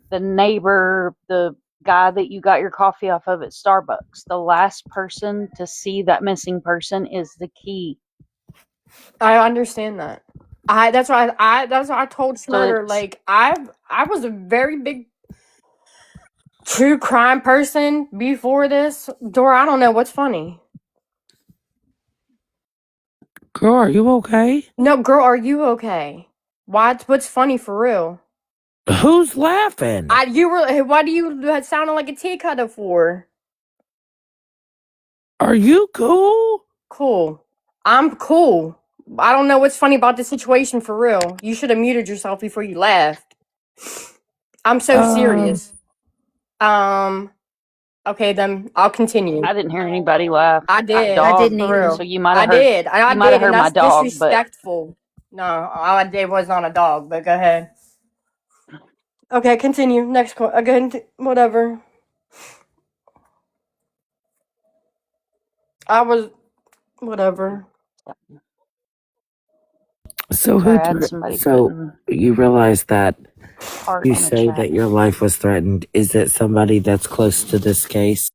the neighbor, the guy that you got your coffee off of at Starbucks, the last person to see that missing person is the key. I understand that. That's why I told Schmurder, like I was a very big true crime person before this. Dora, I don't know what's funny. Girl, are you okay? No, girl, are you okay? What's funny for real? Who's laughing? Why do you sound like a tea cutter for? Are you cool? Cool. I'm cool. I don't know what's funny about the situation for real. You should have muted yourself before you laughed. I'm so serious. Okay, then I'll continue. I didn't hear anybody laugh. I did. I Dog. didn't For either. real. So you might I have heard. did. I You might have did, and heard my that's dog, but disrespectful. No, all I did was not a dog, but go ahead. Okay, continue. Next question. Again, whatever. I was whatever. So sorry, I had somebody putting you realize that heart you in the say chat. that your life was threatened. Is it somebody that's close to this case?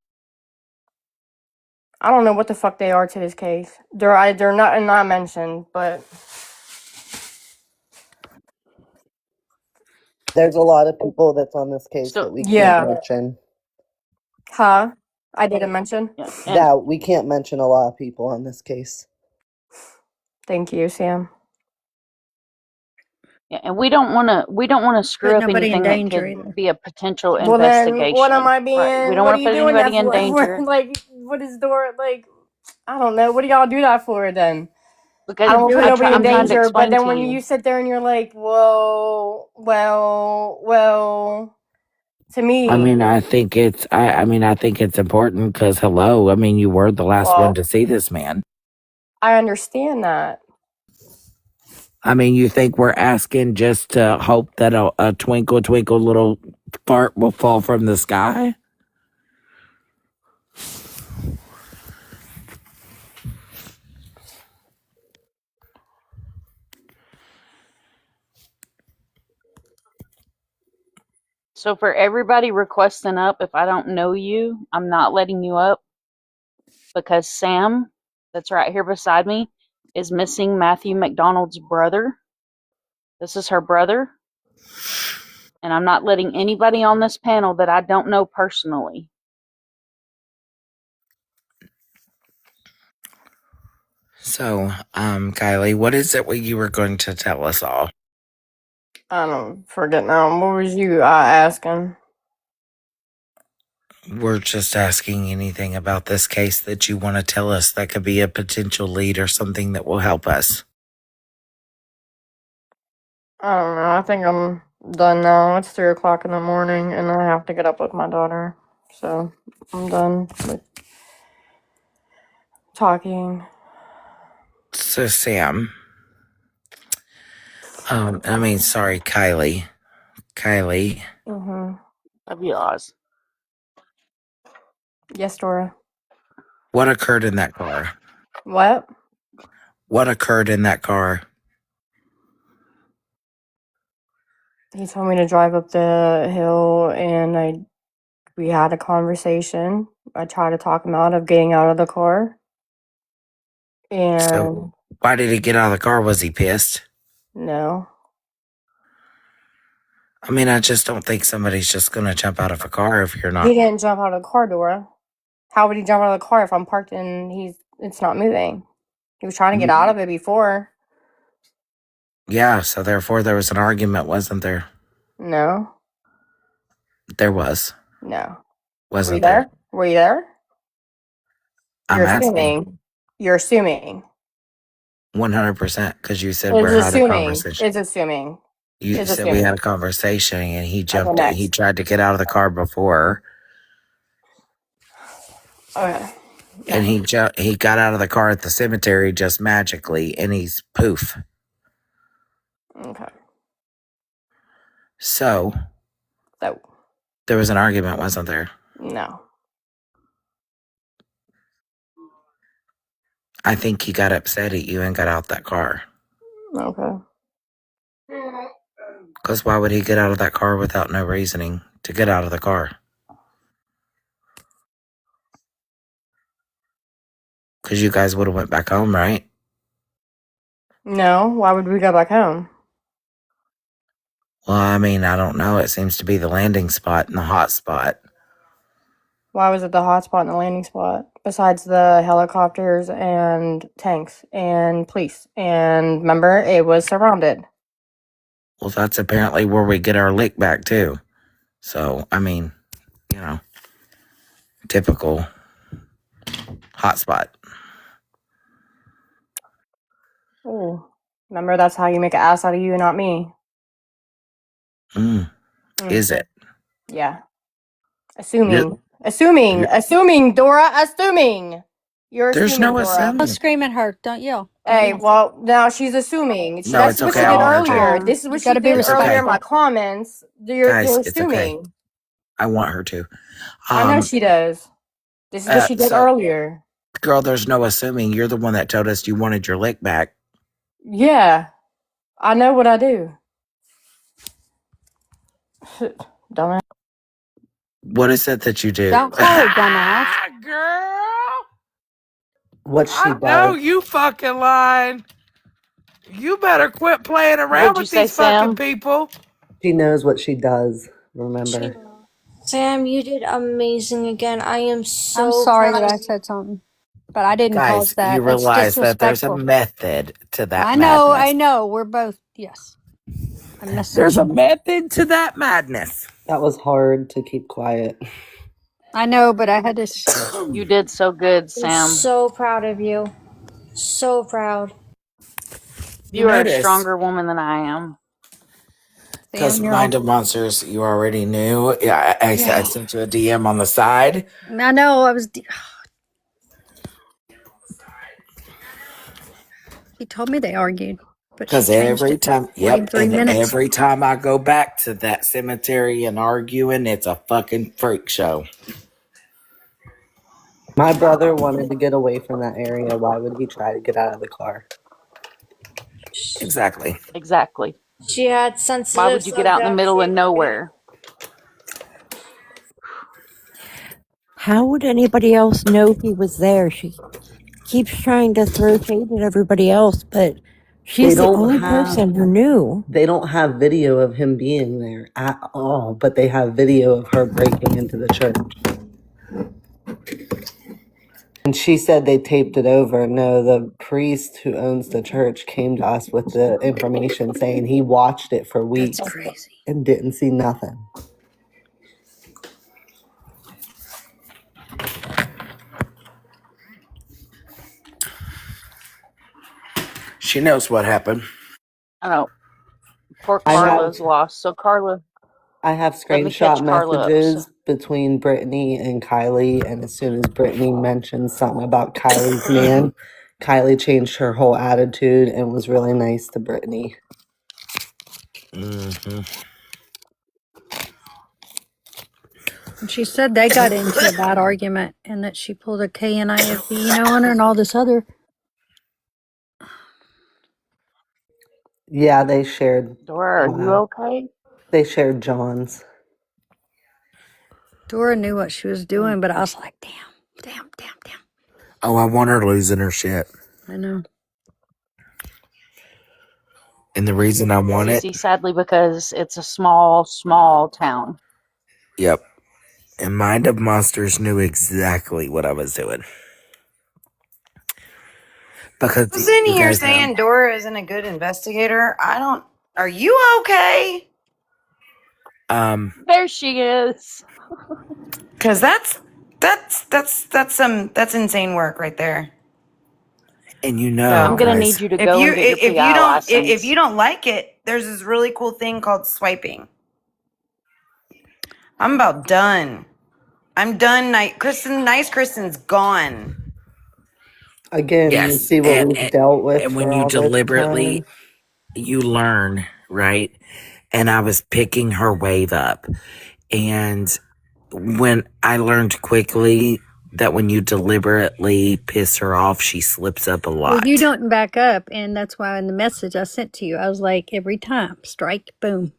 I don't know what the fuck they are to this case. They're not mentioned, but There's a lot of people that's on this case So that we can't yeah. mention. Huh? I didn't mention. yeah, and That we can't mention a lot of people on this case. Thank you, Sam. yeah, and we don't want to screw Put up nobody in anything that danger could either. be a potential Well then, what am investigation. I Right. We being? don't What want are to you put doing that anybody in for? danger Like, what is door? Like, I don't know. What do y'all do that for then? I because don't want to put nobody in I'm trying to danger, but explain then to when you you sit there and you're like, whoa, well, to I me, mean, I think it's. I think it's important because hello. I mean, you were the last one well, to see this man. I understand that. I mean, you think we're asking just to hope that a twinkle, twinkle little fart will fall from the sky? so for everybody requesting up, if I don't know you, I'm not letting you up because Sam, that's right here beside me, is missing Matthew McDonald's brother. This is her brother, and I'm not letting anybody on this panel that I don't know personally. So, Kylie, what is it what you were going to tell us all? I don't forget now. What was you asking? We're just asking anything about this case that you want to tell us that could be a potential lead or something that will help us. I don't know. I think I'm done now. It's 3 o'clock in the morning, and I have to get up with my daughter. So I'm done with talking. So, Sam, sorry, Kylie. Kylie, Mhm. Of you, Oz. Yes, Dora. what occurred in that car? What? What occurred in that car? He told me to drive up the hill, and we had a conversation. I tried to talk him out of getting out of the car, So, and why did he get out of the car? Was he pissed? no. I mean, I just don't think somebody's just going to jump out of a car if you're He not. didn't jump out of the car, Dora. How would he jump out of the car if I'm parked and it's not moving? He was trying to get out of it before. Yeah, so therefore there was an argument, wasn't there? No. There was. No. Were you Wasn't there? there? Were you there? I'm You're asking assuming. You're assuming. 100% because you said we It's had a assuming. conversation. It's assuming. You It's said we had assuming. a conversation and he Okay, jumped, he next. tried to get out of the car before Okay. and Next. he got out of the car at the cemetery just magically and he's poof. Okay. So So, there was an argument, wasn't there? no. I think he got upset at you and got out that car. Okay. Because why would he get out of that car without no reasoning to get out of the car? Because you guys would have went back home, right? No. Why would we go back home? Well, I mean, I don't know. It seems to be the landing spot and the hot spot. Why was it the hot spot and the landing spot? Besides the helicopters and tanks and police. And remember, it was surrounded. Well, that's apparently where we get our lick back, too. So, I mean, you know, typical hot spot. Ooh. Remember, that's how you make an ass out of you, not me. Is it? Yeah. Assuming. Assuming, Dora, assuming. You're There's assuming, no Dora. Don't assuming. scream at her. Don't yell. Don't Hey, yell. well, now she's assuming. No, That's it's what okay. she I did want her to. earlier. Mom. This is You what got she to be did It's okay. earlier in my respectful. comments. You're Guys, it's okay. assuming. I want her to. I know Um, she does. This is what she did so, earlier. girl, there's no assuming. You're the one that told us you wanted your lick back. Yeah, I know what I do. Dumbass. What is it that you do? Don't call her dumbass. Girl, What she I know does. you fucking lying. You better quit playing around What'd you with say, these fucking Sam? people. She knows what she does, She, remember? Sam, you did amazing again. I am I'm so sorry that proud of I you. said something, but I didn't cause Guys, you that. That's realize that there's a disrespectful. method to that I know. I madness. know. We're both, yes. I'm messing There's with a you. method to that madness. That was hard to keep quiet. I know, but I had to. You did so good, I'm Sam. so proud of you. So proud. You You are a notice. stronger woman than I am. Because Sam, you're all. Mind of Monsters, you already knew. Yeah, I Yeah. sent you a DM on the side. I know. I was. She told me they argued, but she Because changed every it to time, yep, 43 and minutes. every time I go back to that cemetery and arguing, it's a fucking freak show. My brother wanted to get away from that area. Why would he try to get out of the car? Exactly. Exactly. She had Why sensitive would you get out in the subjects. middle of She agreed. nowhere? How would anybody else know he was there? She keeps trying to throw shade at everybody else, but They she's the don't only have person who knew. they don't have video of him being there at all, but they have video of her breaking into the church. And she said they taped it over. No, the priest who owns the church came to us with the information saying he watched it for That's weeks crazy. and didn't see nothing. She knows what happened. I know. Poor I have Carla's lost. So Carla, I have let me screenshot catch Carla up. So, messages between Brittany and Kylie, and as soon as Brittany mentioned something about Kylie's man, Kylie changed her whole attitude and was really nice to Brittany. Hmm. And she said they got into a bad argument and that she pulled a KNIFB, on her and all this other. Yeah, they shared Dora, are you okay? John's. Dora knew what she was doing, but I was like, damn, damn, damn, damn. Oh, I want her losing her shit. I know. And the reason I want it, Cece, sadly, because it's a small, small town. yep. And Mind of Monsters knew exactly what I was doing. Because I was in you here guys know. saying Dora isn't a good investigator. I don't. Are you okay? There she is. Because that's insane work right there. And you know, I'm So gonna guys. need you to if go you and get your if PI you don't if license. you don't like it, there's this really cool thing called swiping. I'm about done. I'm done. Nice Kristen's gone. Again, you Yes. see what we've dealt with And for when you all this deliberately, time. you learn, right? And I was picking her wave up. And when I learned quickly that when you deliberately piss her off, she slips up a Well, you lot. don't back up, and that's why in the message I sent to you, I was like, every time, strike, boom.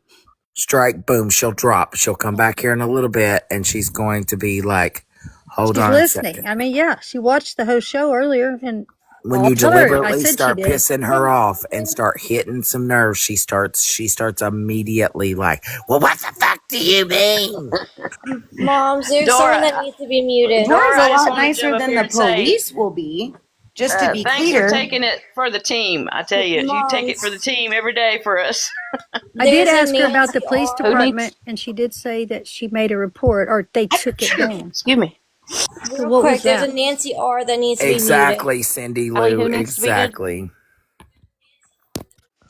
Strike, boom, she'll drop. She'll come back here in a little bit and she's going to be like, hold She's on a listening. second. I mean, yeah, she watched the whole show earlier, and When I'll you tell her. I deliberately said she start did. pissing her off and start hitting some nerves, she starts immediately like, well, what the fuck do you mean? Moms, there's someone Dora, that needs to be muted. Dora's Dora, a I just lot want to jump nicer up than here the and say, police will be. Just to be thanks for clear. taking it for the team. I tell you take it for the Moms, team every day for us. I did there's a ask her about the Nancy police Who R. needs? department, and she did say that she made a report, or they took it down. Excuse me. So Real what was quick, there's that? a Nancy R that needs to be muted. Exactly, Cindy Allie, Lou. who needs to be muted? Exactly.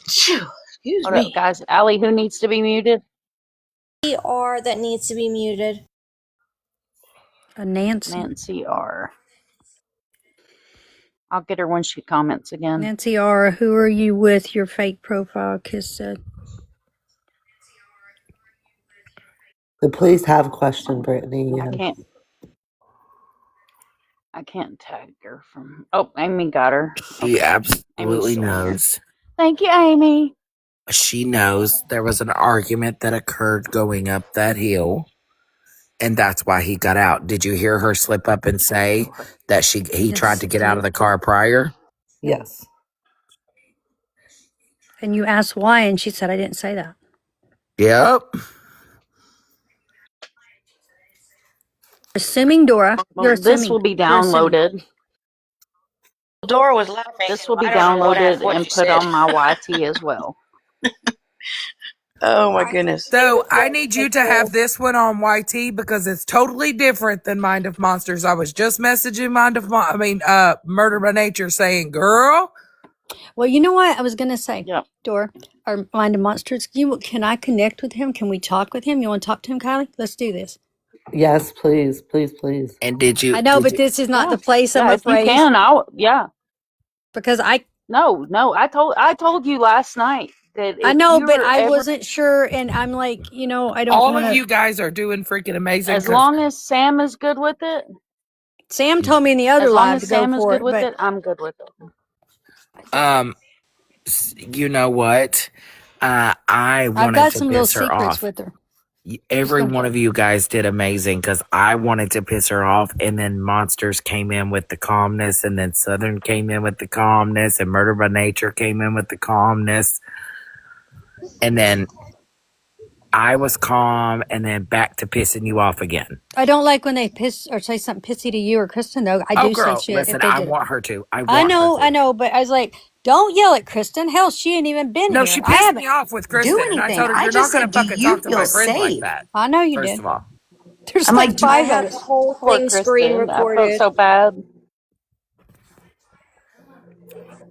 Phew, excuse Hold up, me. guys. Allie, who needs to be muted? R that needs to be muted. A Nancy. Nancy R. I'll get her when she comments again. Nancy R. Who are you with? Your fake profile, Kiss said. The police have questioned Brittany. Yes. I can't tag her from. Oh, Amy got her. She absolutely Amy's still on here. knows. Thank you, Amy. She knows there was an argument that occurred going up that hill, and that's why he got out. Did you hear her slip up and say that he Yes, tried to get I out of did. the car prior? Yes. And you asked why, and she said, I didn't say that. Yep. Assuming, Dora, Well, you're this assuming. will be You're assuming. downloaded. Dora was laughing. This will be I don't know downloaded what and she put said. on my YT as well. Oh my goodness. So I need you to have this one on YT because it's totally different than Mind of Monsters. I was just messaging Murder by Nature saying, girl. Well, you know what I was going to say, Yep. Dora, or Mind of Monsters. Can I connect with him? Can we talk with him? You want to talk to him, Kylie? Let's do this. Yes, please, please, please. And did you? I know, but this is not the place, I'm if afraid. you can, Because I told you last night that I know, if but you're I ever- wasn't sure, and I'm like, I don't All want of you guys are doing freaking amazing. as long as Sam is good with it. Sam told me in the other As long live as to go Sam is for good it, with but it, I'm good with it. You know what? I I've wanted got to some little piss her secrets off. with her. Every one of you guys did amazing because I wanted to piss her off, and then Monsters came in with the calmness, and then Southern came in with the calmness, and Murder by Nature came in with the calmness, and then I was calm, and then back to pissing you off again. I don't like when they piss or say something pissy to you or Kristen, though. I do girl, say shit listen, if they I did want her to. I know, but I was like, don't yell at Kristen. Hell, she ain't even been No, here. she I pissed haven't me off with Kristen, Do and I anything. told her, I you're just not going said, to do fucking you talk to my feel friend like safe? that. I know you First did. of all. There's I'm like like, do five I of have us. the whole Poor thing screen Kristen. I felt recorded? so bad.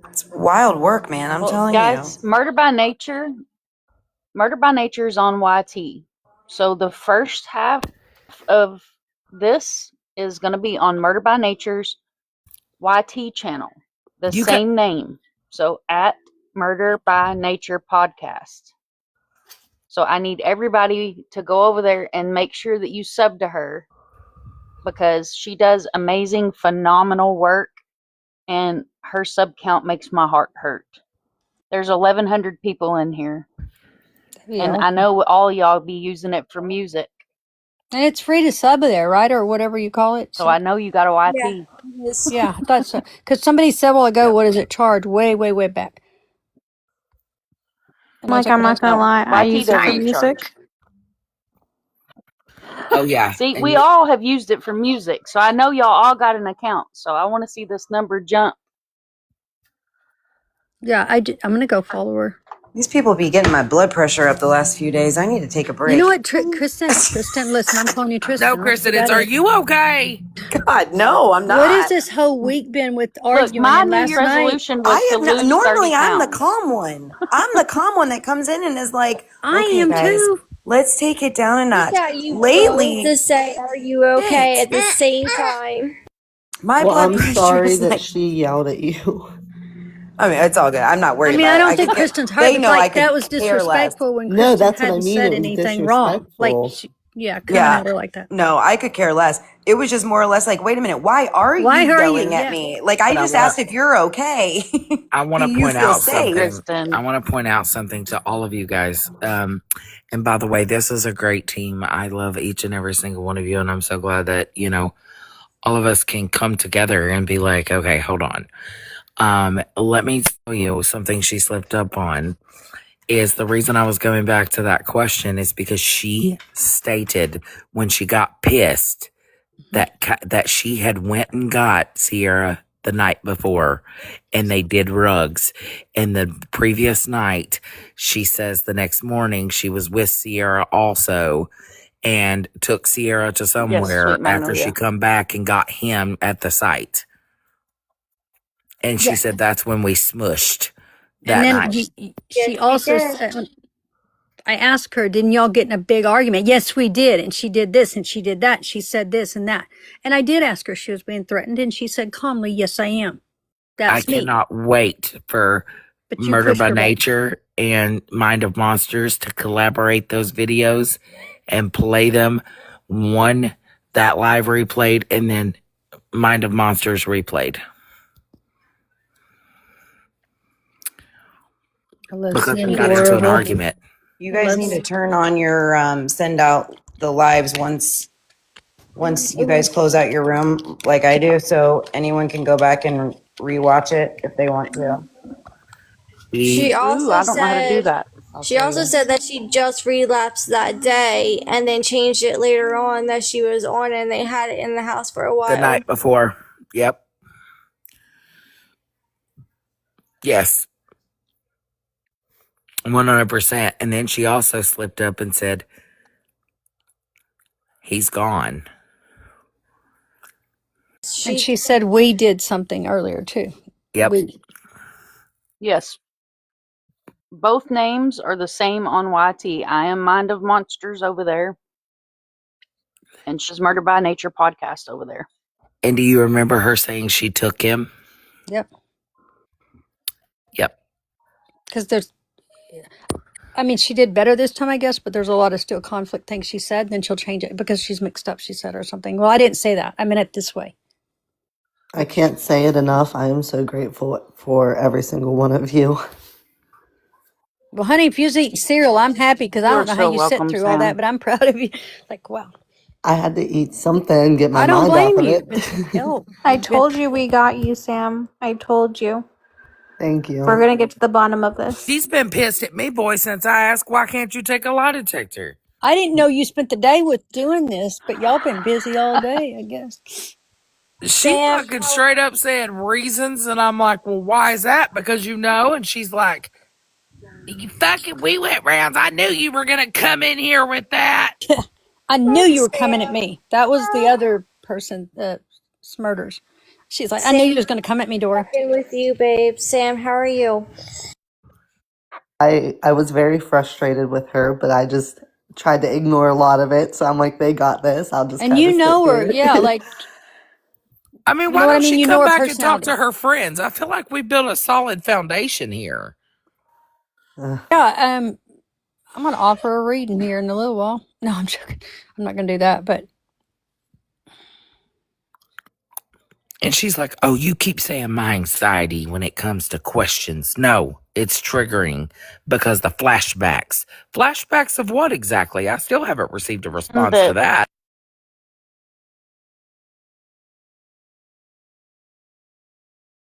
It's wild work, man. I'm telling guys, you. Murder by Nature is on YT. So the first half of this is going to be on Murder by Nature's YT channel, the same name. So at Murder by Nature Podcast. So I need everybody to go over there and make sure that you sub to her because she does amazing, phenomenal work, and her sub count makes my heart hurt. There's 1,100 people in here. Yeah. And I know all y'all be using it for music. And it's free to sub there, right? Or whatever you call it. So I know you got a YT. Yeah, I thought so. Because somebody said a while ago, what does it charge? Way, way, way back. And I was Like, I'm not well, gonna lie, I YT use it for doesn't music. charge. Oh, yeah. See, we all have used it for music. So I know y'all all got an account. So I want to see this number jump. Yeah, I'm going to go follow her. These people be getting my blood pressure up the last few days. I need to take a break. You know what, Kristen, listen, I'm calling you Tristan. No, Kristen, it's, are you okay? God, no, I'm not. What has this whole week been with arguing? Look, my and New last Year's resolution was to lose normally 30 I'm the pounds. calm one. I'm the calm one that comes in and is like, I okay, am guys, too. let's take it down a notch. Yeah, you Lately, to say, "Are you okay?" at the same time. My Well, blood I'm pressure sorry is that like, she yelled at you. I mean, it's all good. I'm not worried I mean, about I it. don't think could care- Kristen's hurt. They It's know I like could that was care less. disrespectful when No, Kristen that's what I hadn't mean. said It was anything wrong. Like, disrespectful. coming at her like that. No, I could care less. It was just more or less like, wait a minute, why are you yelling at me? Like, I just asked if you're okay. I want Do to you point feel out safe? something. I want to point out something to all of you guys. And by the way, this is a great team. I love each and every single one of you, and I'm so glad that all of us can come together and be like, okay, hold on. Let me tell you something she slipped up on. Is the reason I was going back to that question is because she stated when she got pissed that she had went and got Sierra the night before and they did rugs. And the previous night, she says the next morning she was with Sierra also and took Sierra to somewhere after she come back and got him at the site. And she said that's when we smushed that night. She also said, I asked her, didn't y'all get in a big argument? Yes, we did. And she did this and she did that. And she said this and that. And I did ask her if she was being threatened. And she said calmly, yes, I am. I That's me. cannot wait for But you Murder pushed by her back. Nature and Mind of Monsters to collaborate those videos and play them. One that live replayed and then Mind of Monsters replayed. Because they got into an argument. You guys need to turn on your send out the lives once you guys close out your room, like I do, so anyone can go back and rewatch it if they want to. She Ooh, also I don't know how to do said that. she also said that she just relapsed that day and then changed it later on that she was on and they had it in the house for a while. The night before. Yep. Yes. 100%. And then she also slipped up and said, he's gone. And she said we did something earlier too. Yep. Yes. Both names are the same on YT. I am Mind of Monsters over there. And she's Murder by Nature podcast over there. And do you remember her saying she took him? Yep. Yep. Because she did better this time, I guess, but there's a lot of still conflict things she said. Then she'll change it because she's mixed up, she said, or something. Well, I didn't say that. I meant it this way. I can't say it enough. I am so grateful for every single one of you. Well, honey, if you eat cereal, I'm happy because I You're don't know so how you sit welcome, through all Sam. that, but I'm proud of you. Like, wow. I had to eat something, get my I don't mind off blame of you. it. It's help. I told you we got you, Sam. I told you. Thank you. We're gonna get to the bottom of this. She's been pissed at me, boy, since I asked, why can't you take a lie detector? I didn't know you spent the day with doing this, but y'all been busy all day, I guess. She fucking straight up said reasons, and I'm like, well, why is that? Because you know? And she's like, you fucking, we went rounds. I knew you were going to come in here with that. I knew you were coming at me. That was the other person, Smurders. She's like, I knew you was going to come at me, Dora. With you, babe. Sam, how are you? I was very frustrated with her, but I just tried to ignore a lot of it. So I'm like, they got this. I'll just And you know her, yeah, like. I mean, You why know what I don't mean? she You know come her back and talk personality. to her friends? I feel like we built a solid foundation here. Yeah, I'm going to offer a reading here in a little while. No, I'm joking. I'm not going to do that, but. And she's like, oh, you keep saying my anxiety when it comes to questions. No, it's triggering because the flashbacks. Flashbacks of what exactly? I still haven't received a response to that.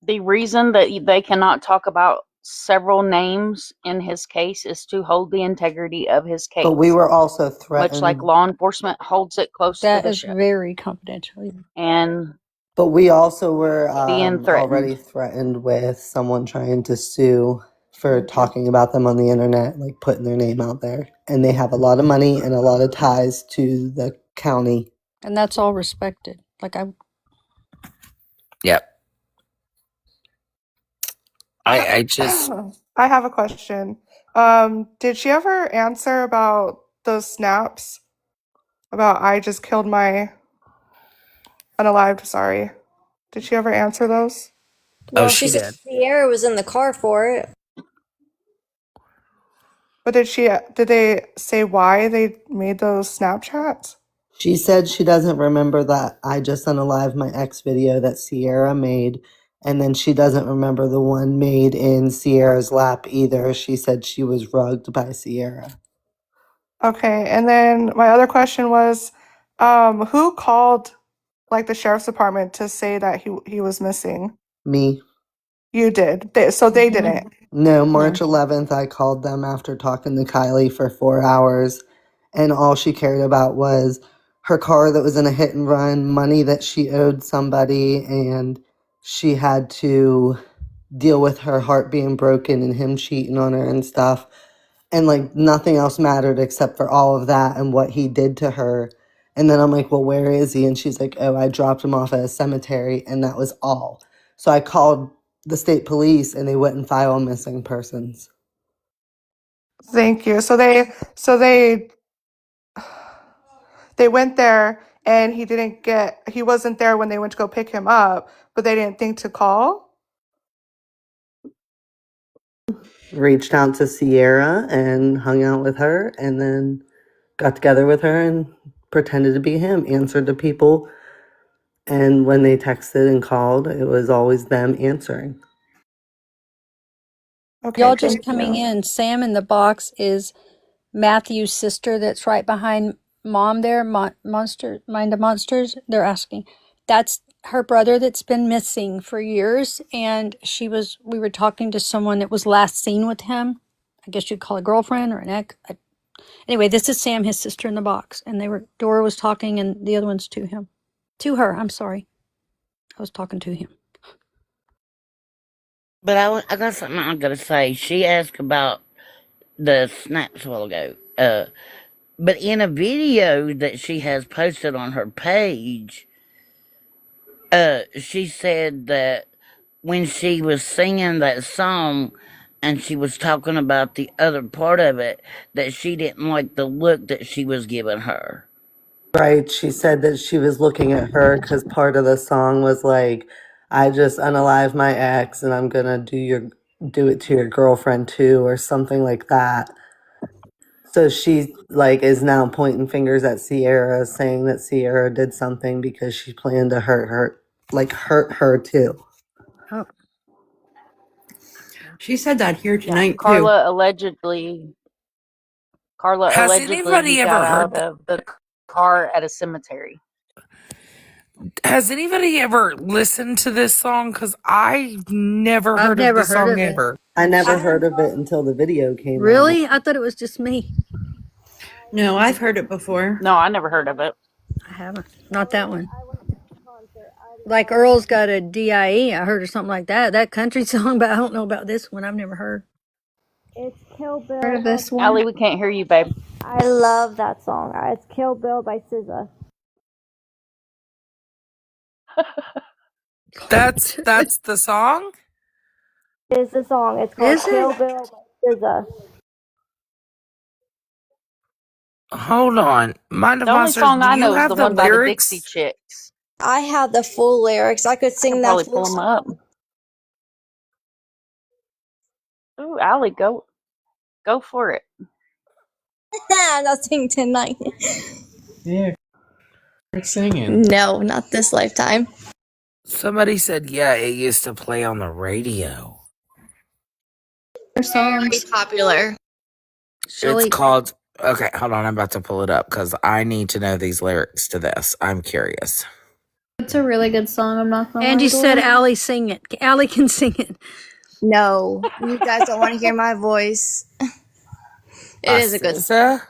The reason that they cannot talk about several names in his case is to hold the integrity of his case. But we were also threatened. Much like law enforcement holds it close to That the is ship. very confidential. And But we also were being threatened. already threatened with someone trying to sue for talking about them on the internet, like putting their name out there. And they have a lot of money and a lot of ties to the county. And that's all respected. Like Yep. I just I have a question. Did she ever answer about those snaps? About I just killed my unalived, sorry. Did she ever answer those? Well, she said Sierra was in the car for it. But did they say why they made those Snapchats? She said she doesn't remember that I just unalived my ex video that Sierra made. And then she doesn't remember the one made in Sierra's lap either. She said she was rugged by Sierra. Okay, and then my other question was, who called like the sheriff's department to say that he was missing? Me. You did. So they didn't. No, March 11th, I called them after talking to Kylie for 4 hours. And all she cared about was her car that was in a hit and run, money that she owed somebody, and she had to deal with her heart being broken and him cheating on her and stuff. And like nothing else mattered except for all of that and what he did to her. And then I'm like, well, where is he? And she's like, oh, I dropped him off at a cemetery. And that was all. So I called the state police and they wouldn't file missing persons. Thank you. So they went there and he wasn't there when they went to go pick him up, but they didn't think to call. Reached out to Sierra and hung out with her, and then got together with her and pretended to be him, answered to people. And when they texted and called, it was always them answering. Okay, Y'all just thank coming you. in. Sam in the box is Matthew's sister that's right behind mom there, Monster, Mind of Monsters. They're asking. That's her brother that's been missing for years. And we were talking to someone that was last seen with him. I guess you'd call a girlfriend or an ex. Anyway, this is Sam, his sister in the box. And Dora was talking and the other one's to him. To her, I'm sorry. I was talking to him. But I got something I'm gonna say. She asked about the snaps a while ago. But in a video that she has posted on her page, she said that when she was singing that song and she was talking about the other part of it, that she didn't like the look that she was giving her. Right. She said that she was looking at her because part of the song was like, I just unalived my ex and I'm gonna do it to your girlfriend too, or something like that. So she like is now pointing fingers at Sierra, saying that Sierra did something because she planned to hurt her too. Oh. She said that here Yeah, tonight too. Carla Has allegedly anybody got ever out heard? of the car at a cemetery. Has anybody ever listened to this song? Because I've never I've heard of never this heard song of it. ever. I never heard of it until the video came out. Really? I thought it was just me. No, I've heard it before. No, I never heard of it. I haven't. Not that one. Like Earl's got a DIE. I heard or something like that. That country song, but I don't know about this one. I've never heard. It's Kill Bill. Heard of this one? Allie, we can't hear you, babe. I love that song. It's Kill Bill by SZA. That's the song? It's the song. It's called Is Kill it? Bill by SZA. Hold on. Mind of The only Monsters, song do I you know is the have the one by the Dixie lyrics? Chicks. I have the full lyrics. I could I can sing that probably full pull them up. song. Ooh, Allie, go for it. I'm not singing tonight. Yeah, quit singing. No, not this lifetime. Somebody said, yeah, it used to play on the radio. Very popular. It's called, okay, hold on. I'm about to pull it up because I need to know these lyrics to this. I'm curious. It's a really good song. I'm not gonna lie. Angie to said you. Allie sing it. Allie can sing it. No, you guys don't want to hear my voice. It is a good SZA?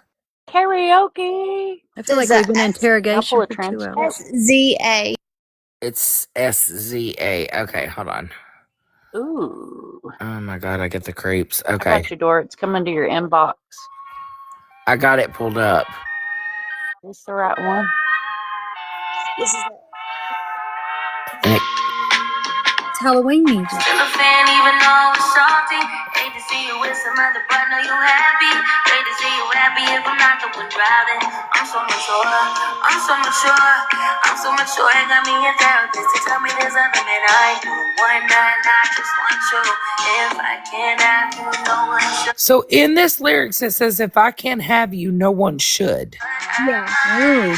Karaoke. I feel like we've been in interrogation pull a for 2 transcript. hours. SZA. It's SZA. Okay, hold on. Ooh. Oh my God, I get the creeps. I Okay, got your door. It's coming to your inbox. I got it pulled up. Is this the right one? This is And it, It's Halloween music. Still a fan, even though it's salty. Hate to see you with some other, but know you happy. Hate to see you happy if I'm not the one driving. I'm so mature, I'm so mature, I'm so mature. It got me a therapist to tell me there's other men I do. One night, I just want you. If I can't have you, no one should. so in this lyrics, it says, if I can't have you, no one should. Yeah. Ooh. I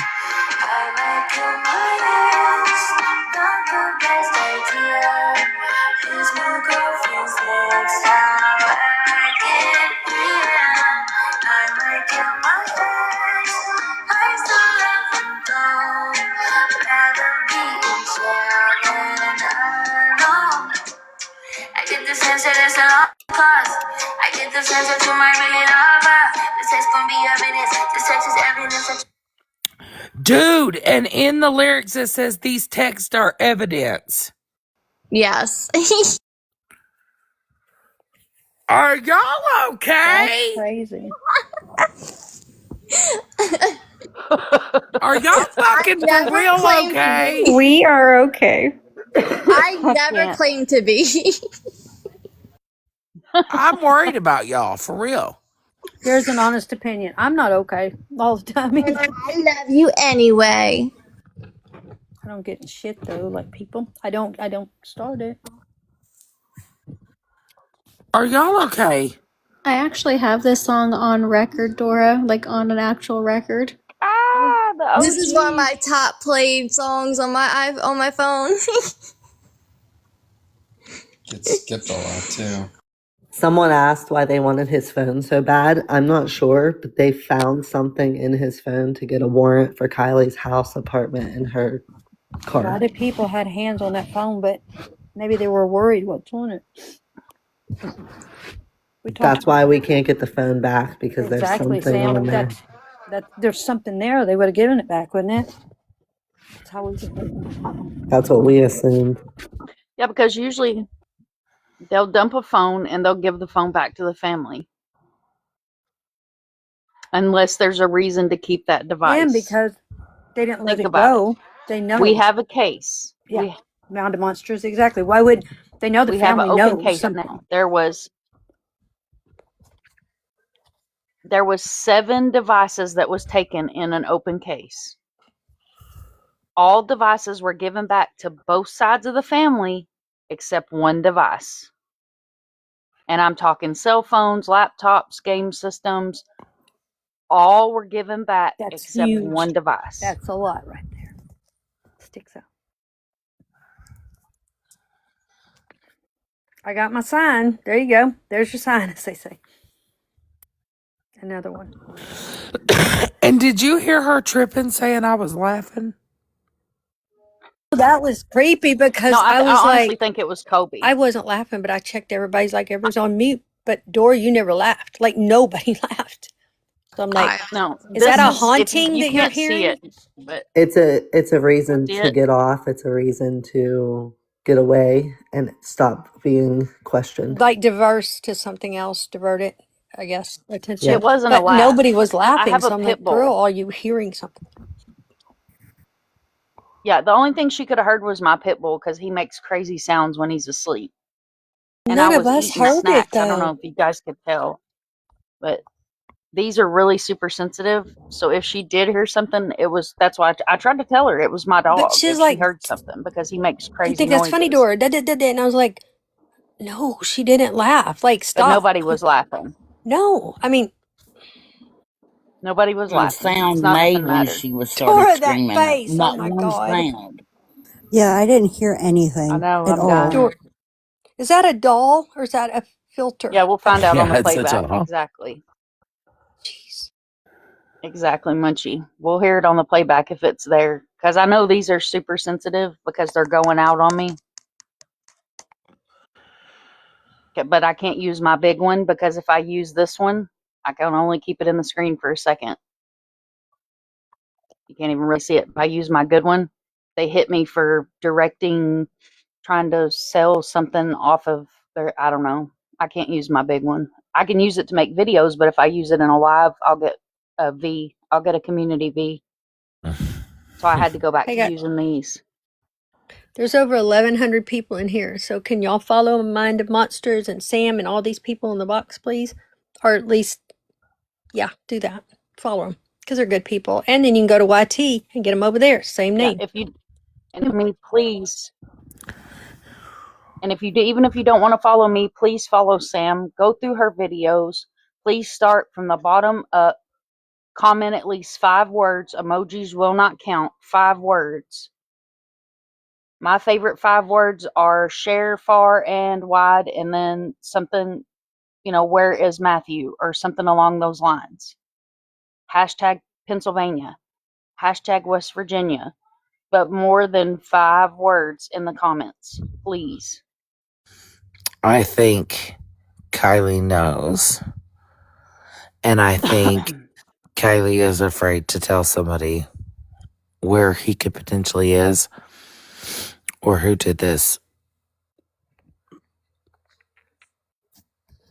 like your minds, not the best idea. His new girlfriend's next time I get here. I like your minds, I still love them though. Rather be in jail than alone. I get the sense that it's a long cause. I get the sense that you might really love her. This text gon' be evidence. This text is evidence that Dude, and in the lyrics, it says, these texts are evidence. Yes. Are y'all okay? That's crazy. Are y'all fucking for never real claimed to okay? be. We are okay. I never can't. claimed to be. I'm worried about y'all, for real. Here's an honest opinion. I'm not okay all the time. And I love you anyway. I don't get in shit though, like people. I don't start it. Are y'all okay? I actually have this song on record, Dora, like on an actual record. Ah, the This is one of my OGs. top played songs on my phone. Gets skipped a lot too. Someone asked why they wanted his phone so bad. I'm not sure, but they found something in his phone to get a warrant for Kylie's house, apartment, and her A car. lot of people had hands on that phone, but maybe they were worried what's on it. That's why we can't get the phone back, because there's exactly, something Sam. on there. That there's something there. They would have given it back, wouldn't it? That's how we. That's what we assumed. Yeah, because usually they'll dump a phone and they'll give the phone back to the family. Unless there's a reason to keep that device. And because they didn't let Think it about go, they know. We have a case. Yeah, Mound of Monsters, exactly. Why would they know the We have an family open knows case something? now. There was 7 devices that was taken in an open case. All devices were given back to both sides of the family except one device. And I'm talking cell phones, laptops, game systems. All were given back except huge. one device. That's a lot right there. Sticks out. I got my sign. There you go. There's your sign, as they say. Another one. And did you hear her tripping saying I was laughing? That was creepy because No, I I was honestly like, think it was Kobe. I wasn't laughing, but I checked everybody's like everyone's on mute. But Dora, you never laughed. Like nobody laughed. So I'm like, No, is that a if haunting you that you're can't see hearing? it, but It's a reason see to it? get off. It's a reason to get away and stop being questioned. Like diverse to something else, divert it, I guess, attention. It wasn't a But laugh. nobody was I laughing. have a So I'm pit like, bull. girl, are you hearing something? Yeah, the only thing she could have heard was my pit bull because he makes crazy sounds when he's asleep. And None I of was us eating heard it snacks. I don't know though. if you guys could tell, but these are really super sensitive. So if she did hear something, that's why I tried to tell her it was my But dog she's if like, she heard something because he makes you crazy think that's funny, noises. Dora? And I was like, no, she didn't laugh. Like, But stop. nobody was laughing. No, I mean, Nobody was The laughing. It's sound not made nothing when mattered. she was started Dora, that screaming. face. Oh Not my one God. sound. Yeah, I didn't hear I anything know, at I'm all. dying. Dora, is that a doll or is that a filter? Yeah, we'll find out on the Yeah, it's a playback. doll. Exactly. Jeez. Exactly, Munchie. We'll hear it on the playback if it's there. Because I know these are super sensitive because they're going out on me. But I can't use my big one because if I use this one, I can only keep it in the screen for a second. You can't even really see it. If I use my good one, they hit me for directing, trying to sell something off of their, I don't know. I can't use my big one. I can use it to make videos, but if I use it in a live, I'll get a V. I'll get a community V. So I had to go back to using these. There's over 1,100 people in here. So can y'all follow Mind of Monsters and Sam and all these people in the box, please? Or at least, yeah, do that. Follow them because they're good people. And then you can go to YT and get them over there. Same Yeah, name. if you, and I mean, please. And if you do, even if you don't want to follow me, please follow Sam. Go through her videos. Please start from the bottom up. Comment at least 5 words. Emojis will not count. 5 words. My favorite 5 words are share far and wide, and then something, where is Matthew, or something along those lines. Hashtag Pennsylvania. Hashtag West Virginia. But more than 5 words in the comments, please. I think Kylie knows. And I think Kylie is afraid to tell somebody where he could potentially is or who did this.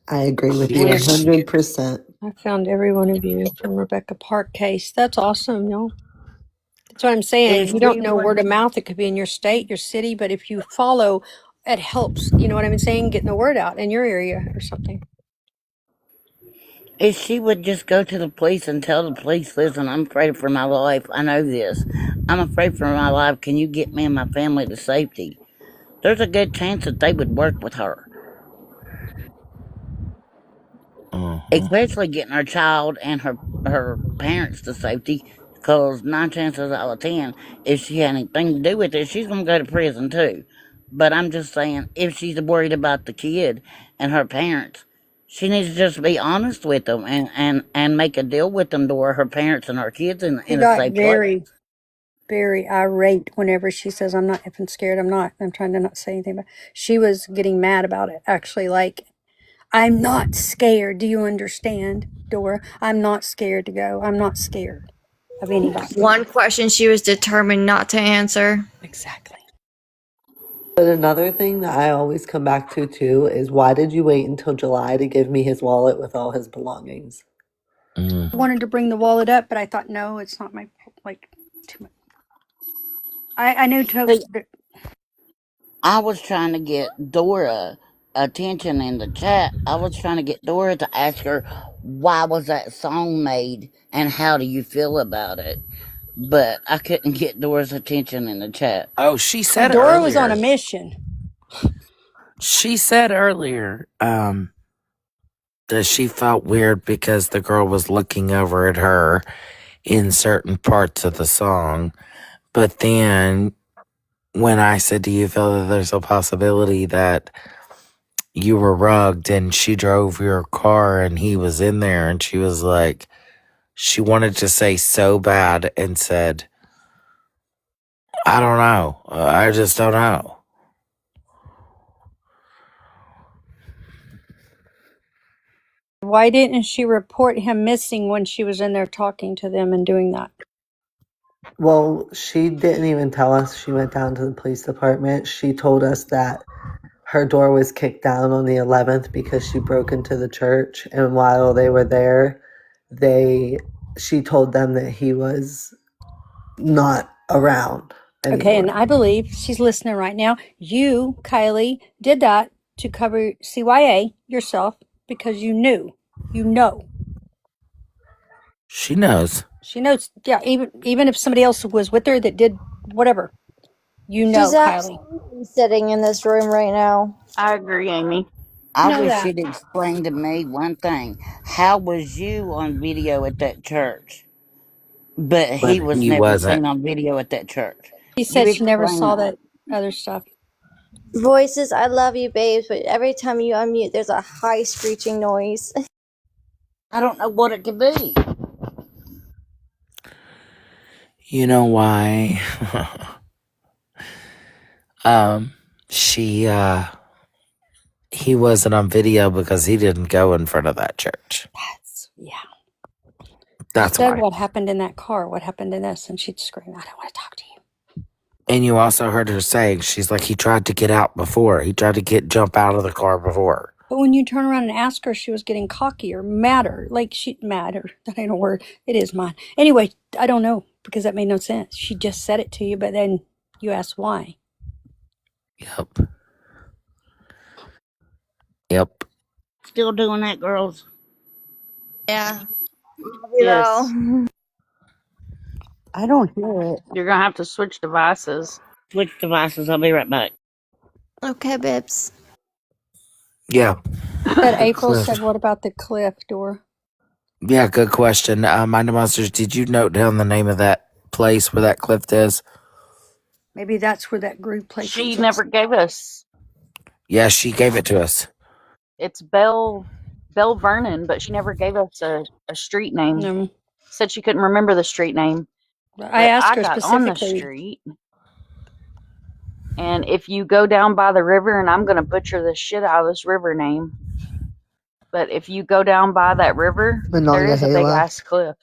I agree with you 100%. I found every one of you from Rebecca Park case. That's awesome, y'all. That's what I'm saying. You don't know word of mouth. It could be in your state, your city, but if you follow, it helps. You know what I'm saying? Getting the word out in your area or something. If she would just go to the police and tell the police, listen, I'm afraid for my life. I know this. I'm afraid for my life. Can you get me and my family to safety? There's a good chance that they would work with her. Especially getting her child and her parents to safety, because 9 chances out of 10, if she had anything to do with it, she's gonna go to prison too. But I'm just saying, if she's worried about the kid and her parents, she needs to just be honest with them and make a deal with them to where her parents and her kids She in a got safe place. very irate whenever she says, I'm not effing scared. I'm not. I'm trying to not say anything, but she was getting mad about it. Actually, like, I'm not scared. Do you understand, Dora? I'm not scared to go. I'm not scared of anybody. One question she was determined not to answer. Exactly. But another thing that I always come back to too is why did you wait until July to give me his wallet with all his belongings? I wanted to bring the wallet up, but I thought, no, it's not my, like, too much. I knew See, I was trying to get Dora attention in the chat. I was trying to get Dora to ask her, why was that song made and how do you feel about it? But I couldn't get Dora's attention in the chat. Oh, she said Dora was on a earlier. mission. She said earlier that she felt weird because the girl was looking over at her in certain parts of the song. But then when I said, do you feel that there's a possibility that you were rugged and she drove your car and he was in there, and she was like, she wanted to say so bad and said, I don't know. I just don't know. Why didn't she report him missing when she was in there talking to them and doing that? Well, she didn't even tell us she went down to the police department. She told us that her door was kicked down on the 11th because she broke into the church, and while they were there, she told them that he was not around anymore. Okay, and I believe she's listening right now. You, Kylie, did that to cover CYA yourself because you knew. You know. She knows. She knows. Yeah, even if somebody else was with her that did whatever, you know, She's Kylie. absolutely sitting in this room right now. I agree, Amy. I Know wish that. she'd explain to me one thing. How was you on video at that church? But But he was he never wasn't. seen on video at that church. She You said she never explain saw that. that other stuff. Voices, I love you, babes, but every time you unmute, there's a high screeching noise. I don't know what it could be. You know why? He wasn't on video because he didn't go in front of that church. That's Said why. what happened in that car, what happened in this, and she'd scream, I don't want to talk to you. And you also heard her saying, she's like, he tried to get out before. He tried to jump out of the car before. But when you turn around and ask her, she was getting cocky or madder. Like madder. That ain't a word. It is mine. Anyway, I don't know because that made no sense. She just said it to you, but then you asked why. Yep. Still doing that, girls? Yeah. Yes. I don't hear it. You're going to have to switch devices. Switch devices. I'll be right back. Okay, babes. Yeah. That April Cliff. said, what about the cliff, Dora? Yeah, good question. Mind the Monsters, did you note down the name of that place where that cliff is? Maybe that's where that group place She is. never gave us. Yeah, she gave it to us. It's Bell Vernon, but she never gave us a street name. No. Said she couldn't remember the street name. I asked her got on the specifically. street. And if you go down by the river, and I'm going to butcher the shit out of this river name, but if you go down by that river, there is a big ass cliff.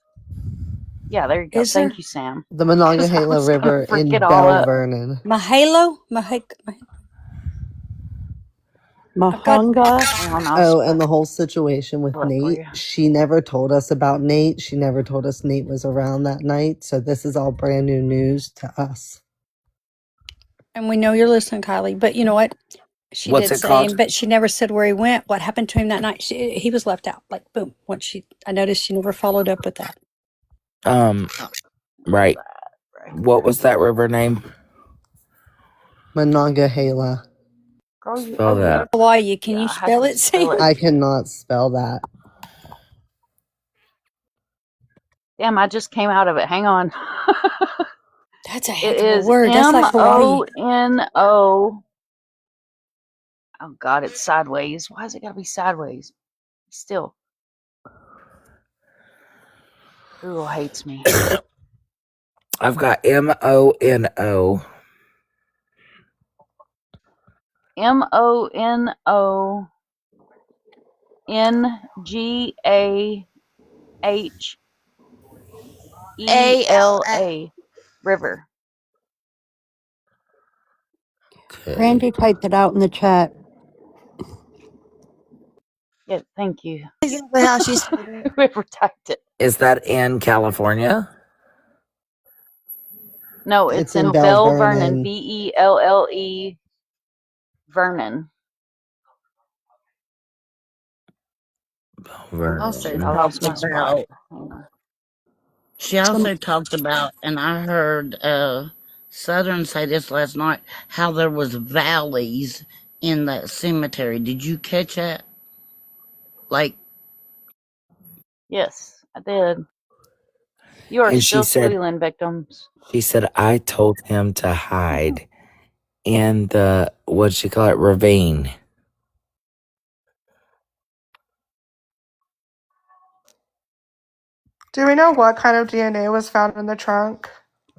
Yeah, there you go. Thank you, Sam. The Monongahela River in Bell Vernon. Mahalo? Mahanga. Oh, and the whole situation with Nate. She never told us about Nate. She never told us Nate was around that night. So this is all brand new news to us. And we know you're listening, Kylie. But you know what? She What's did it say, called? but she never said where he went, what happened to him that night. He was left out, like boom. I noticed she never followed up with that. Um, right. What was that river name? Monongahela. Girl, Spell that. Hawaii, can yeah, you I have spell to it? Sam? spell it. I cannot spell that. Damn, I just came out of it. Hang on. That's a It heck of a is word. That's like Hawaii. Mono. Oh God, it's sideways. Why is it gotta be sideways? Still, Google hates me. I've got MONO. ALA. MONGAHELA River. Okay. Randy typed it out in the chat. Yeah, thank you. Exactly how she spelled it. Whoever typed it. Is that in California? No, It's it's in in Belle Bell Vernon. Vernon. BELLE Vernon. Also Shoot, I lost talked my spot. about, Hang on. she also talked about, and I heard Southern say this last night, how there was valleys in that cemetery. Did you catch that? Like, Yes, I did. You are And still squealing, victims. she said, I told him to hide in the, what'd she call it, ravine. Do we know what kind of DNA was found in the trunk?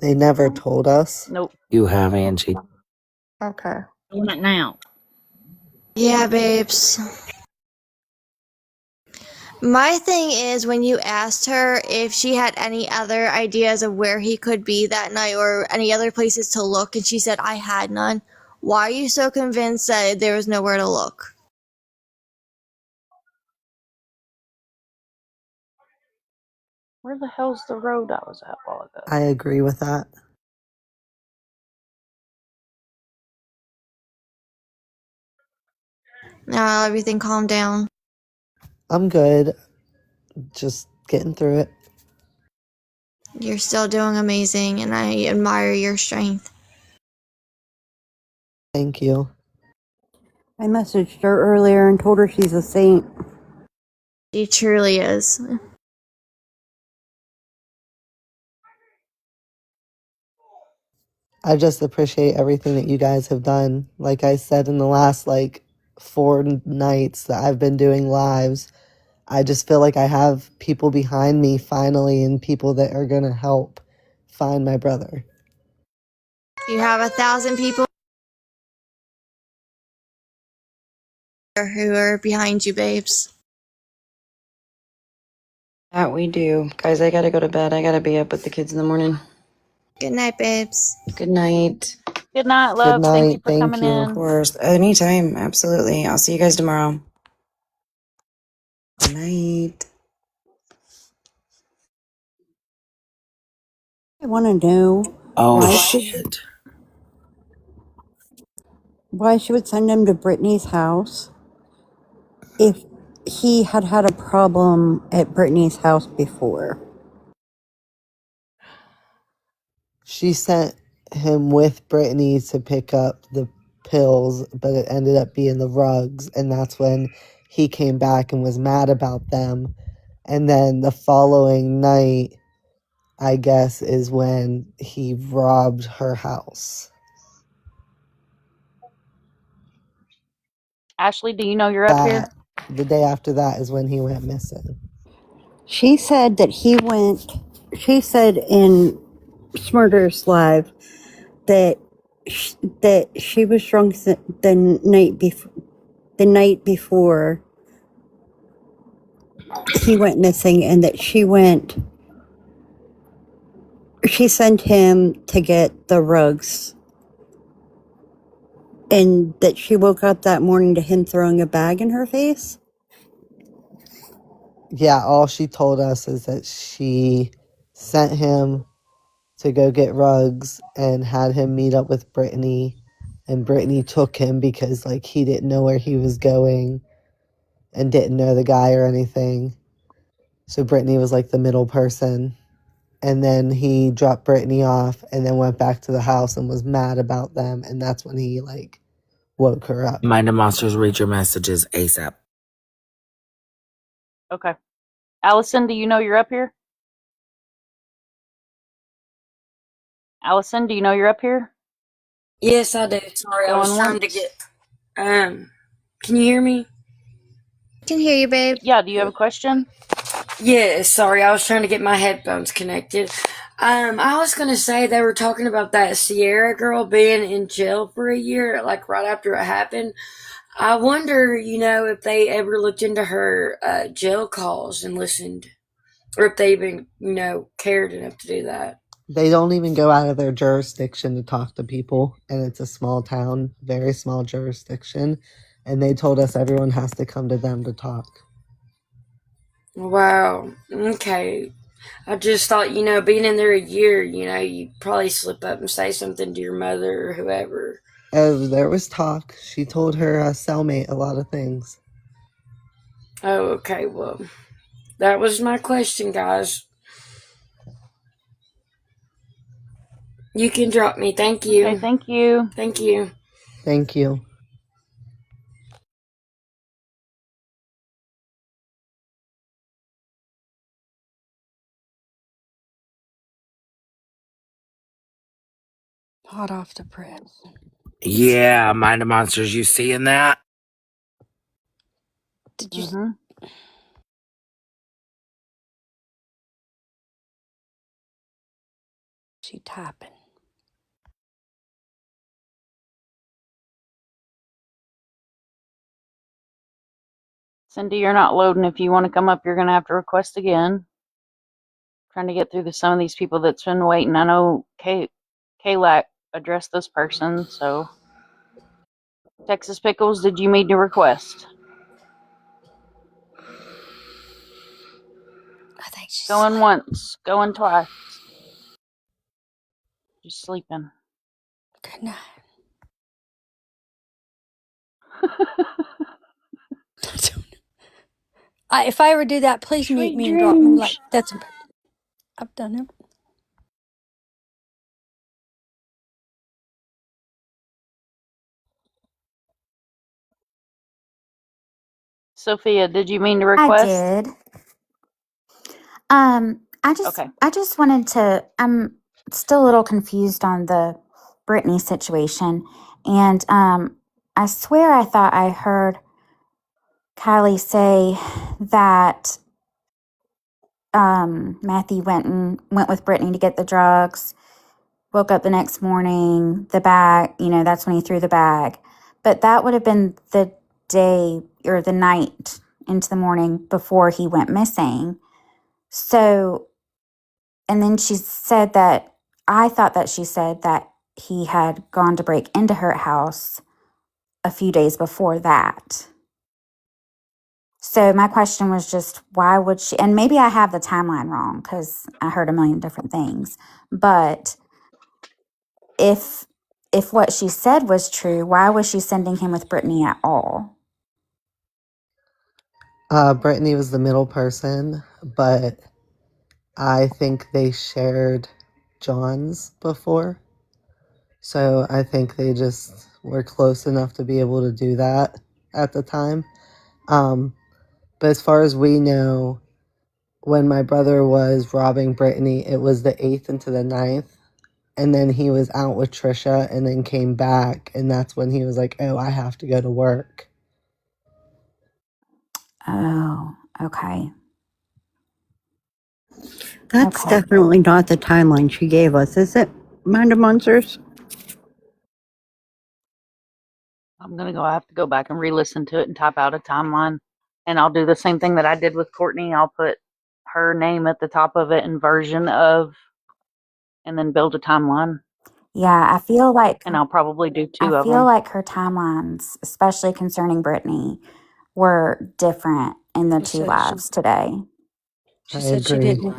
They never told us. Nope. You have, Angie. Okay. doing it now. Yeah, babes. My thing is, when you asked her if she had any other ideas of where he could be that night or any other places to look, and she said, I had none, why are you so convinced that there was nowhere to look? Where the hell's the road I was at a while ago? I agree with that. Now everything calmed down. I'm good. Just getting through it. You're still doing amazing, and I admire your strength. Thank you. I messaged her earlier and told her she's a saint. She truly is. I just appreciate everything that you guys have done. Like I said in the last 4 nights that I've been doing lives, I just feel like I have people behind me finally and people that are going to help find my brother. You have 1,000 people who are behind you, babes. That we do. Guys, I gotta go to bed. I gotta be up with the kids in the morning. Good night, babes. Good night. Good night, Good love. Thank you night. for Thank coming you. Of in. course. Anytime. Absolutely. I'll see you guys tomorrow. Good night. I want to know Oh, why shit. she would send him to Brittany's house if he had had a problem at Brittany's house before. She sent him with Brittany to pick up the pills, but it ended up being the rugs. And that's when he came back and was mad about them. And then the following night, I guess, is when he robbed her house. Ashley, do you know you're up here? The day after that is when he went missing. She said in Smurder's Live that she was drunk the night before he went missing, and that she sent him to get the rugs, and that she woke up that morning to him throwing a bag in her face. Yeah, all she told us is that she sent him to go get rugs and had him meet up with Brittany and Brittany took him because like he didn't know where he was going and didn't know the guy or anything. So Brittany was like the middle person. And then he dropped Brittany off and then went back to the house and was mad about them. And that's when he like woke her up. Mind of Monsters, read your messages ASAP. Okay. Allison, do you know you're up here? Allison, do you know you're up here? Yes, I do. Sorry, I was Going trying to once? get. Can you hear me? Can hear you, babe. Yeah, do you have a question? Yes, sorry, I was trying to get my headphones connected. I was gonna say they were talking about that Sierra girl being in jail for a year, like right after it happened. I wonder, if they ever looked into her jail calls and listened, or if they even, cared enough to do that. They don't even go out of their jurisdiction to talk to people. And it's a small town, very small jurisdiction. And they told us everyone has to come to them to talk. Wow. Okay. I just thought, being in there a year, you'd probably slip up and say something to your mother or whoever. There was talk. She told her cellmate a lot of things. Oh, okay. Well, that was my question, guys. You can drop me. Thank you. Okay, thank you. Thank you. Thank you. Hot off the press. Yeah, Mind of Monsters, you seeing that? Did you? Mm-hmm. She typing. Cindy, you're not loading. If you want to come up, you're going to have to request again. Trying to get through some of these people that's been waiting. I know Kalak addressed this person, so. Texas Pickles, did you mean to request? I think she's Going once, going twice. Just sleeping. good night. If I ever do that, please mute Sweet me and drop me. Like dreams. that's. I've done it. Sophia, did you mean to I request? did. Okay. I just wanted to. I'm still a little confused on the Britney situation, and I swear I thought I heard Kylie say that Matthew went with Britney to get the drugs. Woke up the next morning, the bag. That's when he threw the bag. But that would have been the day or the night into the morning before he went missing. So. And then she said that I thought that she said that he had gone to break into her house a few days before that. So my question was just why would she, and maybe I have the timeline wrong because I heard a million different things, but if what she said was true, why was she sending him with Brittany at all? Brittany was the middle person, but I think they shared John's before. So I think they just were close enough to be able to do that at the time. But as far as we know, when my brother was robbing Brittany, it was the 8th into the 9th. And then he was out with Trisha and then came back. And that's when he was like, oh, I have to go to work. Oh, okay. That's Okay. definitely not the timeline she gave us, is it, Mind of Monsters? I'm going to have to go back and re-listen to it and type out a timeline. And I'll do the same thing that I did with Courtney. I'll put her name at the top of it and version of, and then build a timeline. Yeah, I feel like And I'll probably do I two of feel them. like her timelines, especially concerning Brittany, were different in the She two said lives today. I she agree. didn't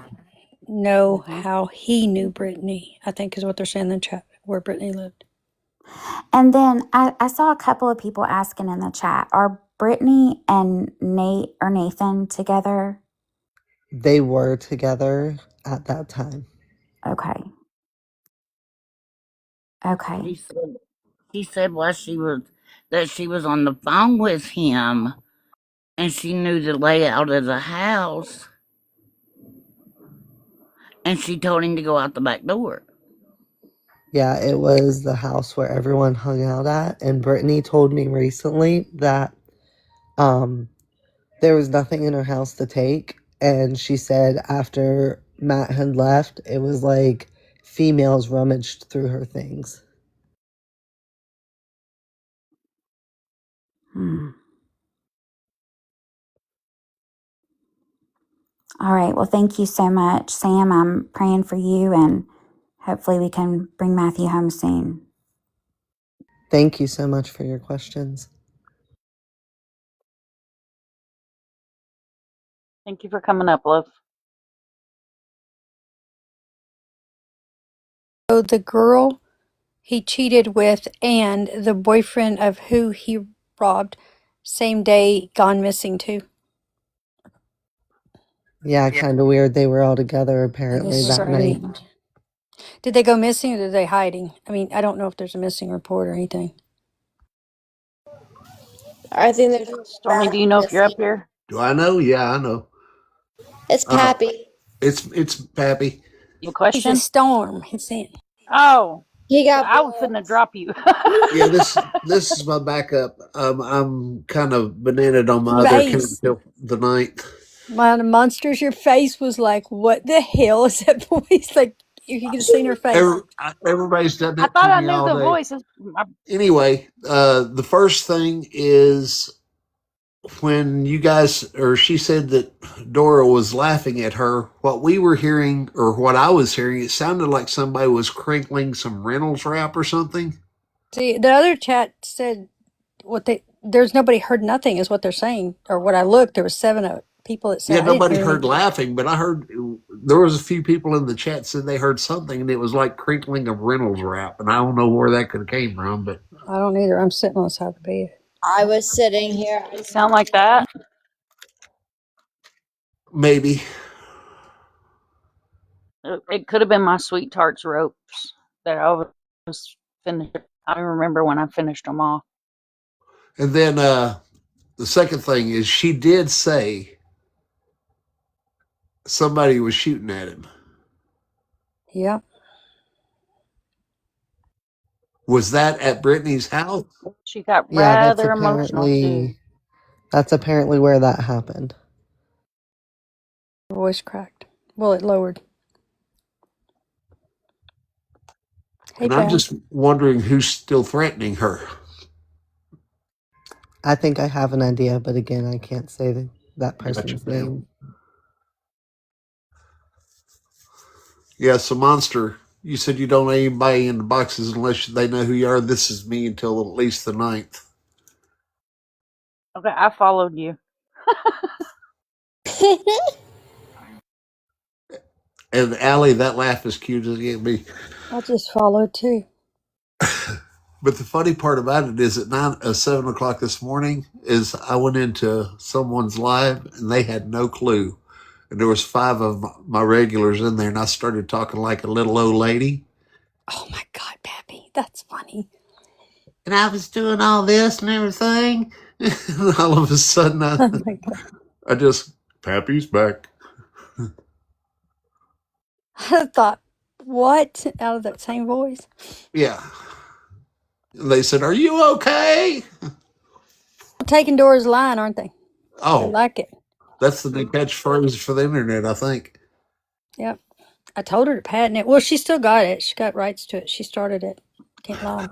know Mm-hmm. how he knew Brittany. I think is what they're saying in the chat where Brittany lived. And then I saw a couple of people asking in the chat, are Brittany and Nate or Nathan together? They were together at that time. Okay. He Okay. said, he said while that she was on the phone with him and she knew the layout of the house and she told him to go out the back door. Yeah, it was the house where everyone hung out at. And Brittany told me recently that there was nothing in her house to take. And she said after Matt had left, it was like females rummaged through her things. All right. Well, thank you so much, Sam. I'm praying for you, and hopefully we can bring Matthew home soon. Thank you so much for your questions. Thank you for coming up, love. So the girl he cheated with and the boyfriend of who he robbed, same day gone missing too. Yeah, kind of weird. They were all together That apparently is that night. strange. Did they go missing or did they hiding? I mean, I don't know if there's a missing report or anything. I think they're doing Stormy, do you know if you're up missing. here? Do I know? Yeah, I know. It's Pappy. It's Pappy. Your He's a question? storm. He's saying. Oh, He got I was finna drop you. Yeah, this is my backup. I'm kind of bananaed on my other account Face. until the ninth. My monsters, your face was like, what the hell is that voice? Like, you could have seen her face. Everybody's done I that thought to I me knew all the day. voices. Anyway, the first thing is when you guys, or she said that Dora was laughing at her, what we were hearing, or what I was hearing, it sounded like somebody was crinkling some Reynolds wrap or something. See, the other chat said there's nobody heard nothing is what they're saying. Or what I looked, there was 7 people that said, Yeah, I didn't nobody hear heard anything. laughing, but I heard there was a few people in the chat said they heard something, and it was like crinkling of Reynolds wrap, and I don't know where that could have came from, but I don't either. I'm sitting on the side of the bed. I was sitting here. Sound like that? maybe. It could have been my sweet tarts ropes that I was finished. I remember when I finished them off. And then the second thing is she did say somebody was shooting at him. Yeah. Was that at Brittany's house? She got Yeah, rather emotional too. that's apparently where that happened. Her voice cracked. Well, it lowered. Hey, And I'm Pat. just wondering who's still threatening her. I think I have an idea, but again, I can't say that person's Gotcha, ma'am. name. Yeah, so Monster, you said you don't let anybody in the boxes unless they know who you are. This is me until at least the 9th. Okay, I followed you. And Allie, that laugh is cute as it can be. I just followed too. But the funny part about it is at 7 o'clock this morning is I went into someone's live and they had no clue. And there was 5 of my regulars in there and I started talking like a little old lady. Oh my God, Pappy. That's funny. And I was doing all this and everything. And all of a sudden Oh my God. I just, Pappy's back. I thought, what? Out of that same voice? Yeah. And they said, "Are you okay?" Taking Dora's line, aren't they? They Oh, like it. that's the new catchphrase for the internet, I think. Yep. I told her to patent it. Well, she still got it. She got rights to it. She started it. Can't lie.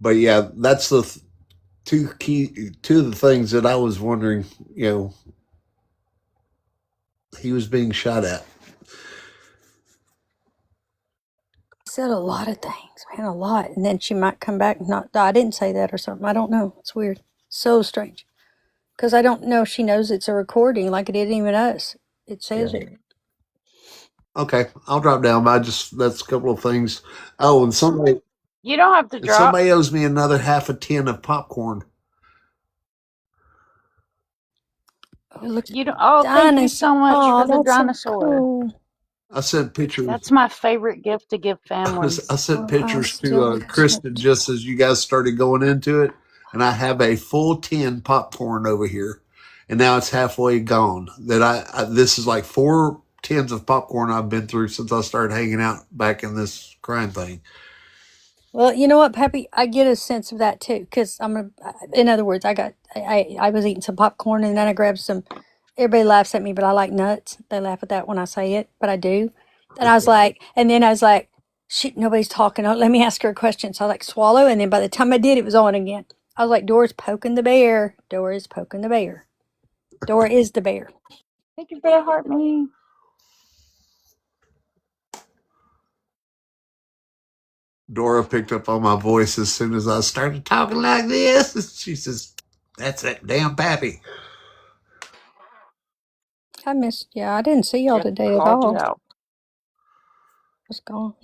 But yeah, that's the two of the things that I was wondering. He was being shot at. Said a lot of things, man, a lot. And then she might come back and not, I didn't say that or something. I don't know. It's weird. So strange. Because I don't know if she knows it's a recording like it isn't even us. It says it. Okay, I'll drop down. That's a couple of things. Oh, and somebody You don't have to And drop. somebody owes me another half a tin of popcorn. Oh, look, You don't. Oh, thank you dinosaur. so much Oh, for the that's so dinosaur. cool. I sent pictures. That's my favorite gift to give I families. sent Oh, I pictures to still Kristen just as you guys started going into it, and I have a full tin popcorn over here, and now it's halfway gone. That this is like 4 tins of popcorn I've been through since I started hanging out back in this crime thing. Well, you know what, Pappy? I get a sense of that too, because in other words, I was eating some popcorn and then I grabbed some. Everybody laughs at me, but I like nuts. They laugh at that when I say it, but I do. And I was like, and then I was like, shit, nobody's talking. Oh, let me ask her a question. So I like swallow, and then by the time I did, it was on again. I was like, Dora's poking the bear. Dora is poking the bear. Dora is the bear. Thank you for the heart, me. Dora picked up on my voice as soon as I started talking like this. She says, "That's that damn Pappy." I missed. Yeah, I didn't see y'all Jeff today at called you all. out. Was gone.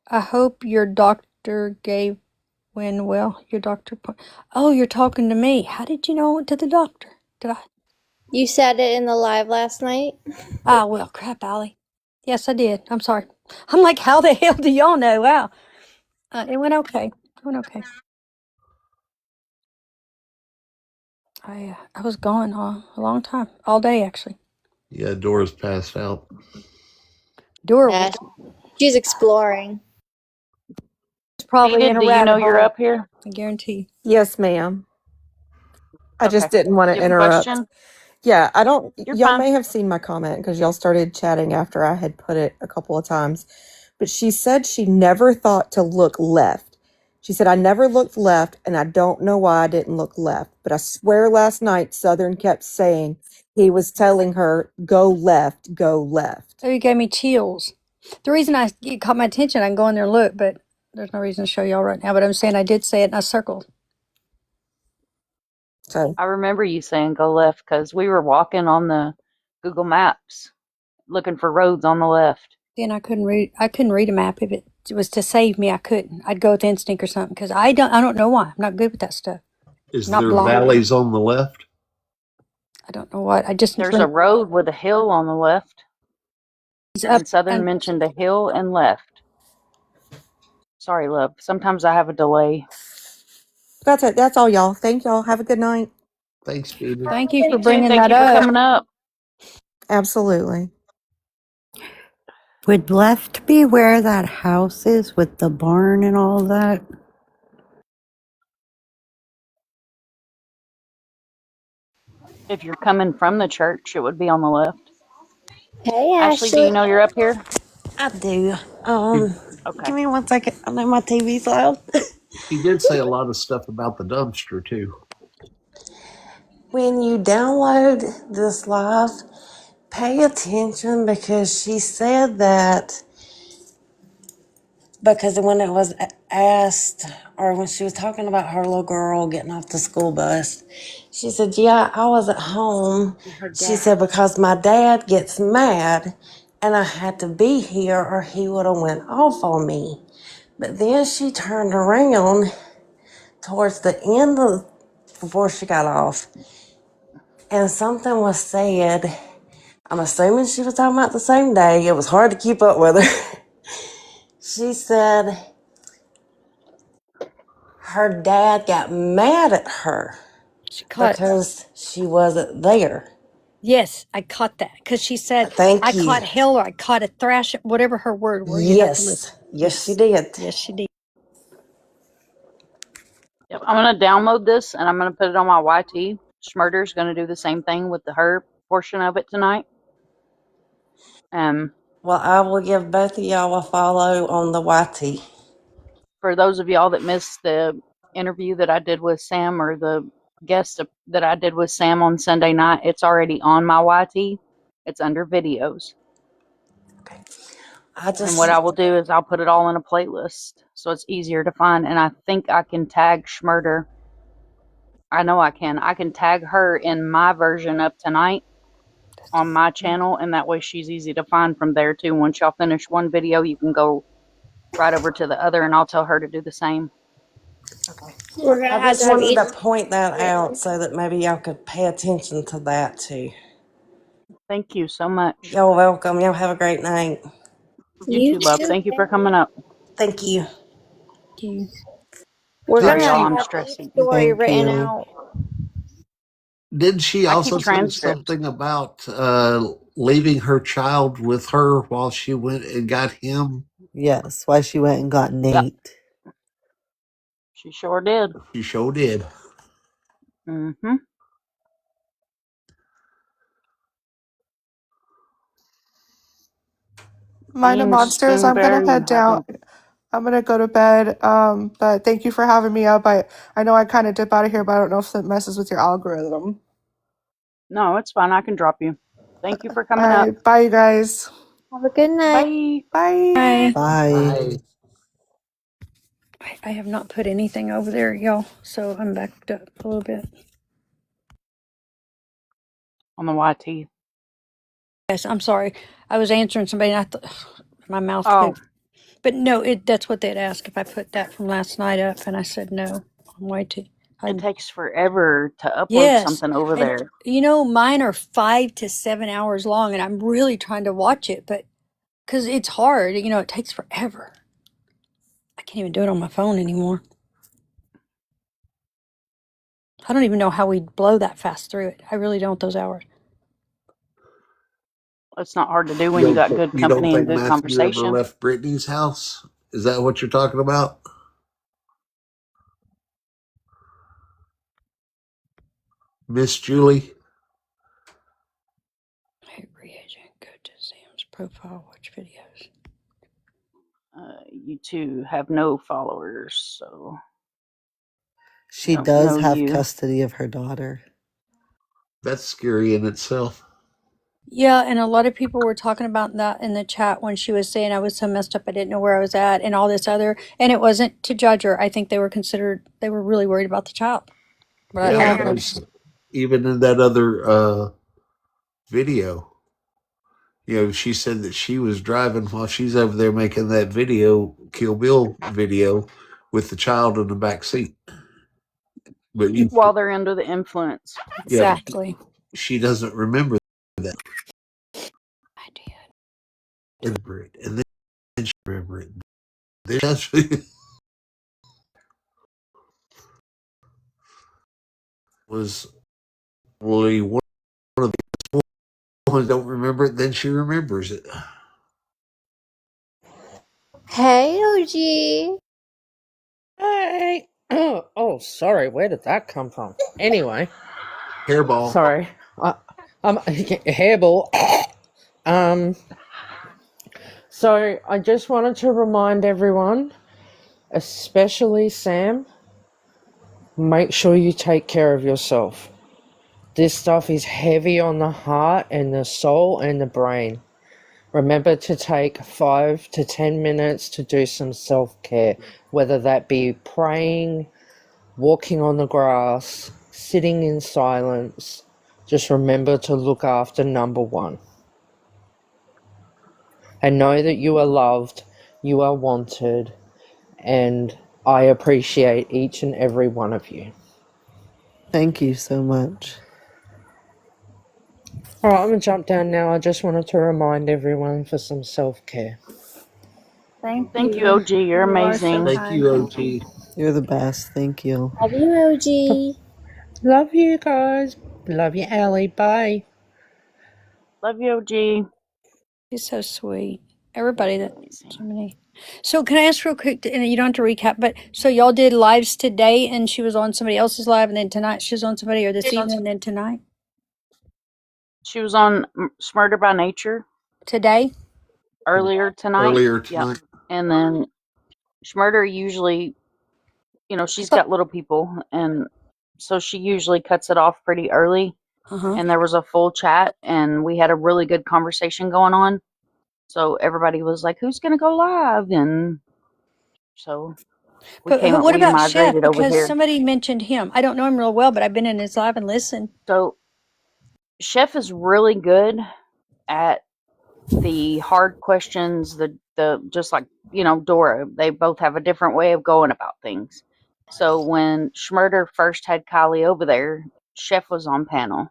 I hope your doctor gave when well your doctor. Oh, you're talking to me. How did you know I went to the doctor? Did I? You said it in the live last night. Ah, well, crap, Allie. Yes, I did. I'm sorry. I'm like, how the hell do y'all know? Wow. It went okay. It went okay. I was gone a long time, all day actually. Yeah, Dora's passed out. Dora Yeah, was she's exploring. probably in Enid, a do you know rabbit you're hole. up here? I guarantee. Yes, ma'am. I Okay. just didn't want Do to you have a interrupt. question? Yeah, I don't, You're y'all fine. may have seen my comment because y'all started chatting after I had put it a couple of times. But she said she never thought to look left. She said, I never looked left, and I don't know why I didn't look left. But I swear last night, Southern kept saying he was telling her, go left, go left. Oh, you gave me chills. The reason it caught my attention, I can go in there and look, but there's no reason to show y'all right now. But I'm saying I did say it and I circled. So, I remember you saying go left because we were walking on the Google Maps looking for roads on the left. Then I couldn't read. I couldn't read a map if it was to save me. I couldn't. I'd go with instinct or something because I don't. I don't know why. I'm not good with that stuff. Is I'm not there blind. valleys on the left? I don't know what. I just There's a road with a hill on the left. up. And Southern mentioned a hill and left. Sorry, love. Sometimes I have a delay. that's it. That's all, y'all. Thank y'all. Have a good night. Thanks, David. Thank you for You too. bringing Thank that you for up. coming up. Absolutely. Would left be where that house is with the barn and all that? If you're coming from the church, it would be on the left. Hey, Ashley, do Ashley. you know you're up here? I do. Okay. Give me 1 second. I know my TV's loud. She did say a lot of stuff about the dumpster too. When you download this live, pay attention because she said that because when it was asked or when she was talking about her little girl getting off the school bus, she said, yeah, I was at home. She said, because my dad gets mad and I had to be here or he would have went off on me. But then she turned around towards the end of before she got off and something was said. I'm assuming she was talking about the same day. It was hard to keep up with her. She said her dad got mad at her She caught. because she wasn't there. Yes, I caught that because she said I Thank you. caught hell or I caught a thrash, whatever her word were. You have to listen. Yes. Yes, she did. Yes, she did. Yep. I'm going to download this and I'm going to put it on my YT. Schmurder's going to do the same thing with her portion of it tonight. Well, I will give both of y'all a follow on the YT. For those of y'all that missed the interview that I did with Sam or the guest that I did with Sam on Sunday night, it's already on my YT. It's under videos. And what I will do is I'll put it all in a playlist so it's easier to find. And I think I can tag Schmurder. I know I can. I can tag her in my version of tonight on my channel, and that way she's easy to find from there too. Once y'all finish one video, you can go right over to the other, and I'll tell her to do the same. We're gonna I have just to have wanted each. to point that out so that maybe y'all could pay attention to that too. Thank you so much. You're welcome. Y'all have a great night. You You too, love. too. Thank you for coming up. Thank you. We're Did Sorry, gonna y'all. she I'm have each stressing. story Thank written you. out. did she I keep also say transcripts. something about leaving her child with her while she went and got him? Yes, why she went and got Yep, Nate. she sure did. She sure did. Mm-hmm. Mind of Being Monsters, I'm gonna Spoonberry head and down. having. I'm gonna go to bed. But thank you for having me up. I know I kind of dip out of here, but I don't know if that messes with your algorithm. No, it's fine. I can drop you. Thank you for All coming up. right, bye, you guys. Have a good night. Bye. Bye. Bye. Bye. I have not put anything over there, y'all, so I'm backed up a little bit. On the YT. Yes, I'm sorry. I was answering somebody and I thought my mouth Oh, moved. But no, that's what they'd ask if I put that from last night up, and I said no. I'm way too. it takes forever to upload Yes, something over and there. mine are 5 to 7 hours long, and I'm really trying to watch it, but because it's hard, it takes forever. I can't even do it on my phone anymore. I don't even know how we blow that fast through it. I really don't those hours. It's not hard to do when you got good You don't company and think good Matthew ever conversation. left Brittany's house? Is that what you're talking about? Miss Julie? Hey, reagent, go to Sam's profile, watch videos. You two have no followers, so I She don't does know have you. custody of her daughter. That's scary in itself. Yeah, and a lot of people were talking about that in the chat when she was saying I was so messed up I didn't know where I was at and all this other. And it wasn't to judge her. I think they were really worried about the child. But Yeah, I don't know. because even in that other video, she said that she was driving while she's over there making that video, Kill Bill video, with the child in the back seat. But While they're under the influence. yeah, but Exactly. she doesn't remember that. I did. Remember it, and then she remember it. That's was really one of the ones don't remember it. Then she remembers it. Hey, OG. Hey. Oh, sorry. Where did that come from? Anyway, Hairball. sorry. Hairball. So I just wanted to remind everyone, especially Sam, make sure you take care of yourself. This stuff is heavy on the heart and the soul and the brain. Remember to take 5 to 10 minutes to do some self-care, whether that be praying, walking on the grass, sitting in silence. Just remember to look after number one. And know that you are loved, you are wanted, and I appreciate each and every one of you. Thank you so much. Alright, I'm going to jump down now. I just wanted to remind everyone for some self-care. Thank Thank you, you. OG. You're You are so amazing. Thank kind. you, Thank you. OG. You're the best. Thank you. Love you, OG. Love you guys. Love you, Ellie. Bye. Love you, OG. She's so sweet. Everybody that Amazing. so many. So can I ask real quick, and you don't have to recap, but so y'all did lives today and she was on somebody else's live and then tonight she was on somebody or this evening and then tonight? She was on Murder by Nature Today? earlier tonight. Earlier Yep. tonight. And then Schmurder usually, she's got little people, and so she usually cuts it off pretty early. Uh-huh. And there was a full chat, and we had a really good conversation going on. So everybody was like, "Who's gonna go live?" And so But what we about Chef? migrated over Because here. somebody mentioned him. I don't know him real well, but I've been in his live and listened. So Chef is really good at the hard questions, the just like, Dora, they both have a different way of going about things. So when Schmurder first had Kylie over there, Chef was on panel,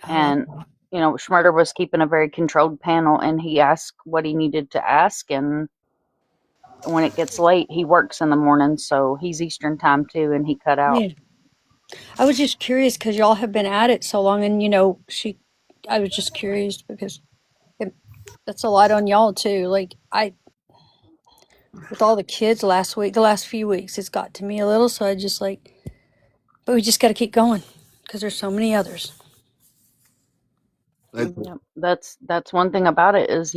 and Schmurder was keeping a very controlled panel, and he asked what he needed to ask, and when it gets late, he works in the morning, so he's Eastern time too, and he cut out. Yeah. I was just curious because y'all have been at it so long, and I was just curious because that's a lot on y'all too. Like with all the kids the last few weeks, it's got to me a little. So I just but we just got to keep going because there's so many others. Yep. That's one thing about it is,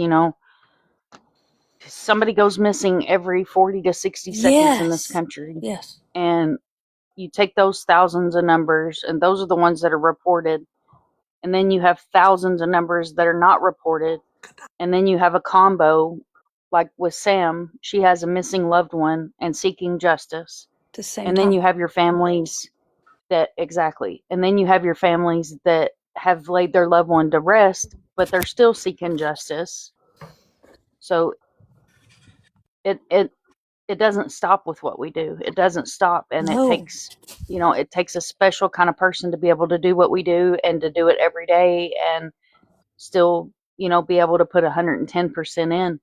somebody goes missing every 40 to 60 seconds in this country. Yes. And you take those thousands of numbers, and those are the ones that are reported. And then you have thousands of numbers that are not reported. And then you have a combo, like with Sam, she has a missing loved one and seeking justice. At the same And time. then you have your families and then you have your families that have laid their loved one to rest, but they're still seeking justice. So it doesn't stop with what we do. It doesn't stop, and No. it takes a special kind of person to be able to do what we do and to do it every day and still, be able to put 110% in.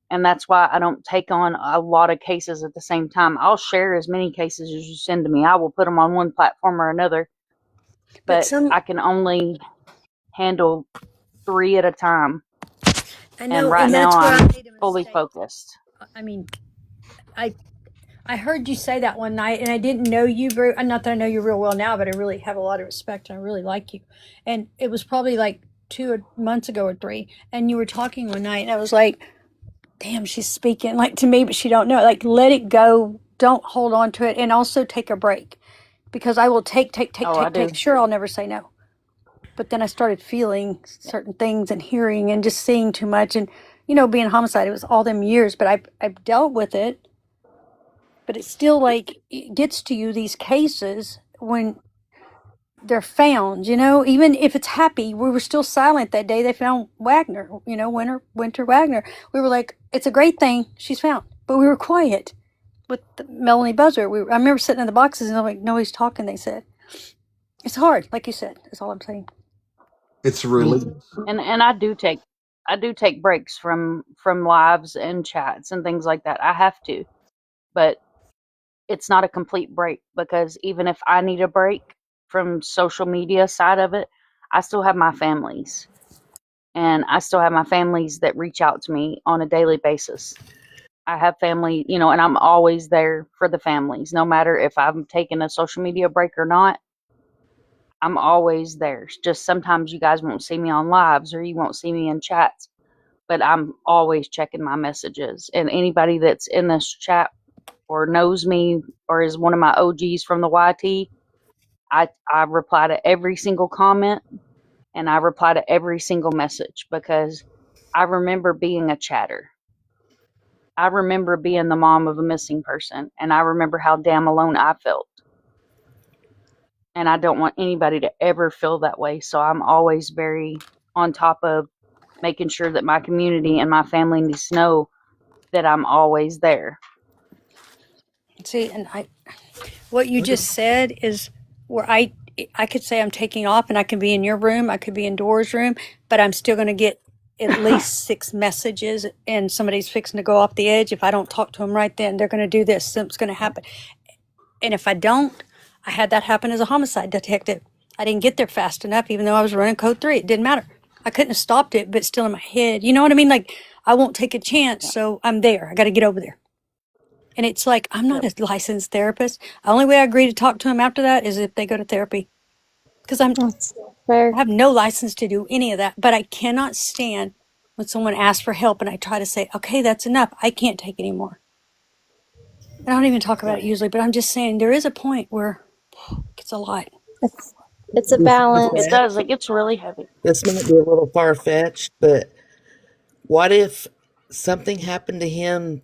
And that's why I don't take on a lot of cases at the same time. I'll share as many cases as you send to me. I will put them on one platform or another, but I can only handle 3 at a time. I know, And right and now that's where I I'm made a fully mistake. focused. I mean, I heard you say that one night, and I didn't know you very. Not that I know you real well now, but I really have a lot of respect, and I really like you. And it was probably like 2 months ago or 3, and you were talking one night, and I was like, "Damn, she's speaking like to me, but she don't know. Like, let it go. Don't hold on to it, and also take a break, because I will take. I do. Sure, I'll never say no, but then I started feeling certain things and hearing and just seeing too much, and being homicide. It was all them years, but I've dealt with it. But it's still like it gets to you, these cases, when they're found, even if it's happy. We were still silent that day they found Wagner, Winter Wagner. We were like, it's a great thing she's found, but we were quiet with Melanie Buzzer. I remember sitting in the boxes and I'm like, nobody's talking, they said. It's hard, like you said, that's all I'm saying. It's a relief. And I do take breaks from lives and chats and things like that. I have to, but it's not a complete break, because even if I need a break from social media side of it, I still have my families, and I still have my families that reach out to me on a daily basis. I have family, and I'm always there for the families, no matter if I'm taking a social media break or not. I'm always there. Just sometimes you guys won't see me on lives or you won't see me in chats, but I'm always checking my messages. And anybody that's in this chat or knows me or is one of my OGs from the YT, I reply to every single comment and I reply to every single message, because I remember being a chatter. I remember being the mom of a missing person, and I remember how damn alone I felt. And I don't want anybody to ever feel that way. So I'm always very on top of making sure that my community and my family needs to know that I'm always there. See, and what you just said is where I could say I'm taking off and I can be in your room, I could be in Dora's room, but I'm still going to get at least 6 messages, and somebody's fixing to go off the edge. If I don't talk to them right then, they're going to do this, something's going to happen. And if I don't, I had that happen as a homicide detective. I didn't get there fast enough, even though I was running code 3. It didn't matter. I couldn't have stopped it, but it's still in my head. You know what I mean? Like, I won't take a chance, so I'm there. I got to get over there. And it's like, I'm not a licensed therapist. The only way I agree to talk to them after that is if they go to therapy. Because I have no license to do any of that. But I cannot stand when someone asks for help and I try to say, okay, that's enough. I can't take anymore. I don't even talk about it usually, but I'm just saying there is a point where it gets a lot. It's a balance. It does. It gets really heavy. This might be a little far fetched, but what if something happened to him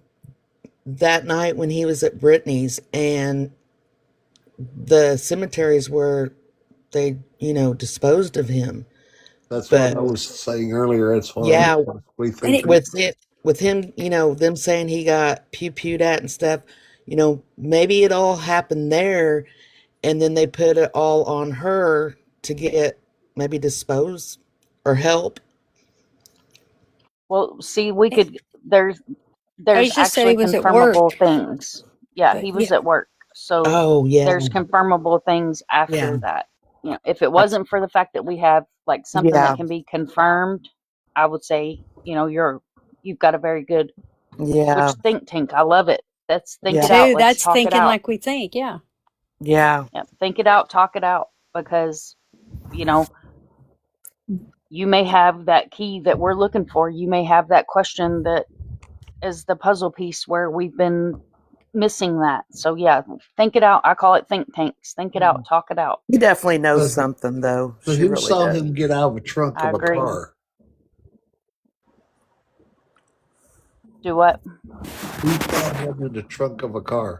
that night when he was at Brittany's and the cemeteries where they, disposed of him? That's what I was saying earlier. That's what Yeah, we with think. with him, them saying he got pew-pewed at and stuff, maybe it all happened there and then they put it all on her to get maybe disposed or help. Well, see, we could. I There's just said he actually was at confirmable work, things. Yeah, but he yeah. was at work, so Oh, yeah. there's confirmable things Yeah. after that. If it That's, wasn't for the fact that we have like something yeah. that can be confirmed, I would say, you've got a very good, Yeah. which think tank. I love it. Let's Me think Yeah. it out. too. Let's That's talk it thinking out. like we think. Yeah. Yeah. Yep, think it out, talk it out, because you know you may have that key that we're looking for. You may have that question that is the puzzle piece where we've been missing that. So yeah, think it out. I call it think tanks. Think it out, talk it out. He definitely knows So, something, though. so She who really saw does. him get out of the trunk I of a agree. car? Do what? Who saw him in the trunk of a car?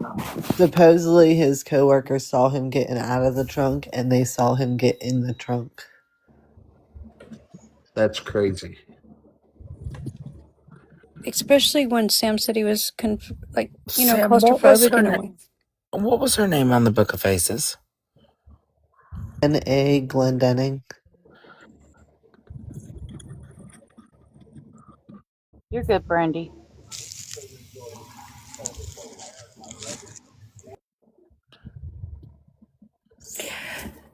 Supposedly his coworkers saw him getting out of the trunk and they saw him get in the trunk. That's crazy. Especially when Sam said he was Sam, claustrophobic in a way. what was her name on the Book of Faces? N.A. Glendenning. You're good, Brandy.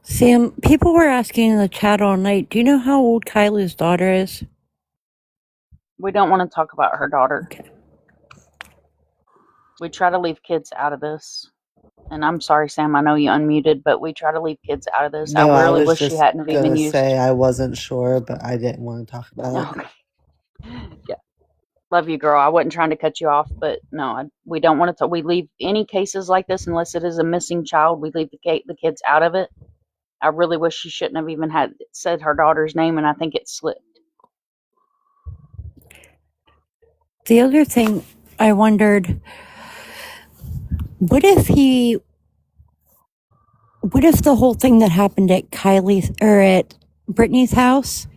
Sam, people were asking in the chat all night, do you know how old Kylie's daughter is? We don't want to talk about her daughter. Okay. We try to leave kids out of this. And I'm sorry, Sam, I know you unmuted, but we try to leave kids out of this. No, I I really was wish she just hadn't gonna even used. say I wasn't sure, but I didn't want to talk about it. Okay. Yeah. Love you, girl. I wasn't trying to cut you off, but no, we don't want to. We leave any cases like this, unless it is a missing child, we leave the kids out of it. I really wish she shouldn't have even had said her daughter's name, and I think it slipped. The other thing I wondered, what if the whole thing that happened at at Brittany's house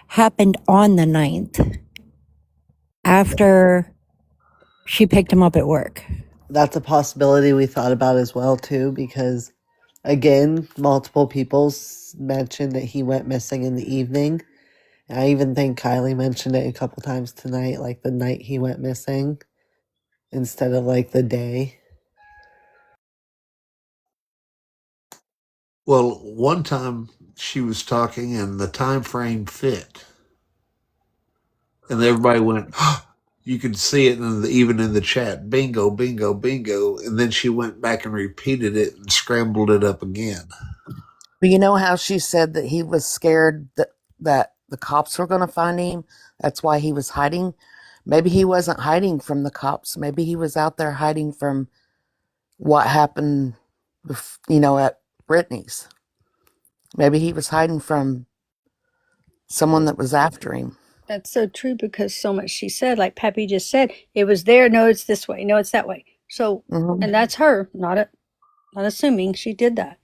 happened on the 9th after she picked him up at work? That's a possibility we thought about as well, too, because, again, multiple people mentioned that he went missing in the evening. And I even think Kylie mentioned it a couple times tonight, like the night he went missing instead of like the day. Well, one time she was talking and the time frame fit. And everybody went, you could see it even in the chat, bingo, bingo, bingo. And then she went back and repeated it and scrambled it up again. But you know how she said that he was scared that the cops were going to find him? That's why he was hiding. Maybe he wasn't hiding from the cops. Maybe he was out there hiding from what happened, at Brittany's. Maybe he was hiding from someone that was after him. That's so true, because so much she said, like Pappy just said, it was there. No, it's this way. No, it's that way. So, and that's her, not assuming she did that.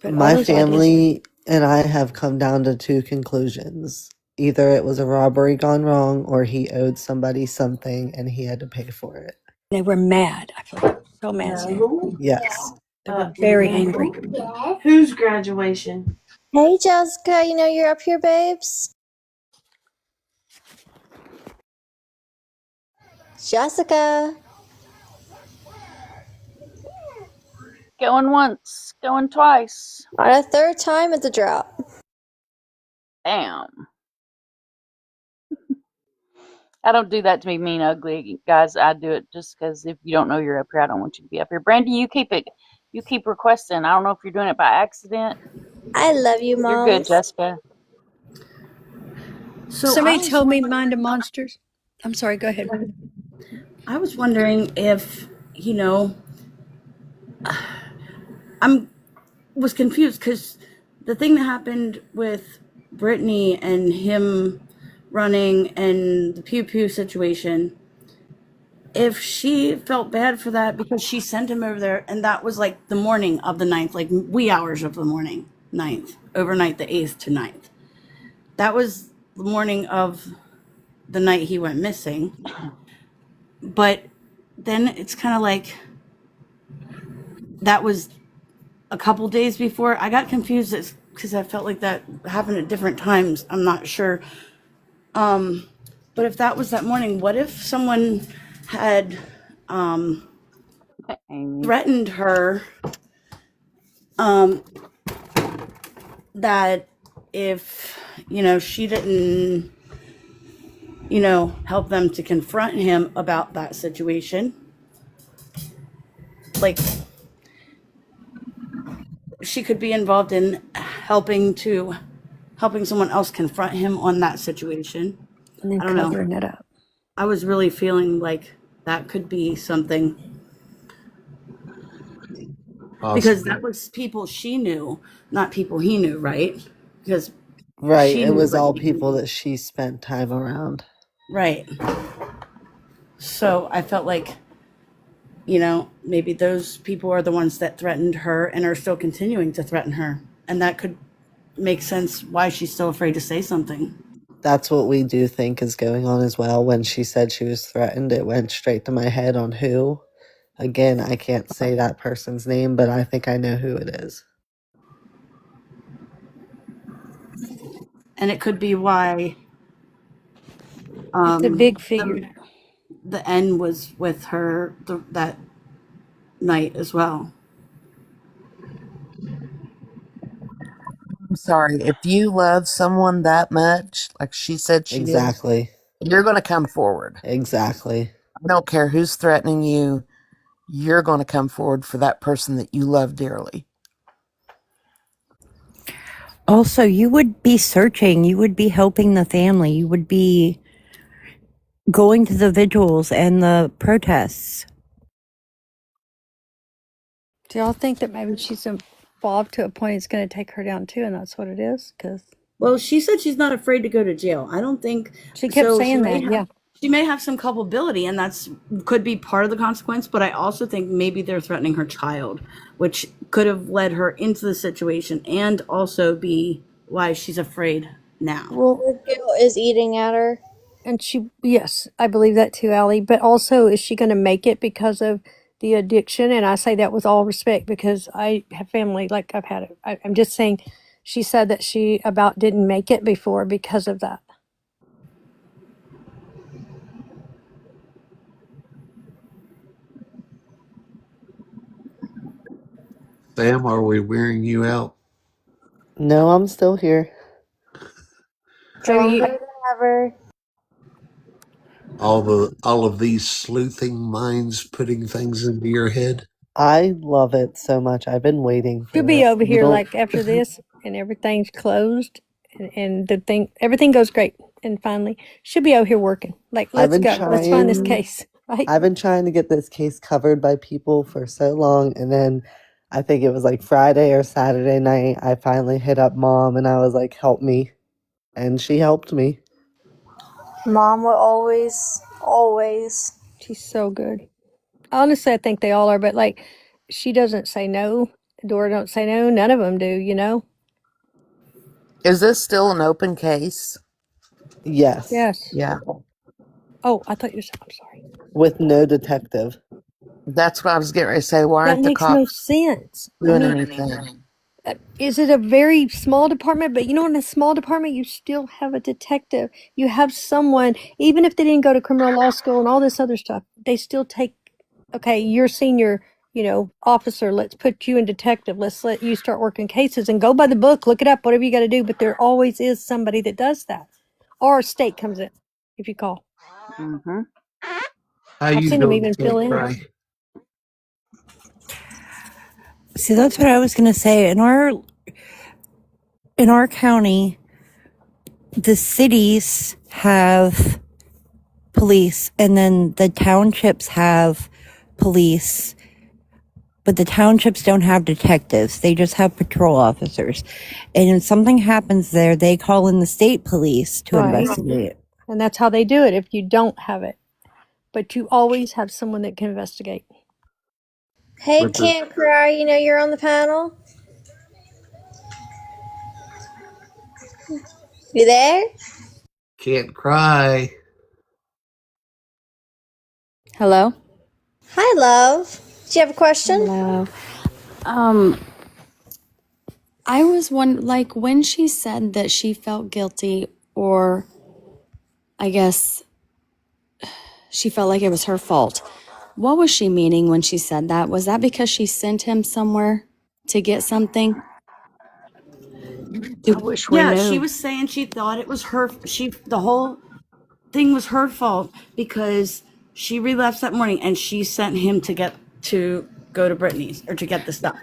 But My family and I have come down to two conclusions. Either it was a robbery gone wrong or he owed somebody something and he had to pay for it. They were mad. I feel so mad. Sam. Yes. They were very angry. Whose graduation? Hey, Jessica, you're up here, babes. Jessica. Going once, going twice. On a third time at the drop. Damn. I don't do that to be mean, ugly, guys. I do it just because if you don't know you're up here, I don't want you to be up here. Brandy, you keep requesting. I don't know if you're doing it by accident. I love you, Mom. You're good, Jessica. So somebody told me Mind of Monsters. I'm sorry, go ahead. I was wondering if, was confused because the thing that happened with Brittany and him running and the pew pew situation, if she felt bad for that because she sent him over there and that was like the morning of the 9th, like wee hours of the morning, 9th, overnight the 8th to 9th. That was the morning of the night he went missing. But then it's kind of like that was a couple days before. I got confused because I felt like that happened at different times. I'm not sure. But if that was that morning, what if someone had Amy. threatened her that if, she didn't, help them to confront him about that situation, like she could be involved in helping someone else confront him on that situation. And then I don't know. covering it up. I was really feeling like that could be something because that Possibly. was people she knew, not people he knew, right? Because Right. she It knew was what all he people knew. that she spent time around. Right. So I felt like, maybe those people are the ones that threatened her and are still continuing to threaten her. And that could make sense why she's still afraid to say something. That's what we do think is going on as well. When she said she was threatened, it went straight to my head on who. Again, I can't say that person's name, but I think I know who it is. And it could be why It's a big figure the, now. the end was with her that night as well. I'm sorry. If you love someone that much, like she said she did, Exactly. you're going to come forward. Exactly. I don't care who's threatening you. You're going to come forward for that person that you love dearly. Also, you would be searching, you would be helping the family, you would be going to the vigils and the protests. Do y'all think that maybe she's involved to a point it's going to take her down too, and that's what it is? Because Well, she said she's not afraid to go to jail. I don't think she kept so. saying that, yeah. She may have some culpability, and that's could be part of the consequence. But I also think maybe they're threatening her child, which could have led her into the situation, and also be why she's afraid now. Well, Her guilt is eating at her. and yes, I believe that too, Allie. But also, is she going to make it because of the addiction? And I say that with all respect because I have family like I've had it. I'm just saying, she said that she about didn't make it before because of that. Sam, are we wearing you out? No, I'm still here. Stronger than ever. All of these sleuthing minds putting things into your head. I love it so much. I've been waiting for She'll be this. over You here don't. like after this, and everything's closed, and everything goes great. And finally, she'll be over here working. Like, I've let's been go. Let's find this trying. case. Right? I've been trying to get this case covered by people for so long, and then I think it was like Friday or Saturday night. I finally hit up mom, and I was like, "Help me," and she helped me. Mom will always. She's so good. Honestly, I think they all are, but like, she doesn't say no. Dora don't say no. None of them do. Is this still an open case? Yes, Yes. Yeah. Oh, I thought you said. I'm sorry. with no detective. That's what I was getting ready to say. Why That aren't the makes no cops sense. I doing mean, anything? is it a very small department? But in a small department, you still have a detective. You have someone, even if they didn't go to criminal law school and all this other stuff, they still take, okay, you're senior, officer. Let's put you in detective. Let's let you start working cases and go by the book, look it up, whatever you got to do. But there always is somebody that does that. Or a state comes in if you call. Mm-hmm. How I've you seen them doing, even fill Kate in. Cry? See, that's what I was going to say. In our county, the cities have police, and then the townships have police, but the townships don't have detectives. They just have patrol officers. And if something happens there, they call in the state police to Right. investigate. And that's how they do it if you don't have it. But you always have someone that can investigate. Hey, With the Can't Cry, you're on the panel. You there? Can't Cry. Hello? Hi, love. Do you have a question? Hello. I was like when she said that she felt guilty, or I guess she felt like it was her fault. What was she meaning when she said that? Was that because she sent him somewhere to get something? I wish we Yeah, she knew. was saying she thought it was her. The whole thing was her fault because she relapsed that morning and she sent him to go to Brittany's or to get the stuff.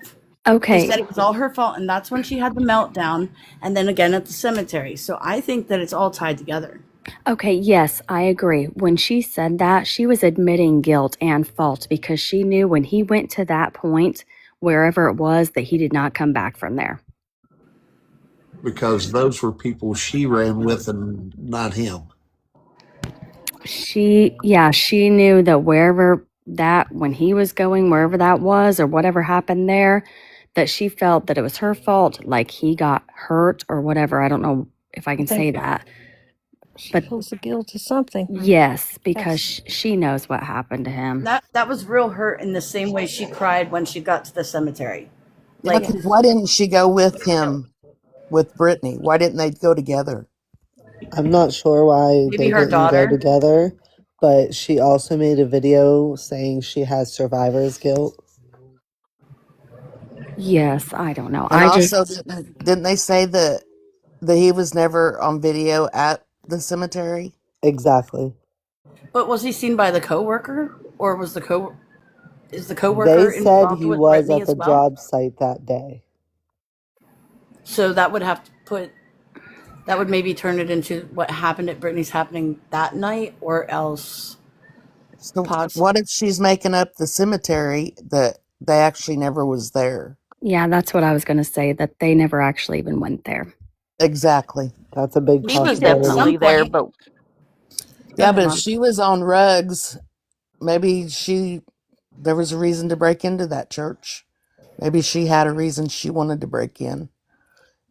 She Okay. said it was all her fault, and that's when she had the meltdown, and then again at the cemetery. So I think that it's all tied together. Okay, yes, I agree. When she said that, she was admitting guilt and fault because she knew when he went to that point, wherever it was, that he did not come back from there. Because those were people she ran with and not him. She knew that when he was going, wherever that was, or whatever happened there, that she felt that it was her fault, like he got hurt or whatever. I don't know if I can say that. She But feels the guilt of something. yes, because she knows what happened to him. That was real hurt in the same way she cried when she got to the cemetery. Like, Okay, why didn't she go with him with Brittany? Why didn't they go together? I'm not sure why maybe they her didn't go daughter. together, but she also made a video saying she has survivor's guilt. Yes, I don't know. And also, didn't they say that he was never on video at the cemetery? Exactly. But was he seen by the coworker, or was is the They coworker said involved he with was Brittany at as the well? job site that day. So that would have to that would maybe turn it into what happened at Brittany's happening that night, or else So pause. what if she's making up the cemetery that they actually never was there? Yeah, that's what I was going to say, that they never actually even went there. Exactly. That's a big She was At possibility. some definitely there, point, but go Yeah, ahead, but if Mom. she was on rugs, maybe there was a reason to break into that church. Maybe she had a reason she wanted to break in,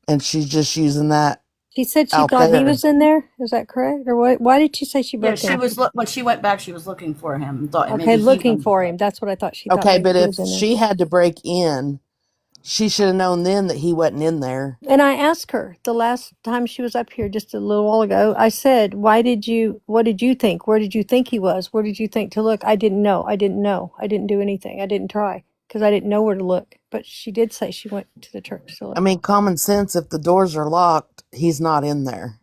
and she's just using that She said she out thought he there. was in there. Is that correct? Or what? Why did she say she Yeah, broke she in? was when she went back. She was looking for him. Thought Okay, maybe he looking went. for him. That's what I thought. She thought Okay, maybe but he if was in there. she had to break in, she should have known then that he wasn't in there. And I asked her the last time she was up here just a little while ago, I said, what did you think? Where did you think he was? Where did you think to look? I didn't know. I didn't know. I didn't do anything. I didn't try because I didn't know where to look. But she did say she went to the church to I look. mean, common sense, if the doors are locked, he's not in there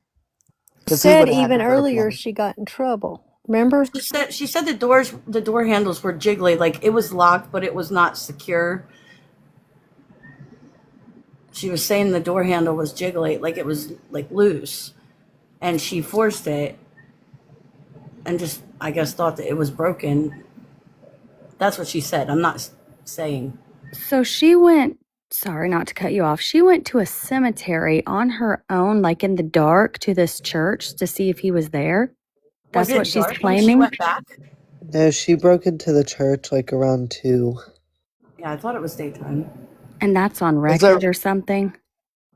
because he Said would have had to even break earlier in. she got in trouble. Remember? She said the door handles were jiggly, like it was locked, but it was not secure. She was saying the door handle was jiggly, like it was like loose, and she forced it, and just I guess thought that it was broken. That's what she said. I'm not saying. So she went, sorry not to cut you off, she went to a cemetery on her own, like in the dark, to this church to see if he was there. Was That's what it she's dark when she claiming. went back? No, she broke into the church like around 2. Yeah, I thought it was daytime. And that's on Is there? record or something.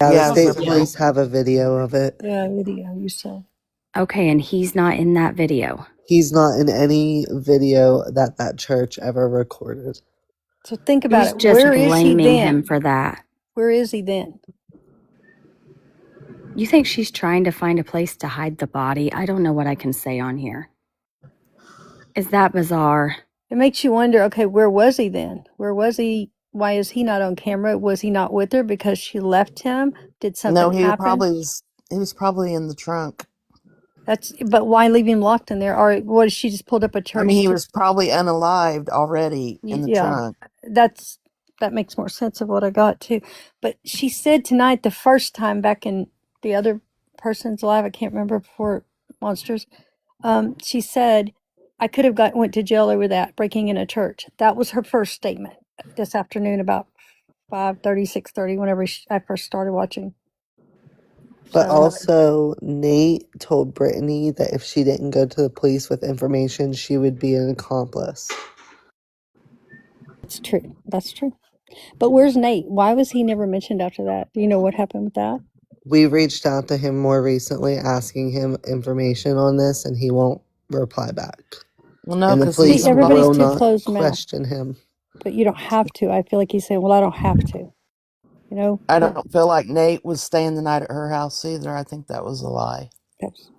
Yeah, the Yeah, is there state Yeah. proof? police have a video of it. Yeah, video you said. Okay, and he's not in that video. He's not in any video that church ever recorded. So think about She's it. just Where is he blaming him then? for that. Where is he then? You think she's trying to find a place to hide the body? I don't know what I can say on here. Is that bizarre? It makes you wonder, okay, where was he then? Where was he? Why is he not on camera? Was he not with her because she left him? Did No, something happen? he was probably in the trunk. But why leave him locked in there? Or what, if she just pulled up a I mean, church he to, was probably unalived already in the yeah, trunk. that makes more sense of what I got too. But she said tonight, the first time back in the other person's life, I can't remember before Monsters, she said, I could have went to jail over that, breaking in a church. That was her first statement this afternoon about 5:30, 6:30, whenever I first started watching. But So also, Nate told Brittany that if she didn't go to the police with information, she would be an accomplice. it's true. That's true. But where's Nate? Why was he never mentioned after that? Do you know what happened with that? We reached out to him more recently asking him information on this, and he won't reply back. Well, no, And the because See, he's police everybody's will involved. too not closed mouth, question him. but you don't have to. I feel like he's saying, well, I don't have to. You know, I don't feel like Nate was staying the night at her house either. I think that was a lie. that's,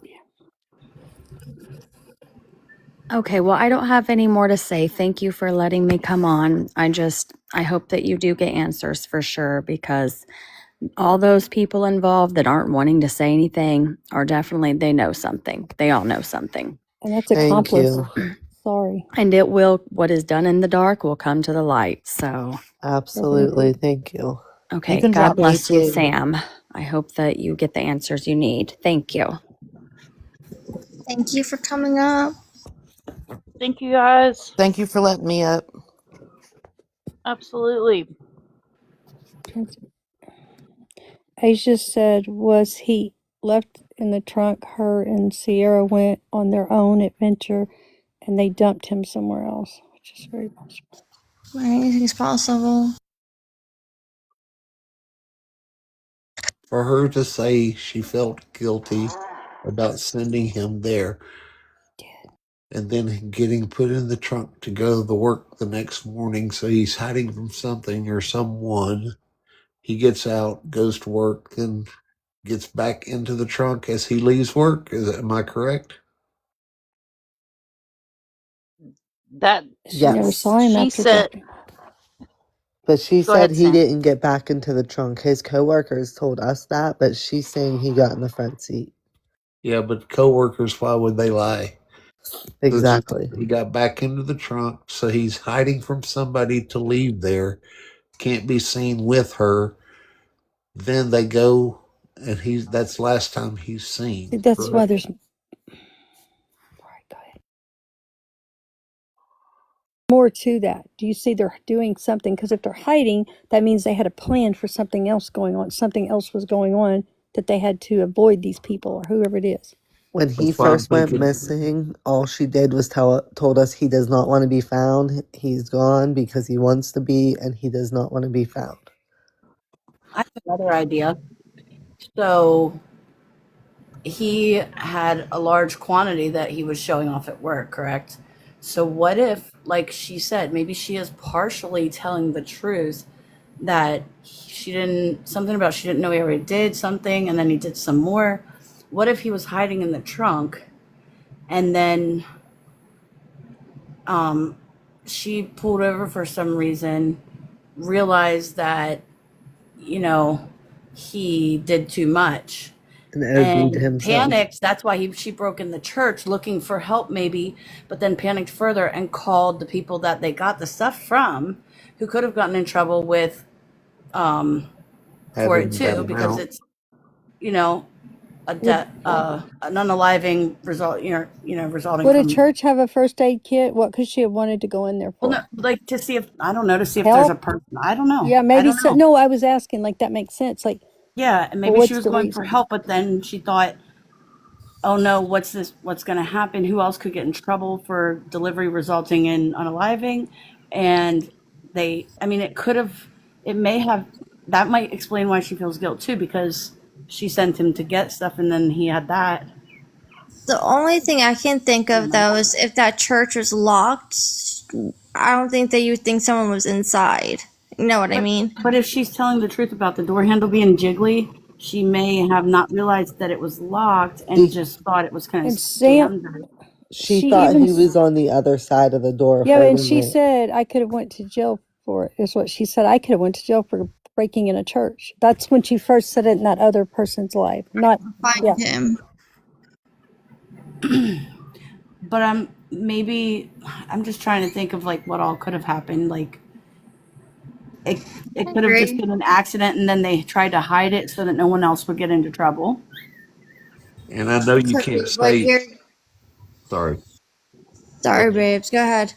Okay, well, I don't have any more to say. Thank you for letting me come on. I hope that you do get answers for sure, because all those people involved that aren't wanting to say anything are definitely, they know something. They all know something. and that's Thank accomplice. you. Sorry. And what is done in the dark will come to the light. So, Absolutely. Thank you. You okay, can God drop my bless you, seed. Sam. I hope that you get the answers you need. Thank you. Thank you for coming up. Thank you guys. Thank you for letting me up. Absolutely. Asia said, was he left in the trunk? Her and Sierra went on their own adventure and they dumped him somewhere else, which is very possible. Anything's possible. For her to say she felt guilty about sending him there and then getting put in the trunk to go to work the next morning, so he's hiding from something or someone. He gets out, goes to work, then gets back into the trunk as he leaves work. Am I correct? That She never Yes. saw him she after said. dropping. But she Go said ahead, he Sam. didn't get back into the trunk. His coworkers told us that, but she's saying he got in the front seat. Yeah, but coworkers, why would they lie? Exactly. He got back into the trunk, so he's hiding from somebody to leave there. Can't be seen with her. Then they go, and that's the last time he's seen. See, that's why Correct? there's more to that. Do you see they're doing something? Because if they're hiding, that means they had a plan for something else going on. Something else was going on that they had to avoid these people or whoever it is. When he That's why I'm first went thinking. missing, all she did was told us he does not want to be found. He's gone because he wants to be, and he does not want to be found. I have another idea. So he had a large quantity that he was showing off at work, correct? So what if, like she said, maybe she is partially telling the truth that she didn't know he already did something and then he did some more. What if he was hiding in the trunk and then she pulled over for some reason, realized that, he did too much And OD'd and himself. panicked. That's why she broke in the church looking for help, maybe, but then panicked further and called the people that they got the stuff from, who could have gotten in trouble with for it Having that too, because amount. it's you know a Would an unaliving result. Resulting would a from, church have a first aid kit? What could she have wanted to go in there well, no, for? like to see if I don't know to see if there's a Help? person. I don't know. Yeah, I maybe don't so. know. No, I was asking, like, that makes sense. Like, Yeah, and well, maybe she what's was the going for reason? help, but then she thought, oh no, what's this? What's going to happen? Who else could get in trouble for delivery resulting in unaliving? And it could have, it may have, that might explain why she feels guilt too, because she sent him to get stuff and then he had that. The only thing I can think of though is if that church was locked, I don't think that you would think someone was inside. You know what I mean? But if she's telling the truth about the door handle being jiggly, she may have not realized that it was locked and She just thought it was kind of And Sam, jammed. she she thought even, he was on the other side of the door yeah, and holding she it. said I could have went to jail for it. Is what she said. I could have went to jail for breaking in a church. That's when she first said it in that other person's life. Not, Find yeah. him. But I'm just trying to think of like what all could have happened. Like it I it could have just agree. been an accident and then they tried to hide it so that no one else would get into trouble. And I know you Could can't be, but say, you're sorry, go sorry, ahead. babes. Go ahead.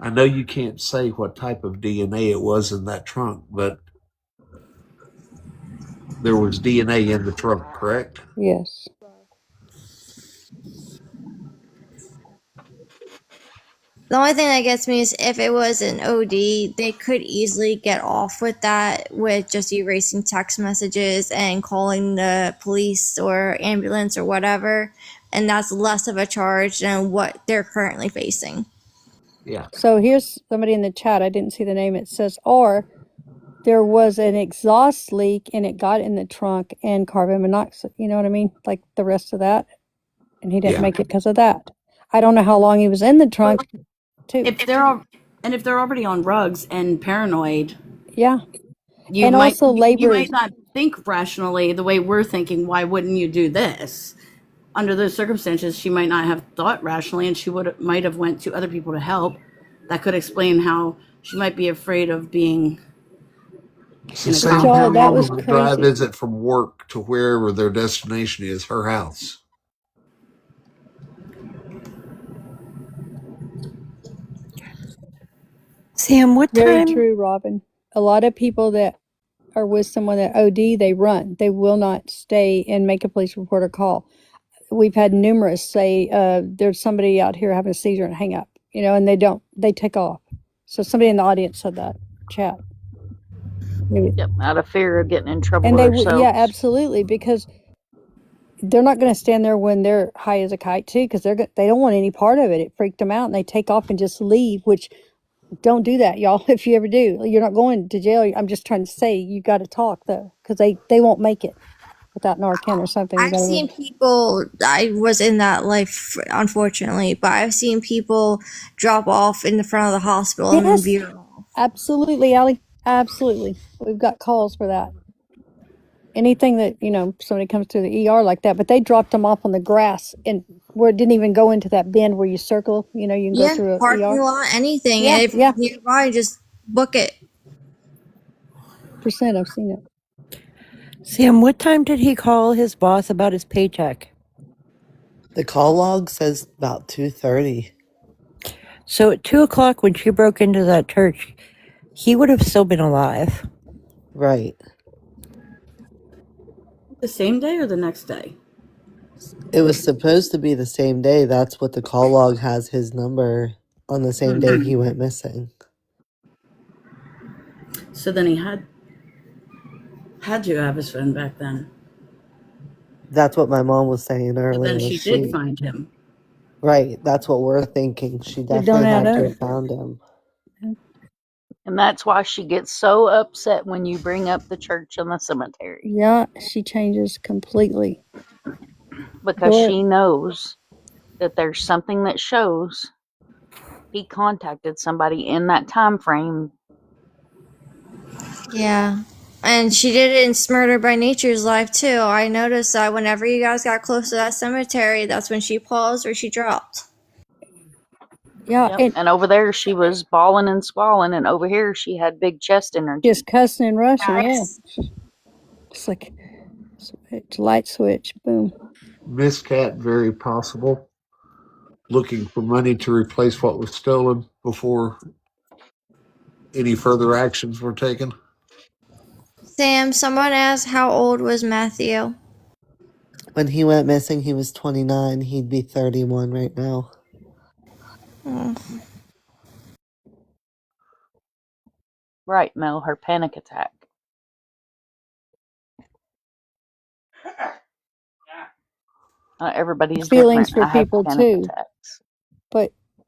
I know you can't say what type of DNA it was in that trunk, but there was DNA in the trunk, correct? Yes. The only thing that gets me is if it was an OD, they could easily get off with that with just erasing text messages and calling the police or ambulance or whatever. and that's less of a charge than what they're currently facing. Yeah. So here's somebody in the chat. I didn't see the name. It says, or there was an exhaust leak and it got in the trunk and carbon monoxide. You know what I mean? Like the rest of that. And he didn't Yeah. make it because of that. I don't know how long he was in the trunk, too. If they're already on drugs and paranoid, Yeah. you And might also you labor might is, not think rationally the way we're thinking. Why wouldn't you do this? Under those circumstances, she might not have thought rationally, and she might have went to other people to help. That could explain how she might be afraid of being So in a Sam, how y'all, that long was of a drive crazy. is it from work to wherever their destination is, her house? Sam, what Very time? true, Robin. A lot of people that are with someone that OD, they run. They will not stay and make a police report or call. We've had numerous say, there's somebody out here having a seizure and hang up, and they take off. So somebody in the audience said that, chat. Maybe. Yep, out of fear of getting in trouble And yeah, themselves. absolutely, because they're not going to stand there when they're high as a kite too, because they don't want any part of it. It freaked them out, and they take off and just leave. Which don't do that, y'all. If you ever do, you're not going to jail. I'm just trying to say you got to talk though, because they won't make it without Narcan or something. You I've got to seen really. people, I was in that life, unfortunately, but I've seen people drop off in the front of the hospital and then Yes, be absolutely, Allie. Absolutely, we've got calls for that. Anything that somebody comes to the ER like that, but they dropped them off on the grass and where it didn't even go into that bend where you circle. You can go yeah, through a parking ER. lot, anything. Yeah, And if yeah. it's nearby, just book it. I've seen it. Sam, what time did he call his boss about his paycheck? The call log says about 2:30. So at 2 o'clock when she broke into that church, he would have still been alive. Right. The same day or the next day? It was supposed to be the same day. That's what the call log has his number on the same day he went missing. So then he had to have his phone back then. That's what my mom was saying But earlier. then she did find him. Right. That's what we're thinking. She It don't definitely add had to up. have found him. And that's why she gets so upset when you bring up the church and the cemetery. Yeah, she changes completely. Because she knows that there's something that shows he contacted somebody in that time frame. Yeah. And she did it in Murder by Nature's life too. I noticed that whenever you guys got close to that cemetery, that's when she paused or she dropped. Yeah, Yep. And over there she was bawling and squalling, and over here she had big chest energy. just cussing and rushing. Yes. Yeah, it's like switch, light switch, boom. Miss Cat, very possible. Looking for money to replace what was stolen before any further actions were taken. Sam, someone asked how old was Matthew? When he went missing, he was 29. He'd be 31 right now. Oh. Right, Mel, her panic attack. Everybody's Feelings different. for I have people panic too, attacks.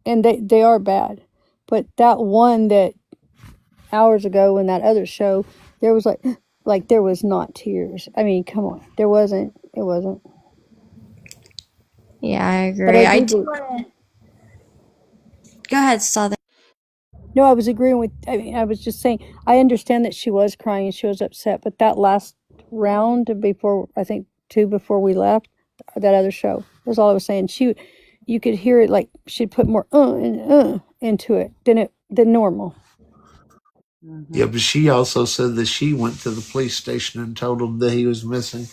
and they are bad. But that one that hours ago in that other show, there was like there was not tears. I mean, come on, there wasn't. It wasn't. Yeah, I But agree. I do do. want to. Go ahead, Southern. No, I was agreeing with. I mean, I was just saying. I understand that she was crying and she was upset, but that last round before, I think two before we left, that other show, was all I was saying. You could hear it like she'd put more and into it than normal. Mm-hmm. Yeah, but she also said that she went to the police station and told them that he was missing.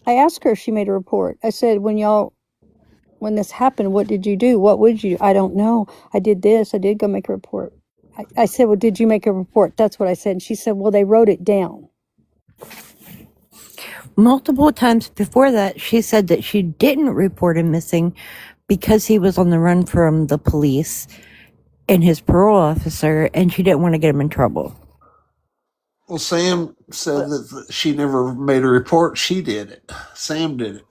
I asked her if she made a report. I said, when this happened, what did you do? What would you do? I don't know. I did this. I did go make a report. I said, well, did you make a report? That's what I said. And she said, well, they wrote it down. Multiple times before that, she said that she didn't report him missing because he was on the run from the police and his parole officer, and she didn't want to get him in trouble. Well, Sam said that she never made a report. She did it. Sam did it.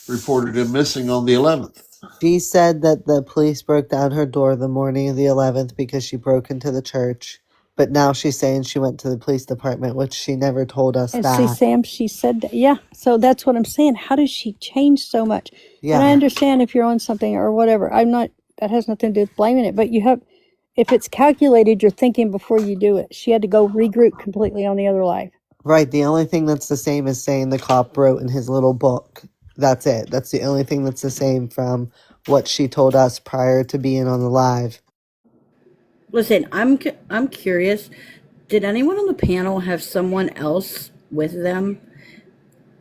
reported him missing on the 11th. She said that the police broke down her door the morning of the 11th because she broke into the church. But now she's saying she went to the police department, which she never told us And see, that. Sam, she said that. Yeah. So that's what I'm saying. How does she change so much? And I Yeah. understand if you're on something or whatever. I'm not, that has nothing to do with blaming it. But you have, if it's calculated, you're thinking before you do it. She had to go regroup completely on the other live. Right. The only thing that's the same is saying the cop wrote in his little book. That's it. That's the only thing that's the same from what she told us prior to being on the live. Listen, I'm curious. Did anyone on the panel have someone else with them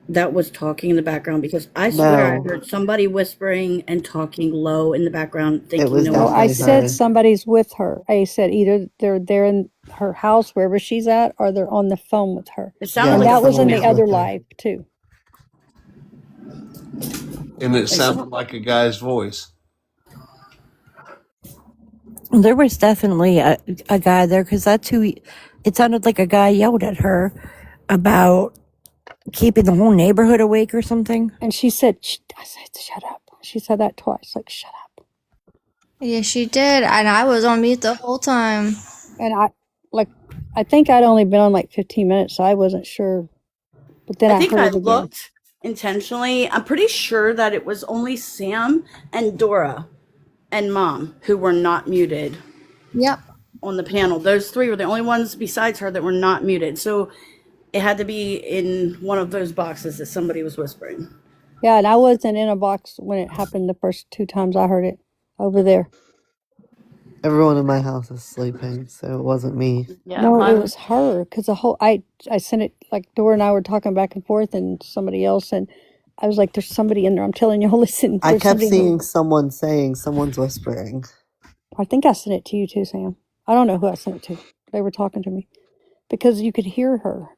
that was talking in the background? Because I swear I No, heard somebody whispering and talking low in the background, it thinking was no one No, I could definitely hear said it. her. somebody's with her. I said either they're there in her house, wherever she's at, or they're on the phone with her. It sounded Yeah, And like a that was in someone the was female. other with her. live, too. And it Like, sounded like a guy's voice. There was definitely a guy there because that's who it sounded like a guy yelled at her about keeping the whole neighborhood awake or something. And she said, I said, shut up. She said that twice, like, shut up. Yeah, she did, and I was on mute the whole time. And I think I'd only been on like 15 minutes, so I wasn't sure. But then I I think heard I it again. looked intentionally. I'm pretty sure that it was only Sam and Dora and Mom who were not muted Yep. on the panel. Those three were the only ones besides her that were not muted. So it had to be in one of those boxes that somebody was whispering. Yeah, and I wasn't in a box when it happened the first 2 times I heard it over there. Everyone in my house is sleeping, so it wasn't me. Yeah, No, it mine. was her because the whole I sent it like Dora and I were talking back and forth and somebody else and I was like, "There's somebody in there." I'm telling you, listen, I there's kept somebody in there. seeing someone saying someone's whispering. I think I sent it to you too, Sam. I don't know who I sent it to. They were talking to me because you could hear her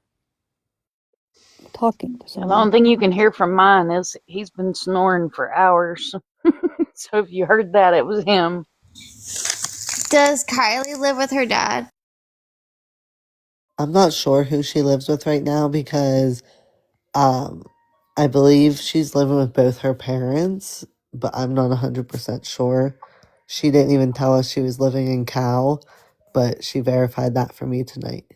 talking to Yeah, the only someone. thing you can hear from mine is he's been snoring for hours. So if you heard that, it was him. Does Kylie live with her dad? I'm not sure who she lives with right now because um I believe she's living with both her parents, but I'm not 100% sure. She didn't even tell us she was living in Cal, but she verified that for me tonight.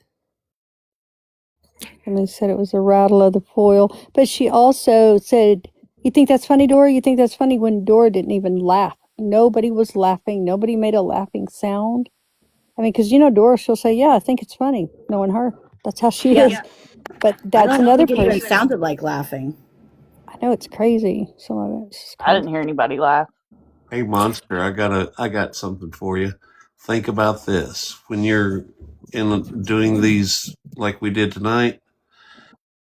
And they said it was a rattle of the foil. But she also said, "You think that's funny, Dora? You think that's funny?" When Dora didn't even laugh. Nobody was laughing. Nobody made a laughing sound. I mean, because Dora, she'll say, "Yeah, I think it's funny," knowing her. That's how she Yeah. is. But I that's don't another think it even person. sounded like laughing. I know it's crazy. Some of it's just I crazy. didn't hear anybody laugh. Hey, Monster, I got something for you. Think about this. When you're in doing these like we did tonight,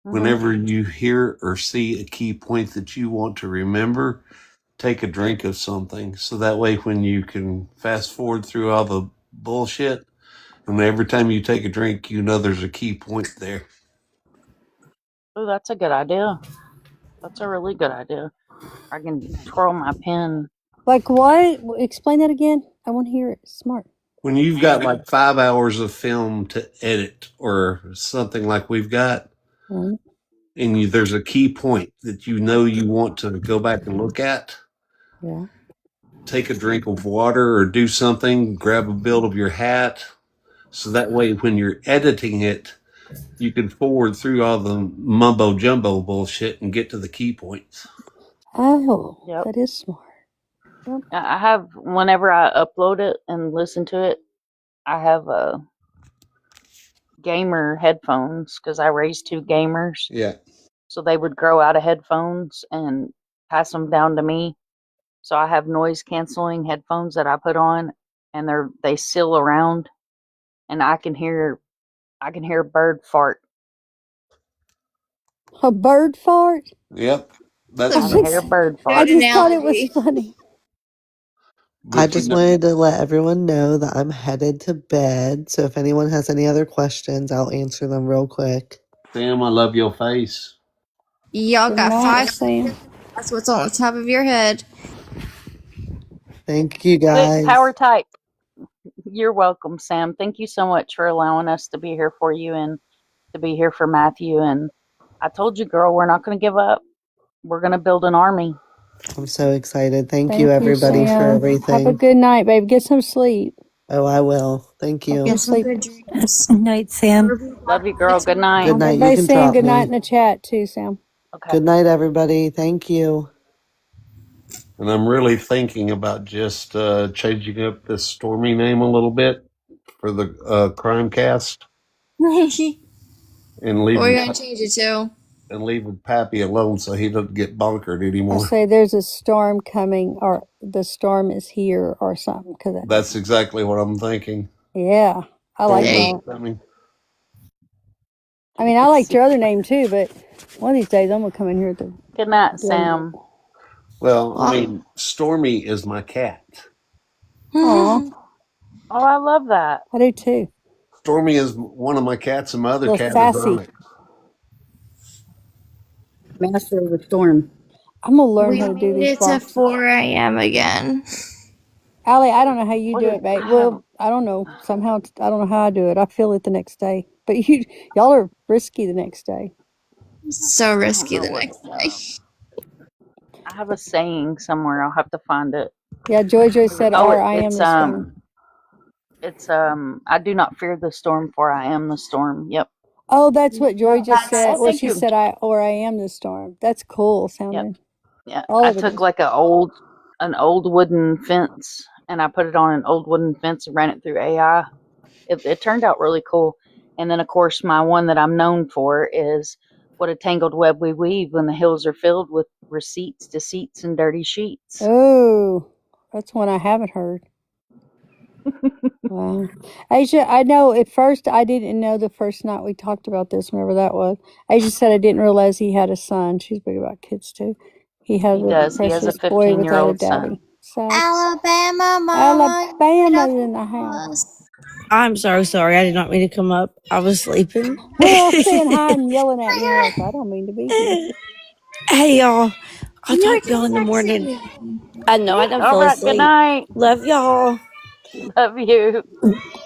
Hmm. whenever you hear or see a key point that you want to remember, take a drink of something. So that way, when you can fast forward through all the bullshit, and every time you take a drink, you know there's a key point there. Oh, that's a good idea. That's a really good idea. I can twirl my pen. Like what? Explain that again. I want to hear it. Smart. When you've got like 5 hours of film to edit or something like we've got, Right. and there's a key point that you know you want to go back and look at, Yeah. take a drink of water or do something, grab a bill of your hat. So that way, when you're editing it, you can forward through all the mumbo jumbo bullshit and get to the key points. Oh, Yep. that is smart. Yep. I have, whenever I upload it and listen to it, I have gamer headphones because I raised 2 gamers. Yeah. So they would grow out of headphones and pass them down to me. So I have noise canceling headphones that I put on, and they seal around, and I can hear a bird fart. A bird fart? Yep. I I That's can hear a bird fart. Good just thought it was analogy. funny. I but you just know, wanted to let everyone know that I'm headed to bed. So if anyone has any other questions, I'll answer them real quick. Sam, I love your face. Y'all Good got night, 5 Sam. seconds. That's what's on the top of your head. Thank you Quick, guys. power type. You're welcome, Sam. Thank you so much for allowing us to be here for you and to be here for Matthew. And I told you, girl, we're not going to give up. We're gonna build an army. I'm so excited. Thank you, Thank you, everybody, for Sam. Have a everything. good night, babe. Get some sleep. Oh, I will. Thank Hope you. you Get some sleep. good dreams. Good night, Sam. Love you, girl. Good night. Good night. You Everybody's can saying drop good night in me. the chat too, Sam. Okay. Good night, everybody. Thank you. And I'm really thinking about just changing up this Stormy name a little bit for the crime cast What and are leaving you gonna change it to? and leaving Pappy alone so he doesn't get bonkered I anymore. say there's a storm coming, or the storm is here, or something. Cause That's exactly what I'm thinking. yeah, I like Storm is that. coming. I mean, I liked your other name too, but one of these days I'm gonna come in here to Good night, blame it. Sam. Well, I mean, Stormy is my cat. Aw, Oh, I love that. I do too. Stormy is one of my cats, and my other Little cat is sassy. Onyx. Master of the storm. I'm gonna learn We how to do made these it to boxes. 4 a.m. again. Allie, I don't know how you What do is? it, babe. I have. Well, I don't know. Somehow I don't know how I do it. I feel it the next day. But y'all are risky the next day. So I don't risky know the what. next day. I have a saying somewhere. I'll have to find it. Yeah, Joy said, Oh, "R, I am the storm." it's I do not fear the storm, for I am the storm. Yep. Oh, that's what Joy just said. Oh, Well, thank she you. said, "I am the storm." That's cool Yep. sounding. Yeah. All I of it took is. like an old wooden fence, and I put it on an old wooden fence and ran it through AI. It turned out really cool. And then, of course, my one that I'm known for is what a tangled web we weave when the hills are filled with receipts, deceits, and dirty sheets. Oh, that's one I haven't heard. Wow. Asia, I know at first I didn't know the first night we talked about this, whenever that was. Asia said I didn't realize he had a son. She's big about kids too. He has He a does. He has a precious boy without a 15-year-old son. daddy. Sad. Alabama mama, Alabama's in the house. I'm so sorry. I did not mean to come up. I was sleeping. We're all saying hi and yelling at me. We're like, I don't mean to be here. Hey, y'all. I'll you were talk to y'all in the morning. I know I done All fell right. Good asleep. night. Love y'all. Love you.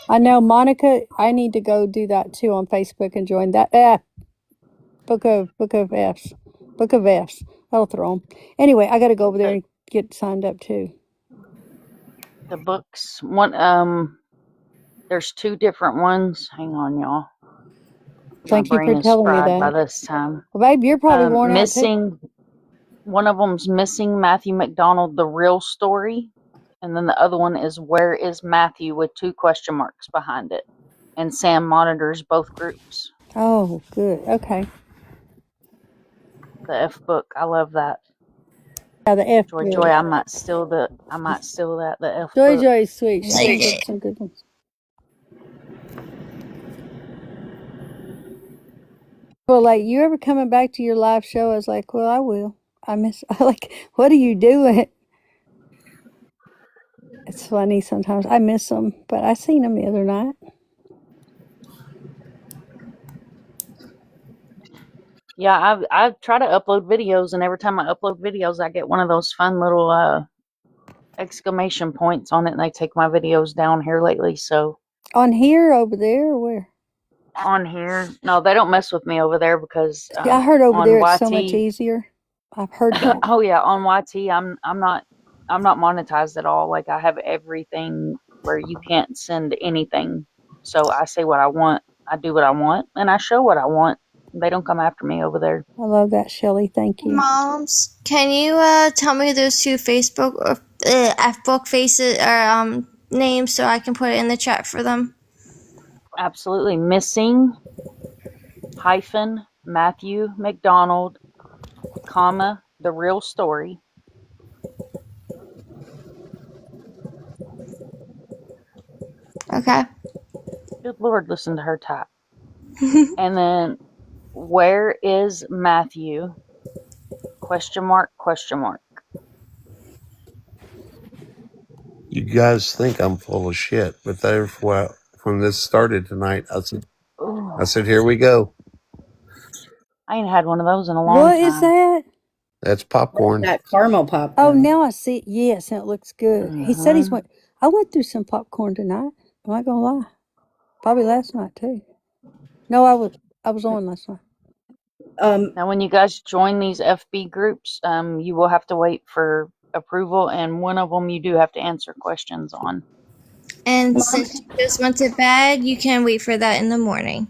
I know, Monica. I need to go do that too on Facebook and join that. Book of F's. Book of F's. That'll throw 'em. Anyway, I got to go over there and get signed up too. The books. There's two different ones. Hang on, y'all. Thank you brain for is telling me fried by that. this time. Well, babe, you're probably worn out too. Missing. One of them's Missing Matthew McDonald, the real story. And then the other one is Where is Matthew, with 2 question marks behind it. And Sam monitors both groups. Oh, good. Okay. The F book. I love that. Yeah, the F Joy, book. Joy, I might steal that. The F Joy book. Joy is sweet. She Like comes up it. with some good ones. Well, like, you ever coming back to your live show? I was like, well, I will. I like, what are you doing? It's funny sometimes. I miss them, but I seen them the other night. Yeah, I try to upload videos, and every time I upload videos, I get one of those fun little exclamation points on it, and they take my videos down here lately. So On here, over there, or where? on here, no, they don't mess with me over there because Yeah, I heard over on there it's so much YT. easier. I've heard that. Oh yeah, on YT, I'm not monetized at all. Like, I have everything where you can't send anything. So I say what I want, I do what I want, and I show what I want. They don't come after me over there. I love that, Shelly. Thank you. Moms, can you tell me those 2 Facebook or F book faces or names so I can put it in the chat for them? Absolutely. Missing hyphen Matthew McDonald, comma, the real story. Okay. Good Lord, listen to her type. And then, where is Matthew? Question mark, question mark. You guys think I'm full of shit, but therefore, when this started tonight, I said, here we go. I ain't had one of those in a long What time. is that? That's popcorn. That caramel popcorn. Oh, now I see. Yes, and it looks good. He said he's went. I went through some popcorn tonight. I'm not gonna lie. Probably last night too. No, I was on last night. Now, when you guys join these FB groups, you will have to wait for approval, and one of them you do have to answer questions on. And since you just went to bed, you can wait for that in the morning.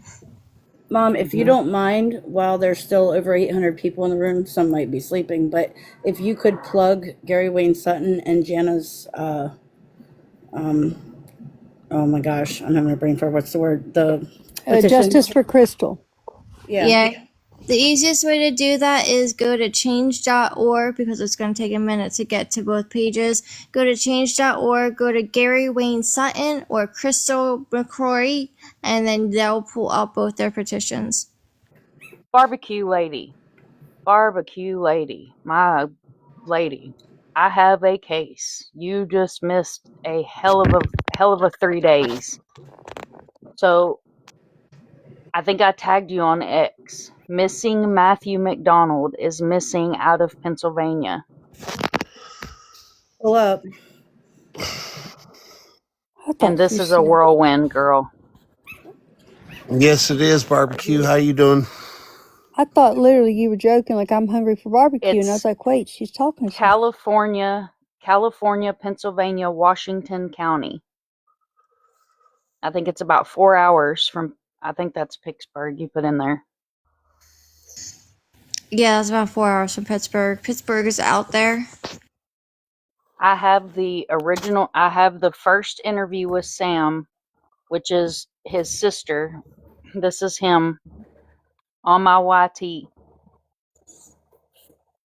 Mom, if you don't mind, while there's still over 800 people in the room, some might be sleeping, but if you could plug Gary Wayne Sutton and Jana's, oh my gosh, I'm having a brain fart. What's the word? The petition. Justice for Crystal. Yeah. The easiest way to do that is go to change.org, because it's going to take a minute to get to both pages. Go to change.org, go to Gary Wayne Sutton or Crystal McCrory, and then they'll pull out both their petitions. Barbecue lady, my lady, I have a case. You just missed a hell of a 3 days. So I think I tagged you on X. Missing Matthew McDonald is missing out of Pennsylvania. Pull up. And this is a whirlwind, girl. Yes, it is barbecue. How you doing? I thought literally you were joking, like I'm hungry for barbecue, and I was like, wait, she's talking to California, Pennsylvania, Washington County. I think it's about 4 hours from, I think that's Pittsburgh you put in there. Yeah, it's about 4 hours from Pittsburgh. Pittsburgh is out there. I have the first interview with Sam, which is his sister. This is him on my YT.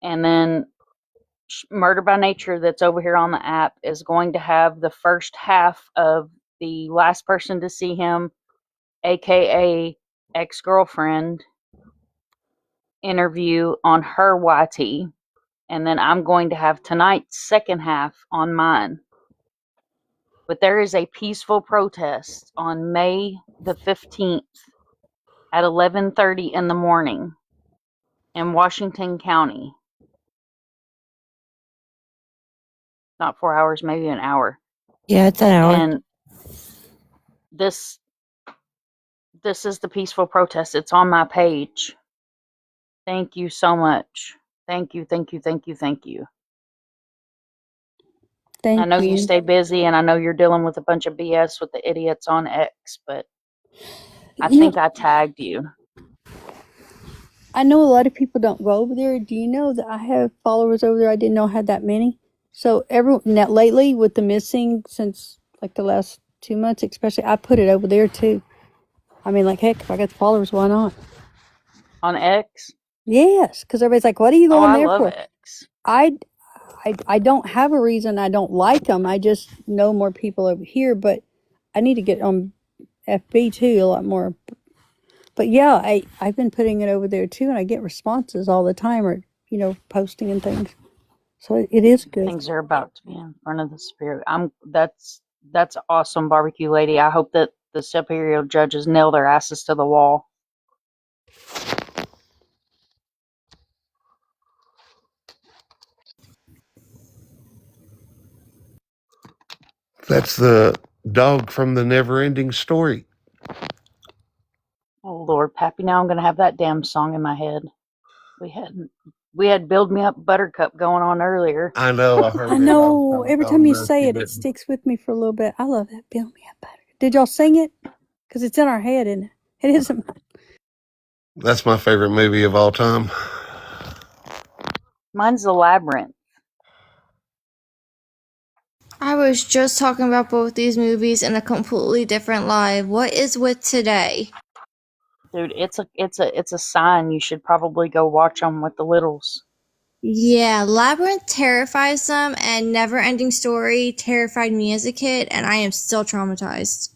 And then Murder by Nature, that's over here on the app, is going to have the first half of the last person to see him, aka ex-girlfriend, interview on her YT. And then I'm going to have tonight's second half on mine. But there is a peaceful protest on May the 15th at 11:30 in the morning in Washington County. Not 4 hours, maybe an hour. Yeah, it's an hour. And this is the peaceful protest. It's on my page. Thank you so much. Thank you. I know you stay busy, and I know you're dealing with a bunch of BS with the idiots on X, but I think I tagged you. I know a lot of people don't go over there. Do you know that I have followers over there? I didn't know I had that many. So now lately with the missing, since like the last 2 months especially, I put it over there too. I mean, like, heck, if I got the followers, why not? On X? Yes, because everybody's like, what are you going there I love for? X. I don't have a reason I don't like them. I just know more people over here, but I need to get on FB too a lot more. But yeah, I've been putting it over there too, and I get responses all the time, or posting and things. So it is good. Things are about to be in front of the spirit. That's awesome, barbecue lady. I hope that the superior judges nail their asses to the wall. That's the dog from the Never-Ending Story. Oh Lord, Pappy, now I'm gonna have that damn song in my head. We had Build Me Up Buttercup going on earlier. I know, I heard I know. Every time you say it, it sticks with me for a little bit. I love that. Build Me Up Buttercup. Did y'all sing it? Because it's in our head, and it isn't. That's my favorite movie of all time. Mine's The Labyrinth. I was just talking about both these movies in a completely different live. What is with today? Dude, it's a sign. You should probably go watch them with the littles. Yeah, Labyrinth terrifies them, and Never Ending Story terrified me as a kid, and I am still traumatized.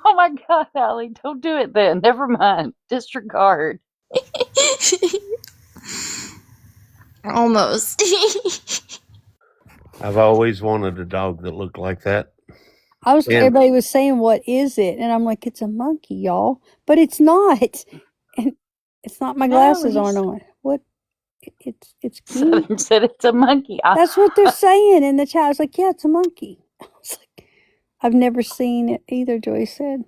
Oh my God, Allie, don't do it then. Never mind. Disregard. Almost. I've always wanted a dog that looked like that. Everybody was saying, what is it? And I'm like, it's a monkey, y'all. But it's not. And it's not, my glasses aren't on. What? It's cute. Southern said it's a monkey. That's what they're saying in the chat. I was like, yeah, it's a monkey. I was like, I've never seen it either, Joy said.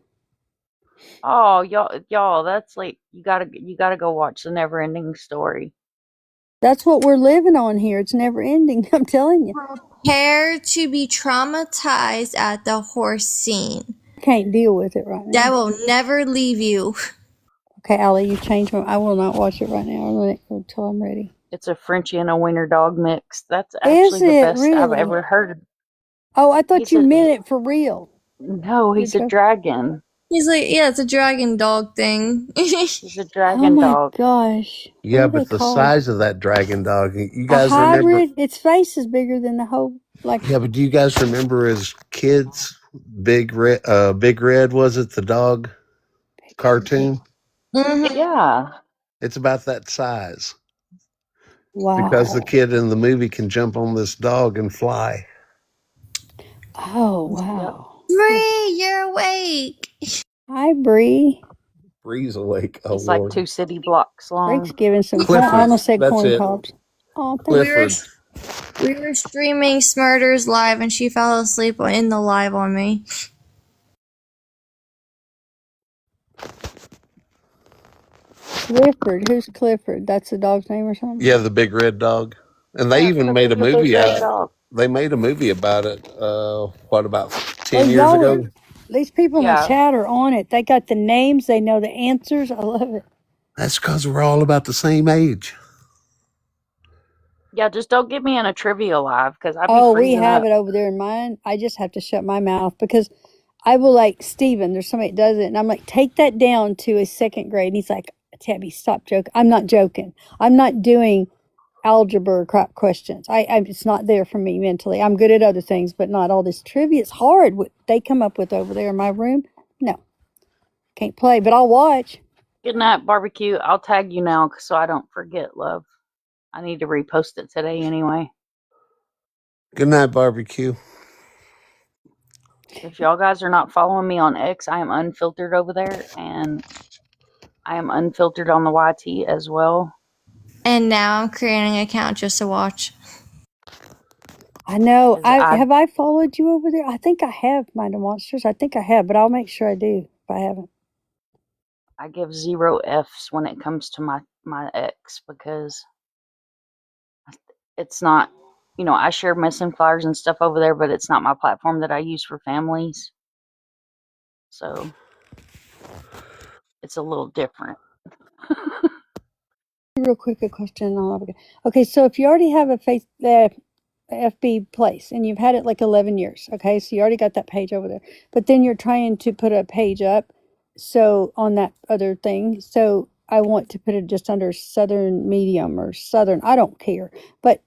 Oh, y'all, that's like you gotta go watch the Never Ending Story. That's what we're living on here. It's never ending. I'm telling you. Prepare to be traumatized at the horse scene. Can't deal with it right That now. will never leave you. Okay, Allie, you changed my. I will not watch it right now. I'll let it go until I'm ready. It's a Frenchie and a wiener dog mix. That's Is actually the it best I've really? ever heard. Oh, I thought He's you a meant it for real. no, You're he's a joking. dragon. He's like, yeah, it's a dragon dog thing. He's a Oh dragon my dog. gosh. What Yeah, are they but the called? size of that dragon dog, you A guys remember? hybrid? Its face is bigger than the whole, like, Yeah, but do you guys remember as kids, Big Red was it the dog cartoon? Mhm. Yeah. It's about that size because the wow. kid in the movie can jump on this dog and fly. Oh, Yep. wow. Bree, you're awake. Hi, Bree. Breeze awake. Oh He's like Lord, 2 city blocks Frank's long. giving some corn. I Clifford. almost said That's corn it. cobs. Oh, thank We were Clifford. we were streaming Smurders live, and she fell asleep in the live on me. Clifford. Who's Clifford? That's the dog's name or something? Yeah, the big red dog. And they Yeah, even made a Clifford's a big movie red out. dog. They made a movie about it. What about Oh, 10 years y'all are, ago? these people in the Yeah. chat are on it. They got the names. They know the answers. I love it. That's because we're all about the same age. Yeah, just don't get me in a trivia live because I'd be Oh, we freezing have up. it over there in mine. I just have to shut my mouth because I will like Steven, there's somebody that does it, and I'm like, take that down to a second grade. And he's like, Tabby, stop joking. I'm not joking. I'm not doing algebra crap questions. It's not there for me mentally. I'm good at other things, but not all this trivia. It's hard what they come up with over there in my room. No, can't play, but I'll watch. Good night, barbecue. I'll tag you now so I don't forget, love. I need to repost it today anyway. Good night, barbecue. If y'all guys are not following me on X, I am unfiltered over there, and I am unfiltered on the YT as well. And now I'm creating an account just to watch. I know. 'Cause I Have I followed you over there? I think I have, Mind of Monsters. I think I have, but I'll make sure I do if I haven't. give 0 Fs when it comes to my X because it's not, I share missing flyers and stuff over there, but it's not my platform that I use for families. So it's a little different. Real quick, a question. Okay, so if you already have a FB place and you've had it like 11 years, okay, so you already got that page over there, but then you're trying to put a page up, so on that other thing, so I want to put it just under Southern Medium or Southern, I don't care, but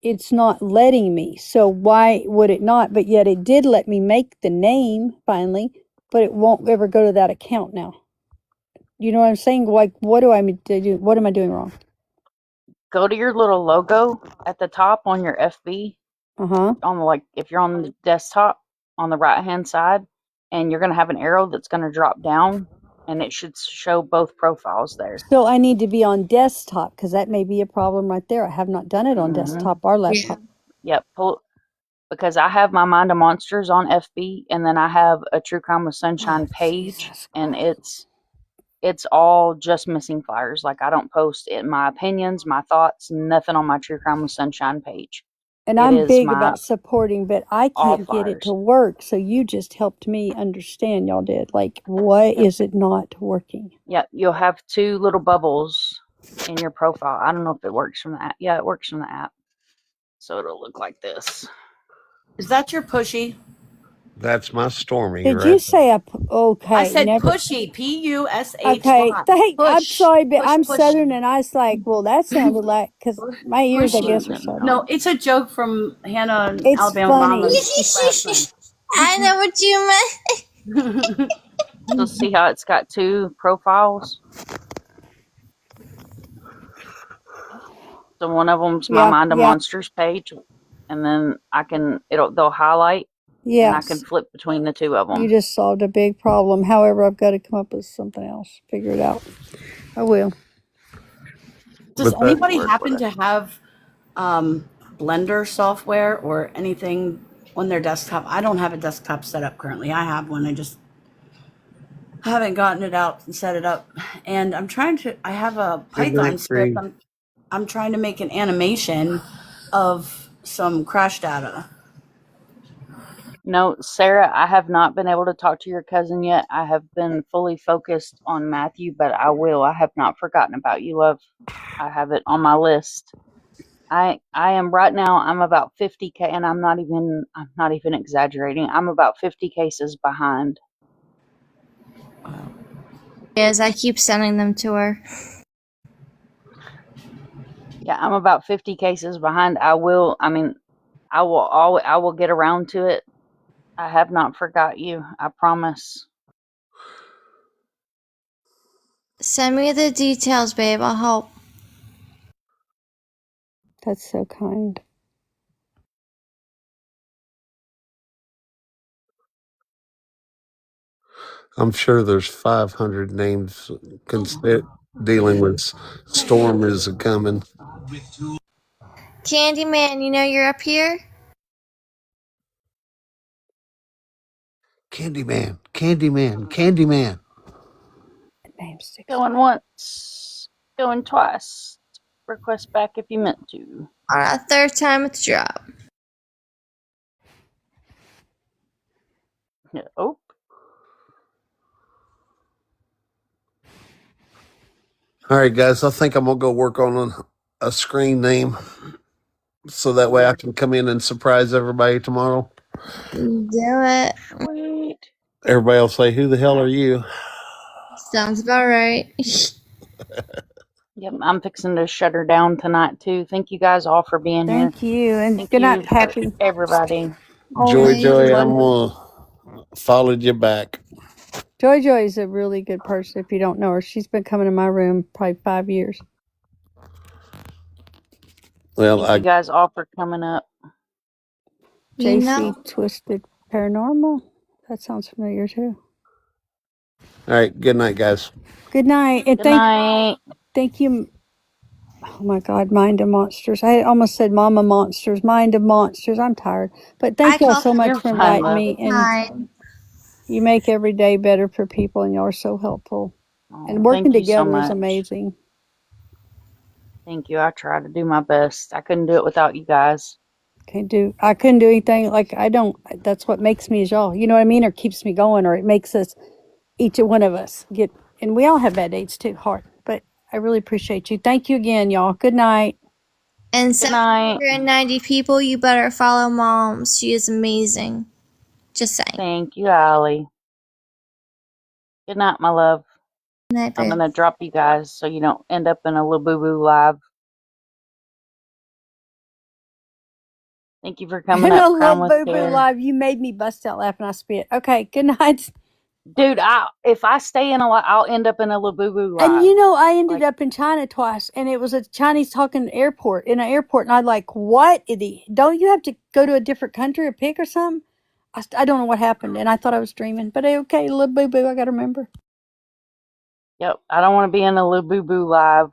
it's not letting me. So why would it not? But yet it did let me make the name finally, but it won't ever go to that account now. You know what I'm saying? Like, what do I do? What am I doing wrong? Go to your little logo at the top on your FB, Uh-huh. if you're on the desktop on the right hand side, and you're going to have an arrow that's going to drop down, and it should show both profiles there. So I need to be on desktop because that may be a problem right there. I have not done it on desktop or laptop. Yep. Because I have my Mind of Monsters on FB, and then I have a True Crime with Sunshine page, and it's all just missing flyers. Like, I don't post my opinions, my thoughts, nothing on my True Crime with Sunshine page. And It I'm is big my about supporting, but I all can't get it to flyers. work. So you just helped me understand, y'all did. Like, why Yep. is it not working? Yeah, you'll have 2 little bubbles in your profile. I don't know if it works from the app. Yeah, it works from the app. So it'll look like this. Is that your pushy? That's my Stormy. Did Right you say okay? I said Never. pushy. Pushy. Okay, I'm Push. sorry, but I'm Push. Southern, and I was like, well, that sounded like because my ears, I guess, are Southern. No, it's a joke from Hannah and It's Alabama funny. Mamas. I know what you meant. So see how it's got 2 profiles? So one of them's my Mind of Monsters page, and then they'll highlight, and I can Yes. flip between the 2 of You them. just solved a big problem. However, I've got to come up with something else. Figure it out. I will. Does But that- anybody Work happen with to have Blender software or anything on their desktop? I don't have a desktop set up currently. I have one. I haven't gotten it out and set it up, and I have a Good Python night, script. Bree. I'm trying to make an animation of some crash data. No, Sarah, I have not been able to talk to your cousin yet. I have been fully focused on Matthew, but I will. I have not forgotten about you, love. I have it on my list. I am right now. I'm about 50K, and I'm not even exaggerating. I'm about 50 cases behind. Is I keep sending them to her. Yeah, I'm about 50 cases behind. I will get around to it. I have not forgot you. I promise. Send me the details, babe. I'll help. That's so kind. I'm sure there's 500 names dealing with Storm is coming. Candyman, you know you're up here? Candyman, Candyman, Candyman. Going once, going twice. Request back if you meant to. On a third time with the drop. Yeah, oh. All right, guys, I think I'm going to go work on a screen name so that way I can come in and surprise everybody tomorrow. Do it. Sweet. Everybody will say, "Who the hell are you?" Sounds about right. Yep, I'm fixing to shut her down tonight too. Thank you guys all for being here. Thank you, and Thank good you night, for Happy. everybody. Joy, I'm going to follow you back. Joy is a really good person. If you don't know her, she's been coming to my room probably 5 years. Well, Thank you guys all for coming up. JC Twisted Paranormal. That sounds familiar too. All right, good night, guys. Good night, and Good night. thank you. Oh my God, Mind of Monsters. I almost said Mama Monsters, Mind of Monsters. I'm tired, but thank y'all so much for inviting me, and you make every day better for people, and y'all are so helpful. And working thank you so together is much. amazing. Thank you. I try to do my best. I couldn't do it without you guys. I couldn't do anything. That's what makes me is y'all, you know what I mean? Or keeps me going, or it makes us, each one of us get, and we all have bad days too, hard, but I really appreciate you. Thank you again, y'all. Good night. And 790 people, you better follow Moms. She is amazing. Just saying. Thank you, Allie. Good night, my love. Good night, I'm babe. going to drop you guys so you don't end up in a little boo-boo live. Thank you for coming And up, I Crown love with Boo Boo Care. Live. You made me bust out laughing. I spit. Okay, good night. Dude, if I stay in I'll end up in a little boo-boo live. And you know, I ended up in China twice, and it was a Chinese talking airport, in an airport, and I'm like, what? Don't you have to go to a different country or pick or something? I don't know what happened, and I thought I was dreaming, but okay, little Boo Boo, I got to remember. Yep, I don't want to be in a little boo-boo live.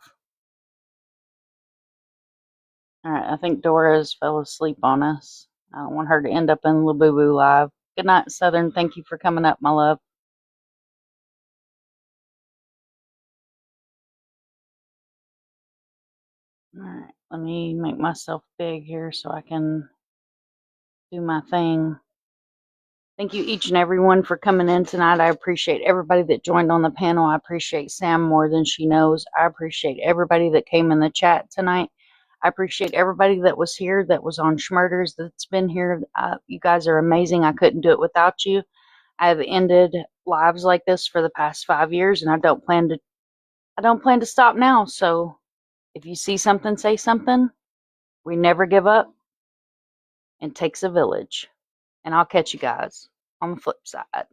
All right, I think Dora's fell asleep on us. I don't want her to end up in a little boo-boo live. Good night, Southern. Thank you for coming up, my love. All right, let me make myself big here so I can do my thing. Thank you each and everyone for coming in tonight. I appreciate everybody that joined on the panel. I appreciate Sam more than she knows. I appreciate everybody that came in the chat tonight. I appreciate everybody that was here, that was on Schmurders, that's been here. You guys are amazing. I couldn't do it without you. I have ended lives like this for the past 5 years, and I don't plan to stop now. So if you see something, say something. We never give up. It takes a village. And I'll catch you guys on the flip side.